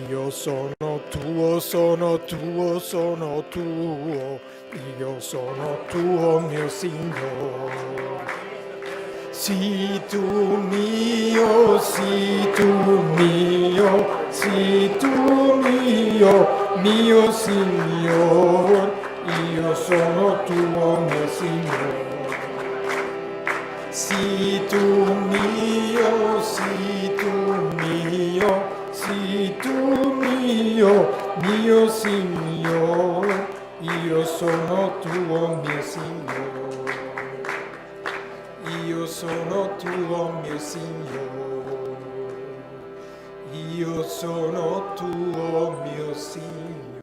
Io sono tuo, sono tuo, sono tuo. Io sono tuo, mio Signore. Sii tu mio, sii tu mio, sii tu mio, mio Signor. Io sono tuo, mio Signore. Sii tu mio, sii tu mio, sii tu mio, mio Signore. Io sono tuo, mio Signore. Io Signore, io sono tuo, mio Signore.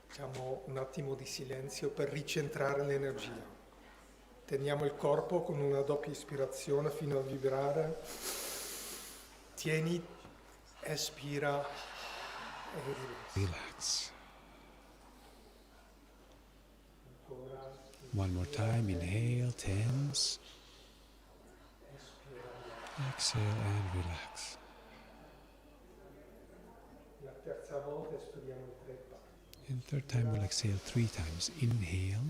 Facciamo un attimo di silenzio per ricentrare l'energia. Teniamo il corpo con una doppia ispirazione fino a vibrare. Tieni, espira e relax. One more time, inhale, tense. Exhale and relax. La terza volta espiriamo 3 parti. And third time we'll exhale 3 times. Inhale,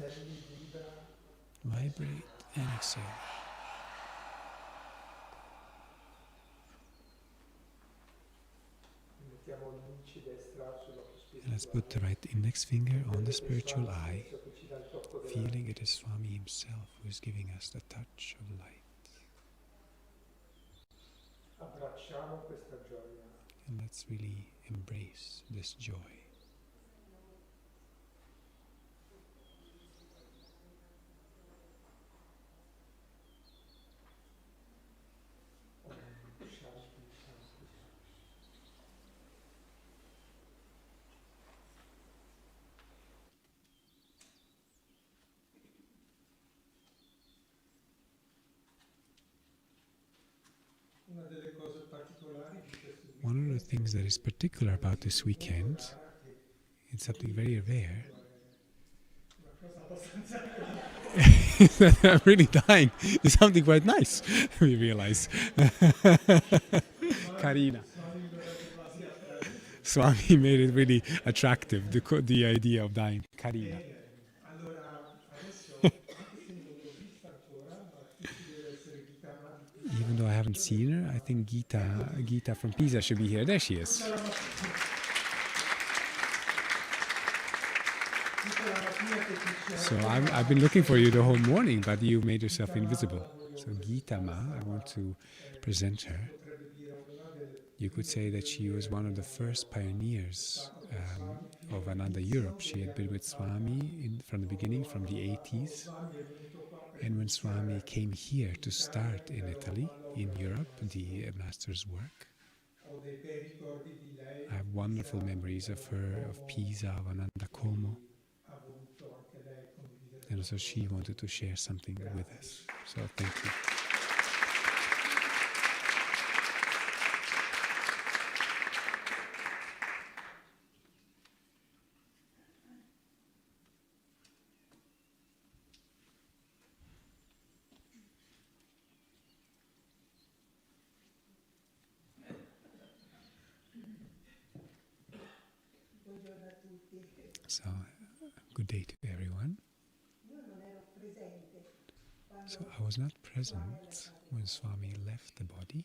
vibrate and exhale. And let's put the right index finger on the spiritual eye, feeling it is Swami himself who is giving us the touch of light. And let's really embrace this joy. One of the things that is particular about this weekend, it's something very rare, is that I'm really dying. It's something quite nice, we realize. Karina. Swami made it really attractive, the idea of dying. Karina. Even though I haven't seen her, I think Gita from Pisa should be here. There she is. So I've been looking for you the whole morning, but you made yourself invisible. So Gita Ma, I want to present her. You could say that she was one of the first pioneers of Ananda Europe. She had been with Swami from the beginning, from the 80s. And when Swami came here to start in Italy, in Europe, the master's work, I have wonderful memories of her, of Pisa, of Ananda Como. And so she wanted to share something with us. So thank you. So, good day to everyone. So I was not present when Swami left the body,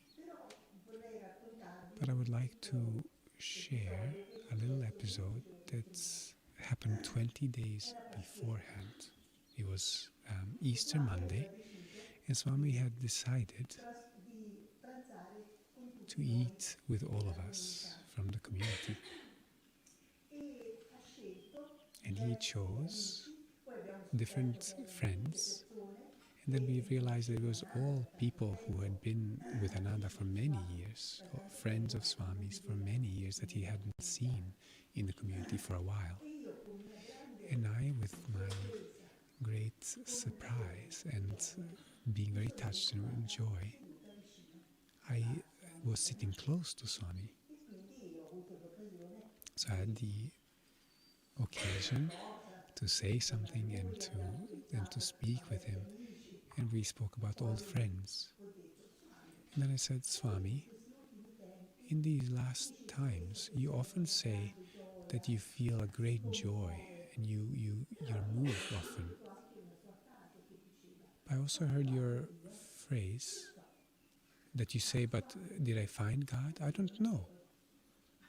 but I would like to share a little episode that's happened 20 days beforehand. It was Easter Monday, and Swami had decided to eat with all of us from the community. And he chose different friends, and then we realized that it was all people who had been with Ananda for many years, or friends of Swami's for many years that he hadn't seen in the community for a while. And I, with my great surprise and being very touched and joy, I was sitting close to Swami. So I had the occasion to say something and to speak with him, and we spoke about old friends. And then I said, Swami, in these last times you often say that you feel a great joy and you're moved often. I also heard your phrase that you say, but did I find God? I don't know.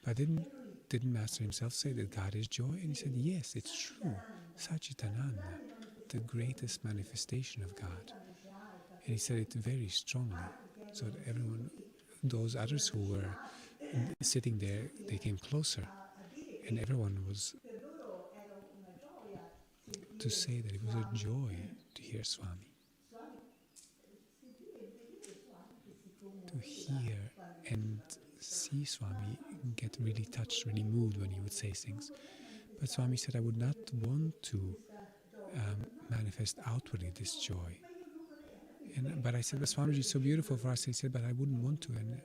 But didn't Master himself say that God is joy? And he said, yes, it's true. Satchitananda, the greatest manifestation of God. And he said it very strongly, so that everyone, those others who were sitting there, they came closer. And everyone was to say that it was a joy to hear Swami. To hear and see Swami get really touched, really moved when he would say things. But Swami said, I would not want to manifest outwardly this joy. But I said, but Swamiji, it's so beautiful for us. He said, but I wouldn't want to. And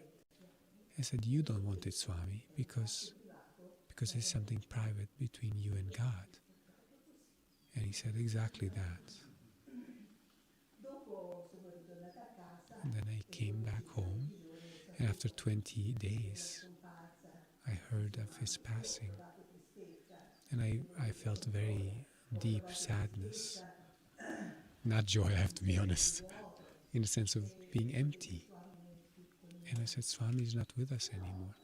I said, you don't want it, Swami, because it's something private between you and God. And he said exactly that. And then I came back home, and after 20 days, I heard of his passing. And I felt very deep sadness. Not joy, I have to be honest, in the sense of being empty. And I said, Swami is not with us anymore.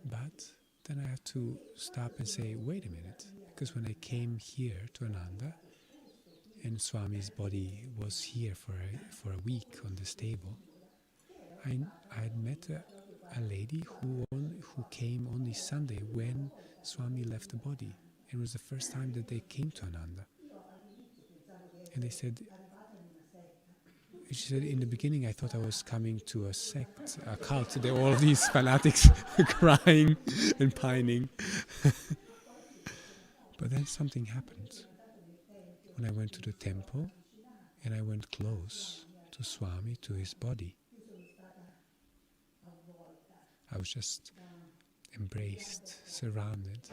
But then I have to stop and say, wait a minute, because when I came here to Ananda, and Swami's body was here for a week on this table, I had met a lady who came only Sunday when Swami left the body. It was the first time that they came to Ananda. And she said, in the beginning I thought I was coming to a sect, a cult. There were all these fanatics crying and pining. But then something happened. When I went to the temple and I went close to Swami, to his body, I was just embraced, surrounded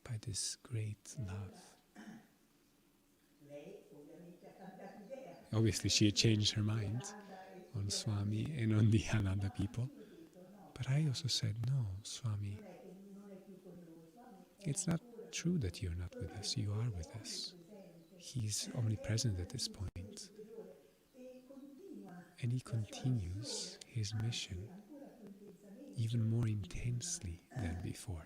by this great love. Obviously, she had changed her mind on Swami and on the Ananda people. But I also said, no, Swami, it's not true that you're not with us. You are with us. He's omnipresent at this point. And he continues his mission even more intensely than before.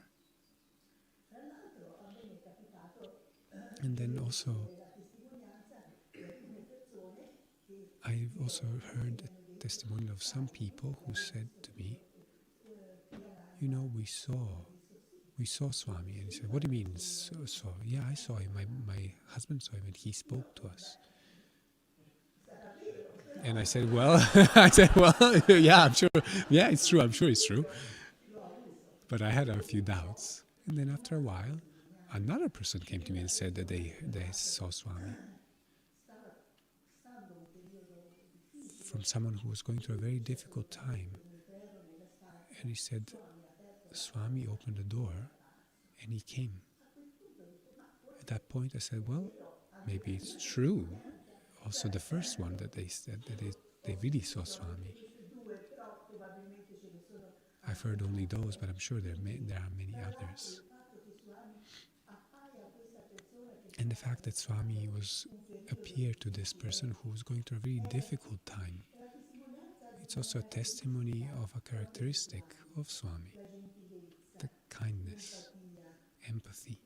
And then also, I've also heard the testimony of some people who said to me, you know, we saw Swami. And he said, what do you mean, saw? Yeah, I saw him. My husband saw him and he spoke to us. And I said, well, yeah, I'm sure. Yeah, it's true. I'm sure it's true. But I had a few doubts. And then after a while, another person came to me and said that they saw Swami. From someone who was going through a very difficult time. And he said, Swami opened the door and he came. At that point I said, well, maybe it's true. Also the first one that they said that they really saw Swami. I've heard only those, but I'm sure there are many others. And the fact that Swami appeared to this person who was going through a very difficult time, it's also a testimony of a characteristic of Swami. The kindness, empathy,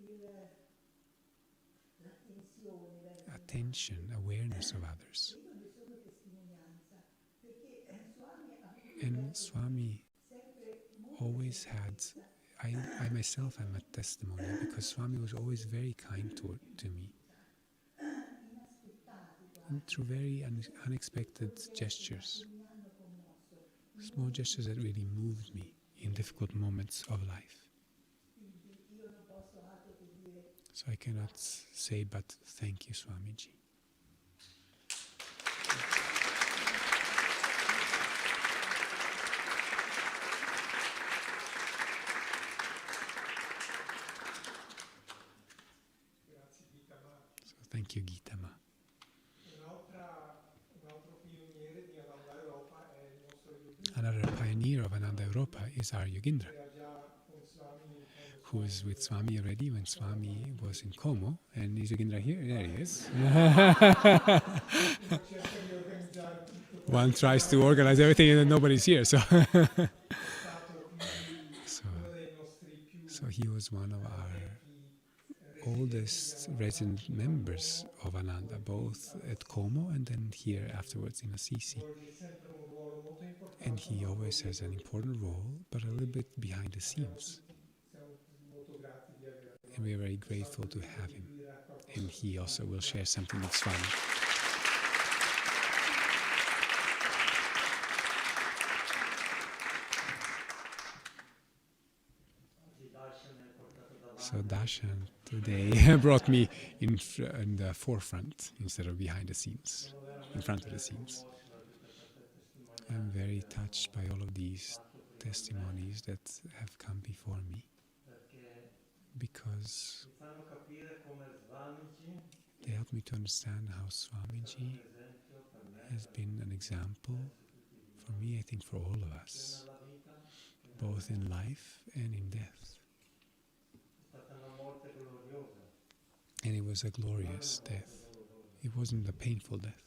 attention, awareness of others. And Swami always had, I myself am a testimony, because Swami was always very kind to me. And through very unexpected gestures, small gestures that really moved me in difficult moments of life. So I cannot say but thank you, Swamiji. So thank you, Gita Ma. Another pioneer of Ananda Europa is 𝗟𝗓𝗩𝗘𝗓, who was with Swami already when Swami was in Como. And is Yogendra here? There he is. One tries to organize everything and then nobody's here. So he was one of our oldest resident members of Ananda, both at Como and then here afterwards in Assisi. And he always has an important role, but a little bit behind the scenes. And we are very grateful to have him and he also will share something with Swami. So darshan today brought me in the forefront instead of behind the scenes, in front of the scenes. I'm very touched by all of these testimonies that have come before me, because they help me to understand how Swamiji has been an example for me, I think for all of us, both in life and in death. And it was a glorious death. It wasn't a painful death.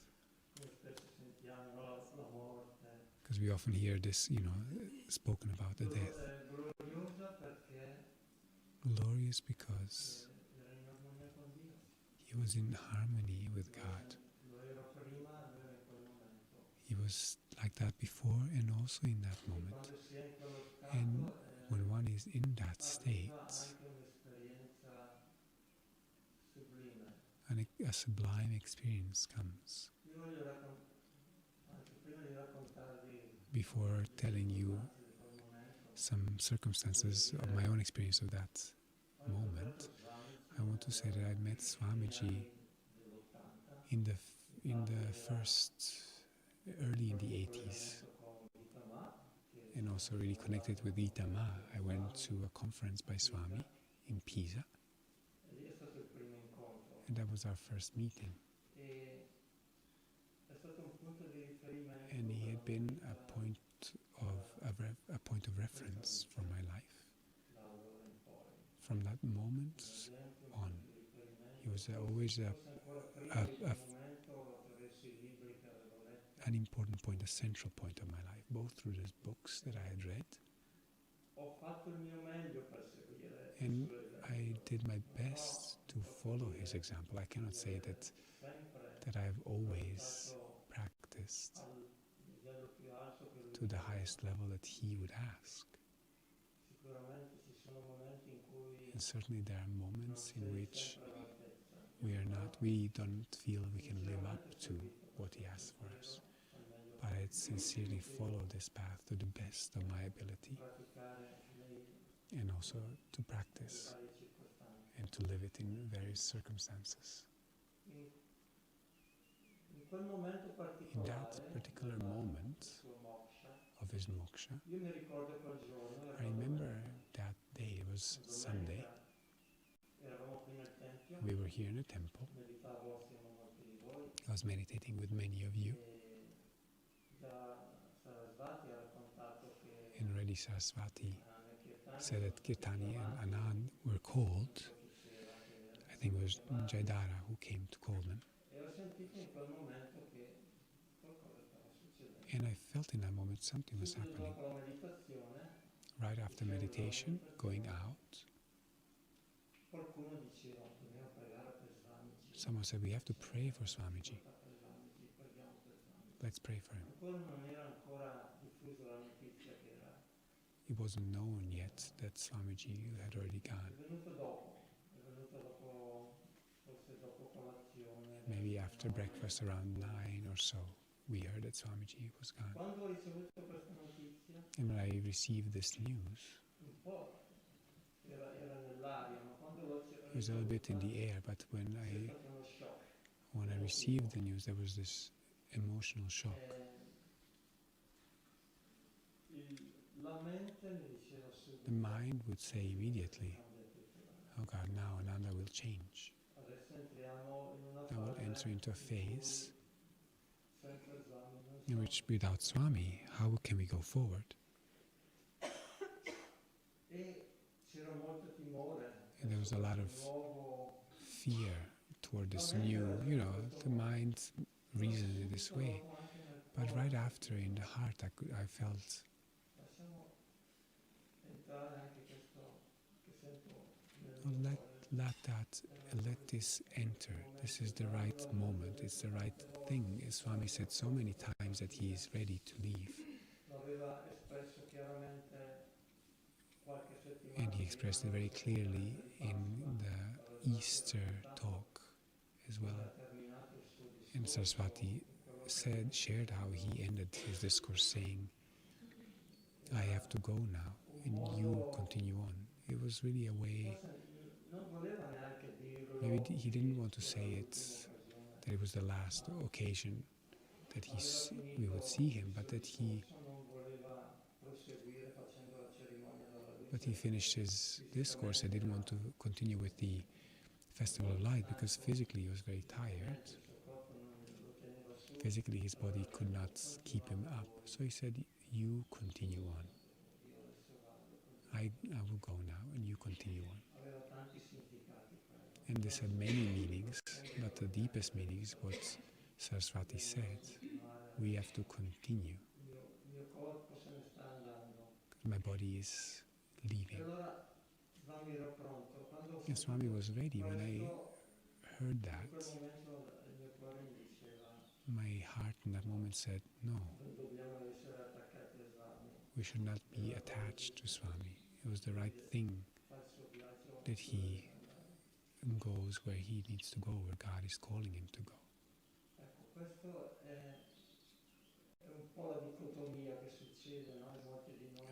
Because we often hear this, spoken about the death. Glorious because he was in harmony with God. He was like that before and also in that moment. And when one is in that state, a sublime experience comes. Before telling you some circumstances of my own experience of that moment, I want to say that I met Swamiji in the first, early in the 80s, and also really connected with 𝗓𝗏. I went to a conference by Swami in Pisa, and that was our first meeting. And he had been a point of reference for my life. From that moment on, he was always an important point, a central point of my life, both through the books that I had read, and I did my best to follow his example. I cannot say that I have always practiced to the highest level that he would ask. And certainly there are moments in which we don't feel we can live up to what he asks for us. But I sincerely follow this path to the best of my ability, and also to practice and to live it in various circumstances. In that particular moment of his moksha, I remember that day, it was Sunday. We were here in the temple. I was meditating with many of you. And already Saraswati said that Kirtani and Anand were called. I think it was Jaidara who came to call them. And I felt in that moment something was happening. Right after meditation, going out, someone said, we have to pray for Swamiji. Let's pray for him. It wasn't known yet that Swamiji had already gone. Maybe after breakfast around 9 or so, we heard that Swamiji was gone. And when I received this news, it was a little bit in the air, but when I received the news, there was this emotional shock. The mind would say immediately, oh God, now Ananda will change. Now we'll enter into a phase in which without Swami, how can we go forward? And there was a lot of fear toward this new, the mind reasoned in this way. But right after, in the heart, I felt let this enter. This is the right moment. It's the right thing. As Swami said so many times that he is ready to leave. And he expressed it very clearly in the Easter talk as well. And Saraswati shared how he ended his discourse saying, I have to go now, and you continue on. It was really a way, maybe he didn't want to say that it was the last occasion that we would see him, but that he finished his discourse and didn't want to continue with the Festival of Light because physically he was very tired. Physically his body could not keep him up. So he said, you continue on. I will go now and you continue on. And this had many meanings, but the deepest meaning is what Saraswati said. We have to continue. My body is leaving. And Swami was ready. When I heard that, my heart in that moment said, no, we should not be attached to Swami. It was the right thing that he goes where he needs to go, where God is calling him to go.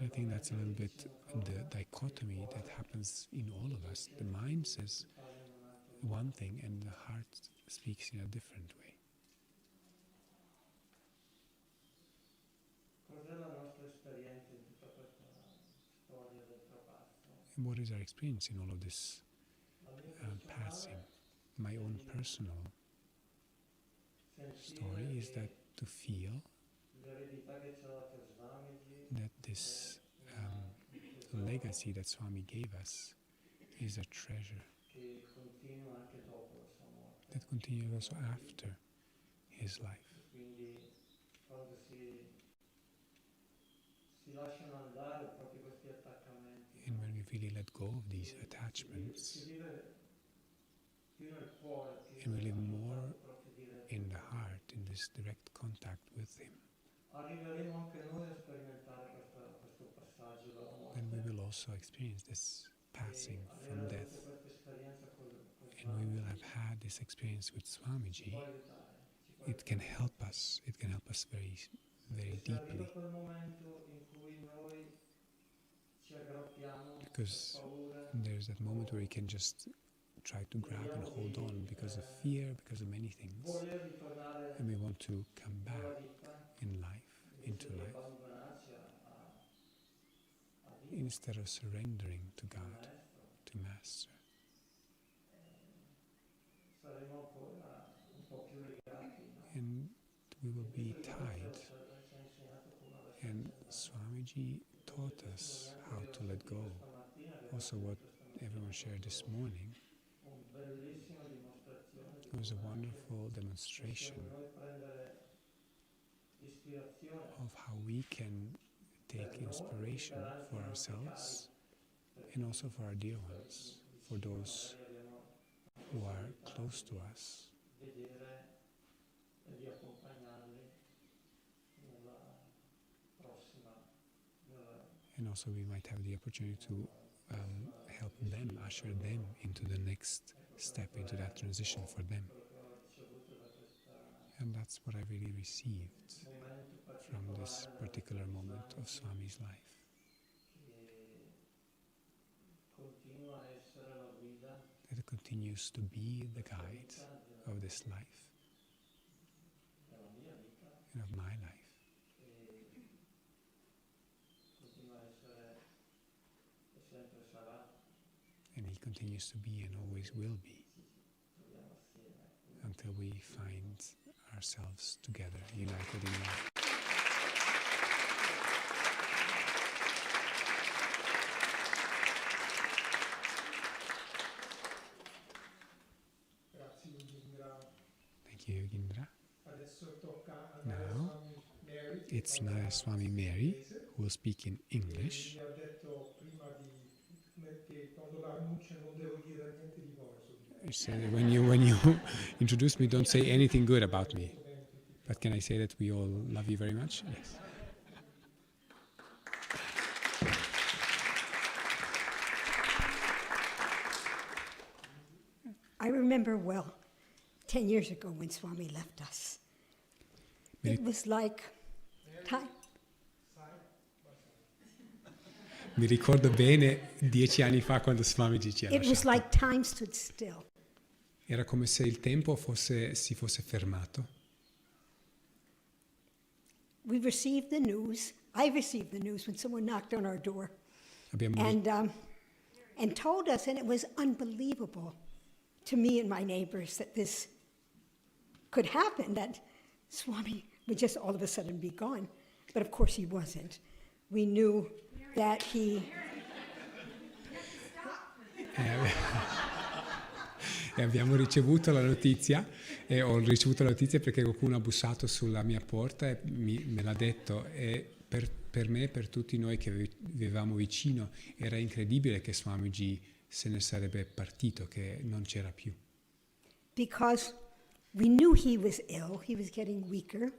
I think that's a little bit the dichotomy that happens in all of us. The mind says one thing and the heart speaks in a different way. And what is our experience in all of this passing? My own personal story is that to feel that this legacy that Swami gave us is a treasure that continues also after his life. And when we really let go of these attachments and we live more in the heart, in this direct contact with him, then we will also experience this passing from death. And we will have had this experience with Swamiji. It can help us. It can help us very, very deeply. Because there's that moment where we can just try to grab and hold on because of fear, because of many things. And we want to come back in life, into life, instead of surrendering to God, to Master. And we will be tied. And Swamiji taught us how to let go. Also what everyone shared this morning. It was a wonderful demonstration of how we can take inspiration for ourselves and also for our dear ones, for those who are close to us. And also we might have the opportunity to help them, usher them into the next step, into that transition for them. And that's what I really received from this particular moment of Swami's life. That it continues to be the guide of this life and of my life. And he continues to be and always will be until we find ourselves together, united in love. Thank you, Yogendra. Now, it's Naya Swami Mary who will speak in English. You said that when you introduce me, don't say anything good about me. But can I say that we all love you very much? Yes. I remember well 10 years ago when Swami left us. It was like time. Mi ricordo bene 10 anni fa quando Swamiji ci ha It was lasciato. like time stood still. Era come se il tempo si fosse fermato. We received the news. I received the news when someone knocked on our door Abbiamo and told us, and it was unbelievable to me and my neighbors that this could happen, that Swami would just all of a sudden be gone. But of course he wasn't. We knew that he... E abbiamo ricevuto la notizia, e ho ricevuto la notizia perché qualcuno ha bussato sulla mia porta e me l'ha detto, e per me, per tutti noi che vivevamo vicino, era incredibile che Swamiji se ne sarebbe partito, che non c'era più. Because we knew he was ill, he was getting weaker,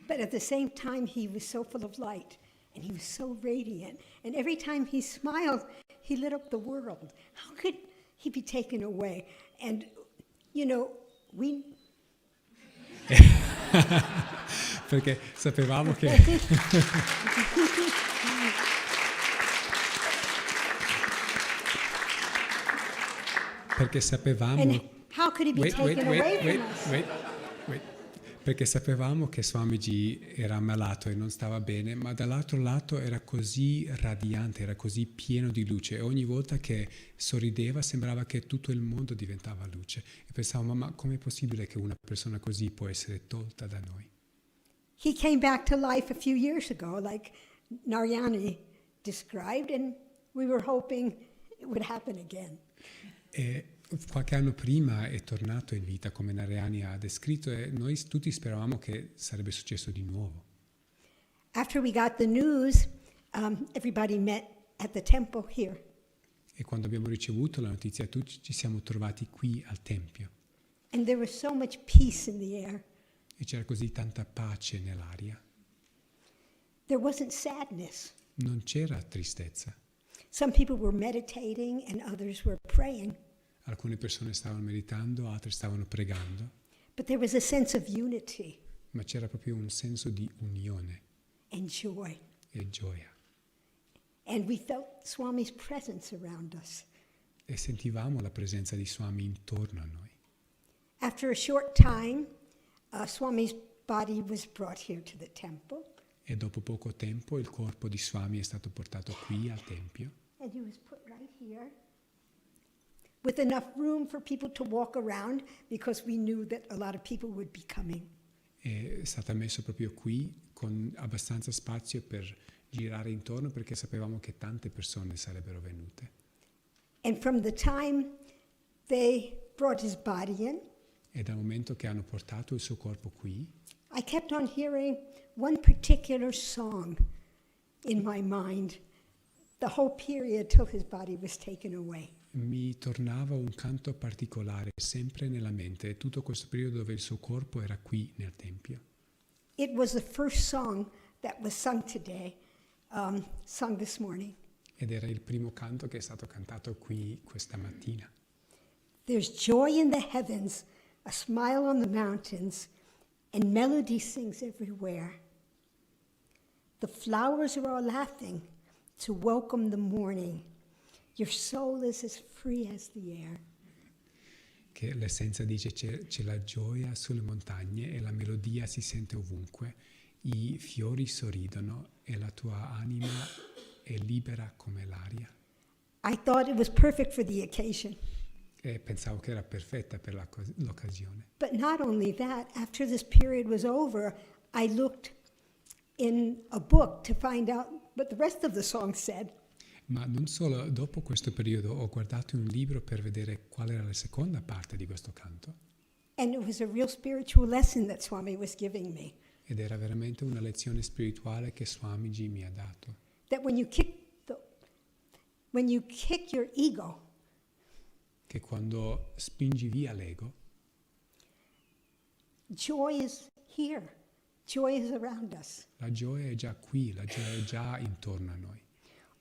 but at the same time he was so full of light and he was so radiant, and every time he smiled, he lit up the world. How could he be taken away? And, you know, we... Perché sapevamo che... Perché sapevamo... And how could he be taken away from us? Perché sapevamo che Swamiji era ammalato e non stava bene, ma dall'altro lato era così radiante, era così pieno di luce, e ogni volta che sorrideva sembrava che tutto il mondo diventava luce. E pensavamo, ma com'è possibile che una persona così può essere tolta da noi? He came back to life a few years ago, like Narayani described, and we were hoping it would happen again. E qualche anno prima è tornato in vita, come Narayani ha descritto, e noi tutti speravamo che sarebbe successo di nuovo. After we got the news, everybody met at the temple here. E quando abbiamo ricevuto la notizia, tutti ci siamo trovati qui al Tempio. And there was so much peace in the air. E c'era così tanta pace nell'aria. There wasn't sadness. Non c'era tristezza. Some people were meditating and others were praying. Alcune persone stavano meditando, altre stavano pregando. But there was a sense of unity. Ma c'era proprio un senso di unione. And joy. E gioia. And we felt Swami's presence around us. E sentivamo la presenza di Swami intorno a noi. After a short time, Swami's body was brought here to the temple. E dopo poco tempo il corpo di Swami è stato portato qui al Tempio. And he was put right here, with enough room for people to walk around, because we knew that a lot of people would be coming. È stato messo proprio qui con abbastanza spazio per girare intorno, perché sapevamo che tante persone sarebbero venute. And from the time they brought his body in, E dal momento che hanno portato il suo corpo qui, I kept on hearing one particular song in my mind the whole period till his body was taken away. mi tornava un canto particolare sempre nella mente, tutto questo periodo dove il suo corpo era qui nel Tempio. It was the first song that was sung today, sung this morning. Ed era il primo canto che è stato cantato qui questa mattina. There's joy in the heavens, a smile on the mountains, and melody sings everywhere. The flowers are all laughing to welcome the morning. Your soul is as free as the air. Che l'essenza dice c'è la gioia sulle montagne e la melodia si sente ovunque, i fiori sorridono e la tua anima è libera come l'aria. I thought it was perfect for the occasion. E pensavo che era perfetta per l'occasione. But not only that, after this period was over, I looked in a book to find out what the rest of the song said. Ma non solo, dopo questo periodo ho guardato un libro per vedere qual era la seconda parte di questo canto. And it was a real spiritual lesson that Swami was giving me. Ed era veramente una lezione spirituale che Swamiji mi ha dato. That when you kick your ego, Che quando spingi via l'ego, joy is here. Joy is around us. la gioia è già qui, la gioia è già intorno a noi.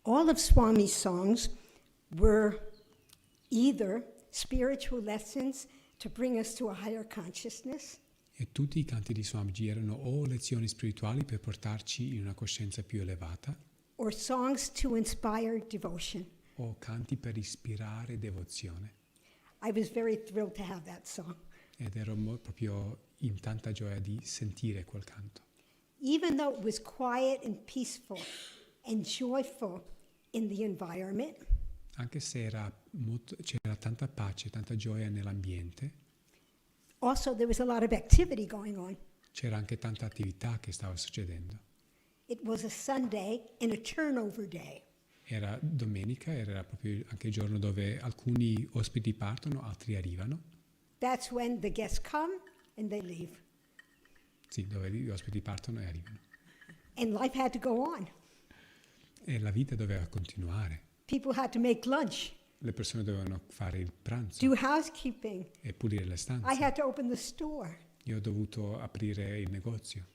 All of Swami's songs were either spiritual lessons to bring us to a higher consciousness, E tutti i canti di Swamiji erano o lezioni spirituali per portarci in una coscienza più elevata, or songs to inspire devotion. o canti per ispirare devozione. I was very thrilled to have that song. Ed ero proprio in tanta gioia di sentire quel canto. Even though it was quiet and peaceful and joyful in the environment, Anche se c'era tanta pace, tanta gioia nell'ambiente, also there was a lot of activity going on. c'era anche tanta attività che stava succedendo. It was a Sunday and a turnover day. Era domenica, era proprio anche il giorno dove alcuni ospiti partono, altri arrivano. That's when the guests come and they leave. Sì, dove gli ospiti partono e arrivano. And life had to go on. E la vita doveva continuare. People had to make lunch, Le persone dovevano fare il pranzo do housekeeping. e pulire le I stanze. had to open the store. Io ho dovuto aprire il negozio.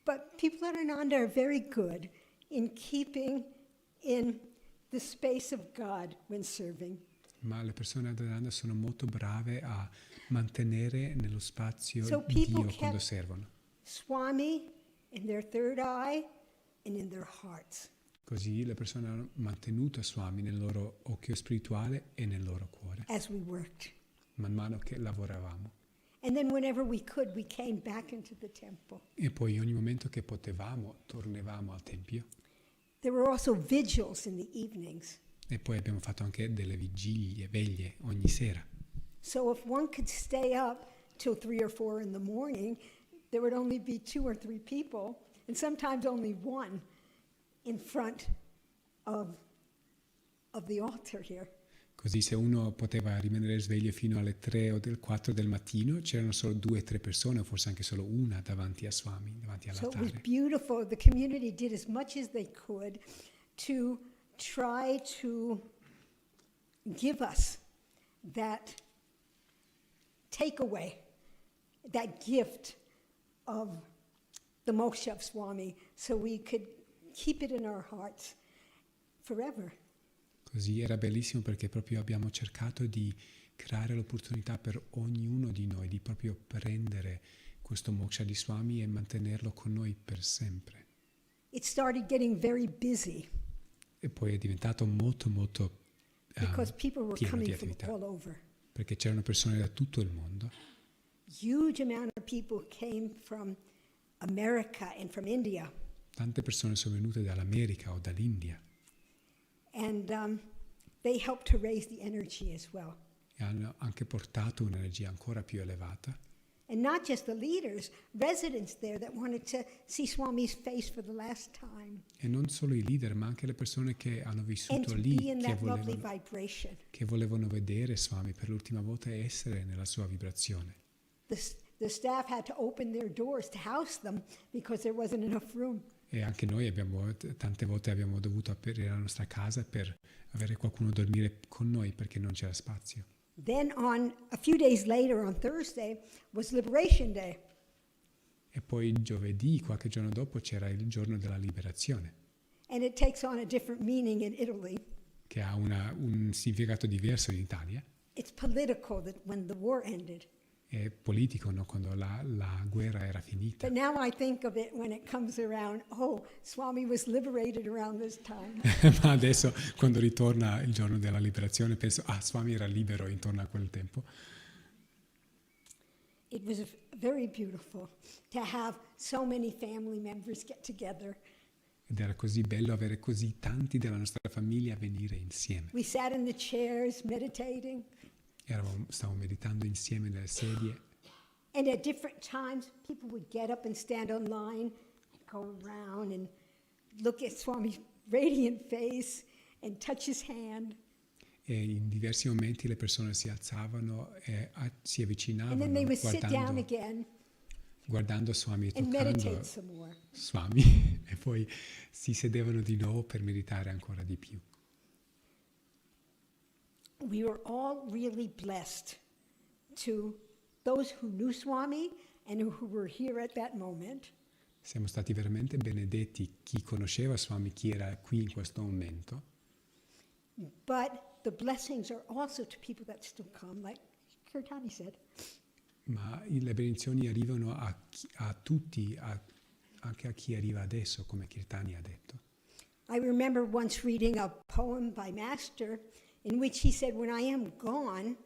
But people at Ananda are very good in keeping in the space of God when serving. Ma le persone ad Ananda sono molto brave a mantenere nello spazio So Dio people quando kept servono. Swami in their third eye and in their hearts. Così le persone hanno mantenuto Swami nel loro occhio spirituale e nel loro cuore, As we worked. man mano che lavoravamo. And then whenever we could, we came back into the temple. E poi ogni momento che potevamo tornavamo al Tempio. There were also vigils in the evenings. E poi abbiamo fatto anche delle vigilie, veglie ogni sera. So if one could stay up till 3 or 4 in the morning, there would only be 2 or 3 people, and sometimes only one, in front of the altar here. Così se uno poteva rimanere sveglio fino alle 3 o del 4 del mattino, c'erano solo 2 o 3 persone, o forse anche solo una davanti a Swami, davanti So it was all'altare. beautiful. The community did as much as they could to try to give us that takeaway, that gift of the moksha of Swami, so we could keep it in our hearts forever. Così era bellissimo perché proprio abbiamo cercato di creare l'opportunità per ognuno di noi di proprio prendere questo moksha di Swami e mantenerlo con noi per sempre. It started getting very busy E poi è diventato molto because people were pieno coming di from attività, all over. perché c'erano persone da tutto il mondo. Huge amount of people came from America and from India. Tante persone sono venute dall'America o dall'India And they helped to raise the energy as well. e hanno anche portato un'energia ancora più elevata. And not just the leaders, residents there that wanted to see Swami's face for the last time. E non solo i leader, ma anche le persone che hanno And vissuto to lì, be in that lovely vibration. che volevano vedere Swami per l'ultima volta e essere nella sua vibrazione. The staff had to open their doors to house them because there wasn't enough room. E anche noi tante volte abbiamo dovuto aprire la nostra casa per avere qualcuno a dormire con noi perché non c'era spazio. Then a few days later, on Thursday, was Liberation Day. E poi giovedì, qualche giorno dopo, c'era il giorno della liberazione, And it takes on a different meaning in Italy. che ha un significato diverso in Italia. It's political that when the war ended. È politico, no? Quando la guerra era finita. But now I think of it when it comes around, oh, Swami was liberated around this time. Ma adesso, quando ritorna il giorno della liberazione, penso, Swami era libero intorno a quel tempo. It was very beautiful to have so many family members get together. Ed era così bello avere così tanti della nostra famiglia venire insieme. We sat in the chairs meditating. Stavamo meditando insieme nelle sedie. And at different times, people would get up and stand on line and go around and look at Swami's radiant face and touch his hand. E in diversi momenti le persone si alzavano e si And then avvicinavano they would sit down again guardando Swami e and meditate toccando some more. Swami e poi si sedevano di nuovo per meditare ancora di più. We were all really blessed to those who knew Swami and who were here at that moment. Siamo stati veramente benedetti, chi conosceva Swami, chi era qui in questo momento. But the blessings are also to people that still come, like Kirtani said. Ma le benedizioni arrivano a tutti, anche a chi arriva adesso, come Kirtani ha detto. I remember once reading a poem by Master in which he said, when I am gone,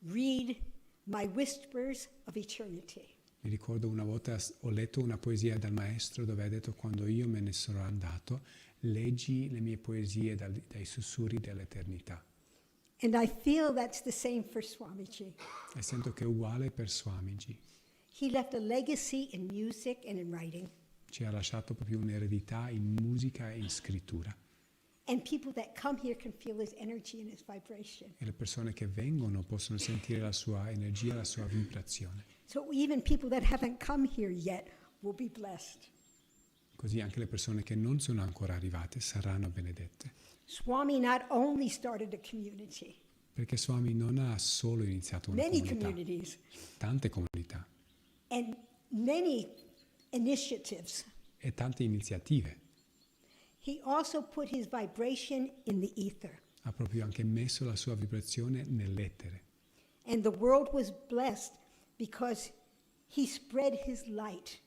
read my whispers of eternity. Mi ricordo una volta ho letto una poesia dal maestro dove ha detto: quando io me ne sarò andato, leggi le mie poesie dai sussurri dell'eternità. And I feel that's the same for Swamiji. E sento che è uguale per Swamiji. He left a legacy in music and in writing. Ci ha lasciato proprio un'eredità in musica e in scrittura. And people that come here can feel his energy and his vibration. E le persone che vengono possono sentire la sua energia, la sua vibrazione. So even people that haven't come here yet will be blessed. Così anche le persone che non sono ancora arrivate saranno benedette. Swami not only started a community, Perché Swami non ha solo iniziato una many comunità, communities, tante comunità and many initiatives. e tante iniziative. He also put his vibration in the ether. Ha proprio anche messo la sua vibrazione nell'etere. And the world was blessed because he spread his light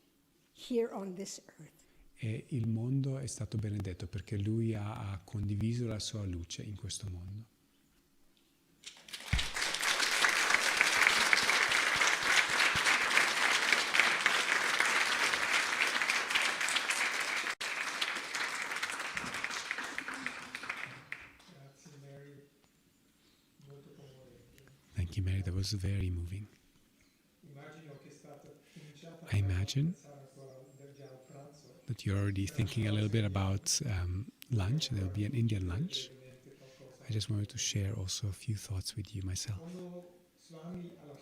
here on this earth. E il mondo è stato benedetto perché lui ha condiviso la sua luce in questo mondo. Thank you, Mary. That was very moving. I imagine that you're already thinking a little bit about lunch. There will be an Indian lunch. I just wanted to share also a few thoughts with you myself.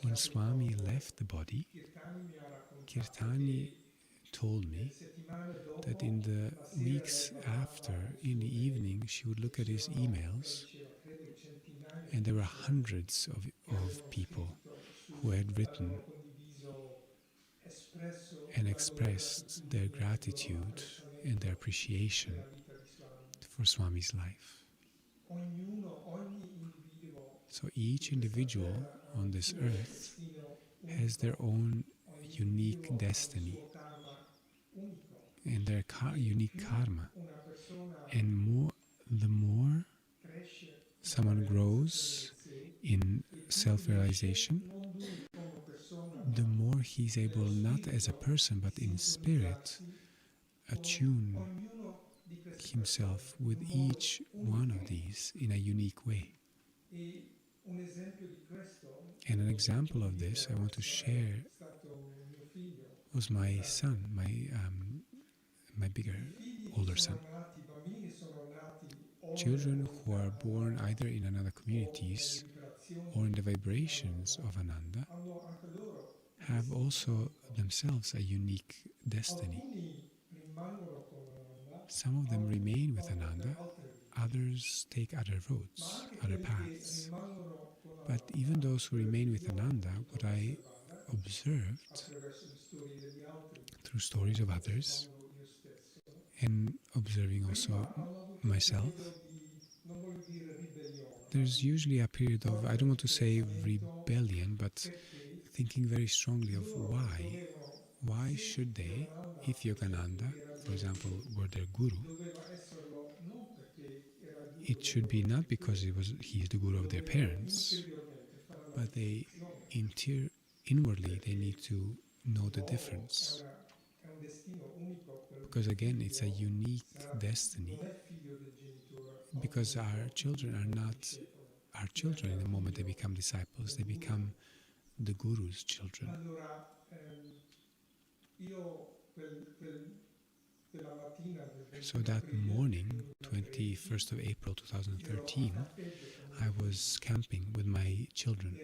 When Swami left the body, Kirtani told me that in the weeks after, in the evening, she would look at his emails, and there were hundreds of people who had written and expressed their gratitude and their appreciation for Swami's life. So each individual on this earth has their own unique destiny and their unique karma. And the more someone grows in self-realization, the more he's able, not as a person, but in spirit, attune himself with each one of these in a unique way. And an example of this I want to share was my son, my older son. Children who are born either in another communities or in the vibrations of Ananda have also themselves a unique destiny. Some of them remain with Ananda, others take other roads, other paths. But even those who remain with Ananda, what I observed through stories of others and observing also myself, there's usually a period of, I don't want to say rebellion, but thinking very strongly of why. Why should they, if Yogananda, for example, were their guru, it should be not because he is the guru of their parents, but they inwardly they need to know the difference. Because again, it's a unique destiny. Because our children are not our children in the moment they become disciples, they become the guru's children. So that morning, 21st of April 2013, I was camping with my children.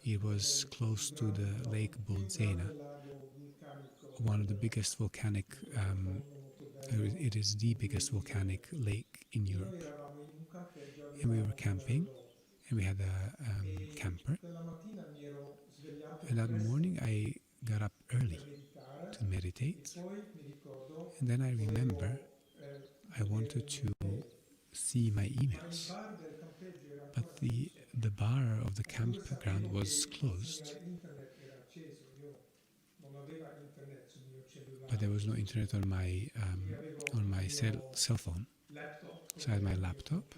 It was close to the lake 𝗏𝗏, one of the biggest volcanic, it is the biggest volcanic lake in Europe. And we were camping, and we had a camper. And that morning I got up early to meditate. And then I remember I wanted to see my emails. But the the bar of the campground was closed, but there was no internet on my cell phone. So I had my laptop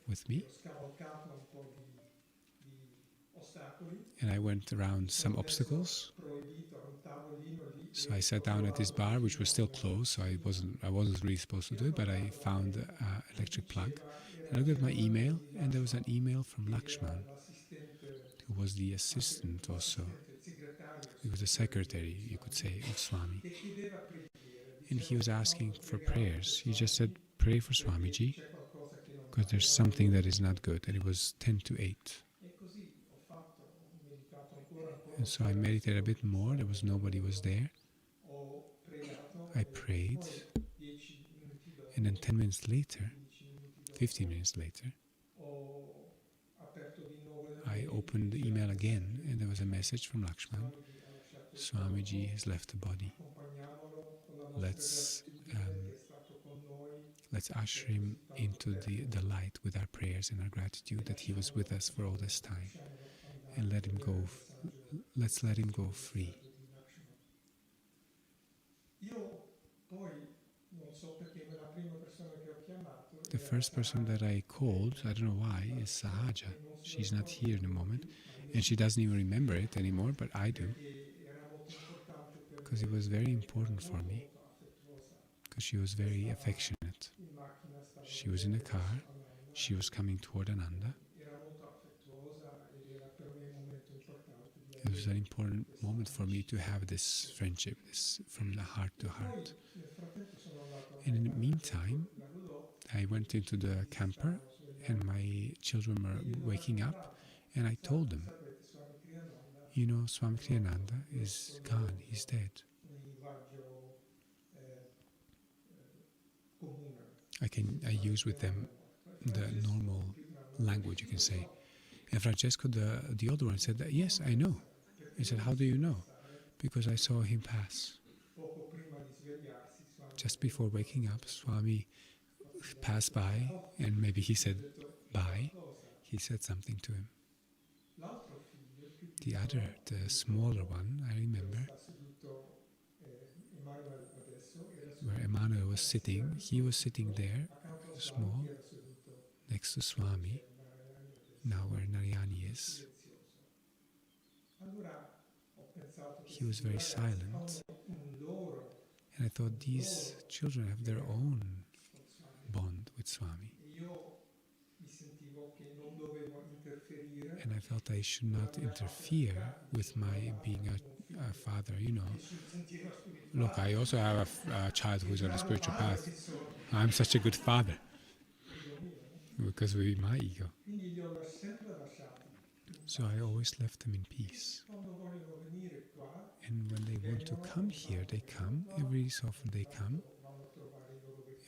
with me, and I went around some obstacles. So I sat down at this bar, which was still closed, so I wasn't really supposed to do it, but I found an electric plug. And I looked at my email, and there was an email from Lakshman, who was the assistant also. He was the secretary, you could say, of Swami. And he was asking for prayers. He just said, pray for Swamiji, because there's something that is not good. And it was 10 to 8. And so I meditated a bit more. Nobody was there. I prayed. And then 10 minutes later, 15 minutes later, I opened the email again, and there was a message from Lakshman. Swamiji has left the body. Let's usher him into the light with our prayers and our gratitude that he was with us for all this time, and let him go. Let's let him go free. The first person that I called, I don't know why, is Sahaja. She's not here in the moment, and she doesn't even remember it anymore, but I do. Because it was very important for me, because she was very affectionate. She was in a car, she was coming toward Ananda. It was an important moment for me to have this friendship, this from the heart to heart. And in the meantime, I went into the camper, and my children were waking up, and I told them, you know, Swami Kriyananda is gone, he's dead. I use with them the normal language, you can say. And Francesco, the older one, said that, yes, I know. He said, how do you know? Because I saw him pass. Just before waking up, Swami passed by, and maybe he said bye. He said something to him. The other, the smaller one, I remember, where Emmanuel was sitting, he was sitting there, small, next to Swami, now where Narayani is. He was very silent, and I thought these children have their own bond with Swami. And I felt I should not interfere with my being a father, you know. Look, I also have a child who is on a spiritual path. I'm such a good father, because of my ego. So I always left them in peace. And when they want to come here, they come. Every so often they come.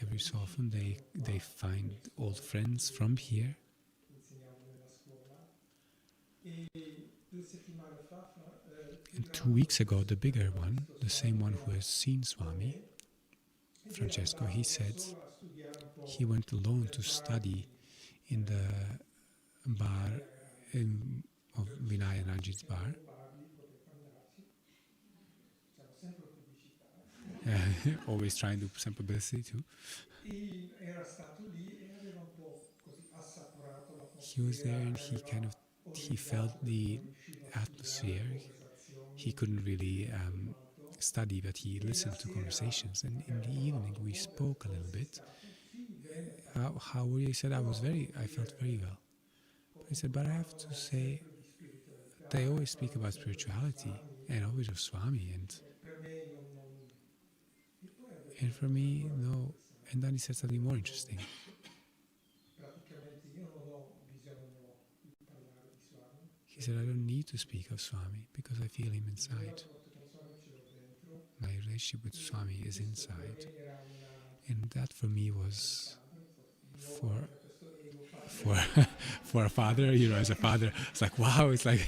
Every so often they find old friends from here. And 2 weeks ago, the bigger one, the same one who has seen Swami, Francesco, he said he went alone to study in the bar of 𝗦𝗪𝗔𝗦's bar. Always trying to do some publicity too. He was there, and he felt the atmosphere. He couldn't really study, but he listened to conversations. And in the evening, we spoke a little bit. How were you? He said, I felt very well. But he said, but I have to say, they always speak about spirituality, and always of Swami, and for me, no. And then he said something more interesting. He said, I don't need to speak of Swami because I feel him inside. My relationship with Swami is inside. And that for me was, for a father, you know, as a father, it's like, wow, it's like,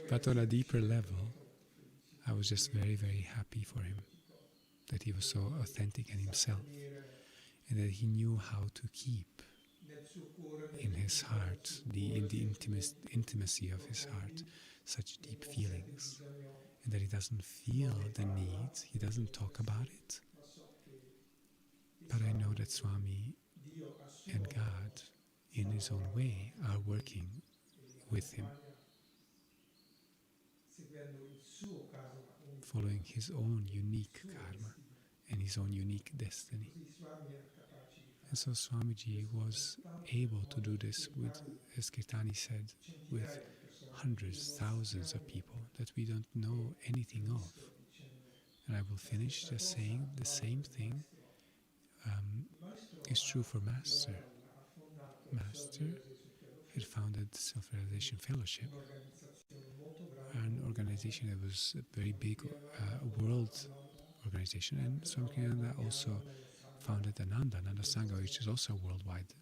but on a deeper level, I was just very, very happy for him, that he was so authentic and himself, and that he knew how to keep in his heart, in the intimacy of his heart, such deep feelings, and that he doesn't feel the need, he doesn't talk about it. But I know that Swami and God, in his own way, are working with him, following his own unique karma and his own unique destiny. And so Swamiji was able to do this with, as Kirtani said, with hundreds, thousands of people that we don't know anything of. And I will finish just saying the same thing is true for Master. Master had founded the Self-Realization Fellowship, an organization that was a very big world organization, and Swami Ananda also founded Ananda Sangha, which is also a worldwide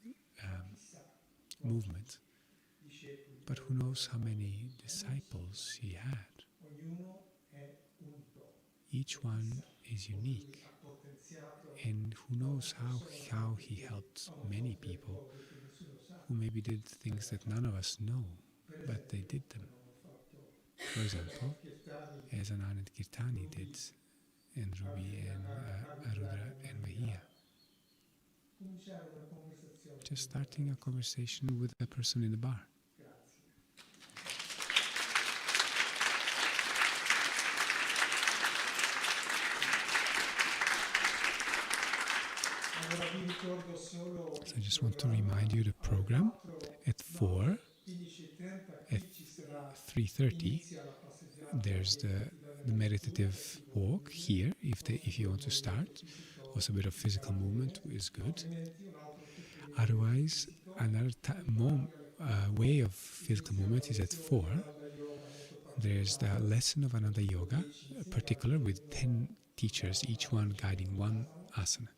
movement. But who knows how many disciples he had? Each one is unique, and who knows how he helped many people who maybe did things that none of us know, but they did them. For example, as Ananda Kirtani did, and Ruby and Rudra and Mahia. Just starting a conversation with a person in the bar. So I just want to remind you the program at 4, at 3:30, there's the meditative walk here, if you want to start. Also a bit of physical movement is good. Otherwise, another way of physical movement is at 4. There's the lesson of Ananda Yoga, particular with 10 teachers, each one guiding one asana.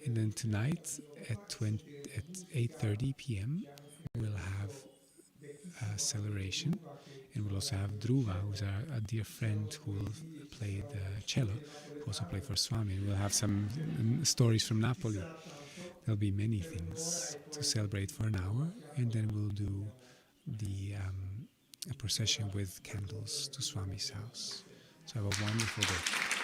And then tonight at 8:30 p.m. we'll have a celebration, and we'll also have Dhruva, who's a dear friend who will play the cello, who also played for Swami. We'll have some stories from Napoli. There'll be many things to celebrate for an hour, and then we'll do a procession with candles to Swami's house. So have a wonderful day.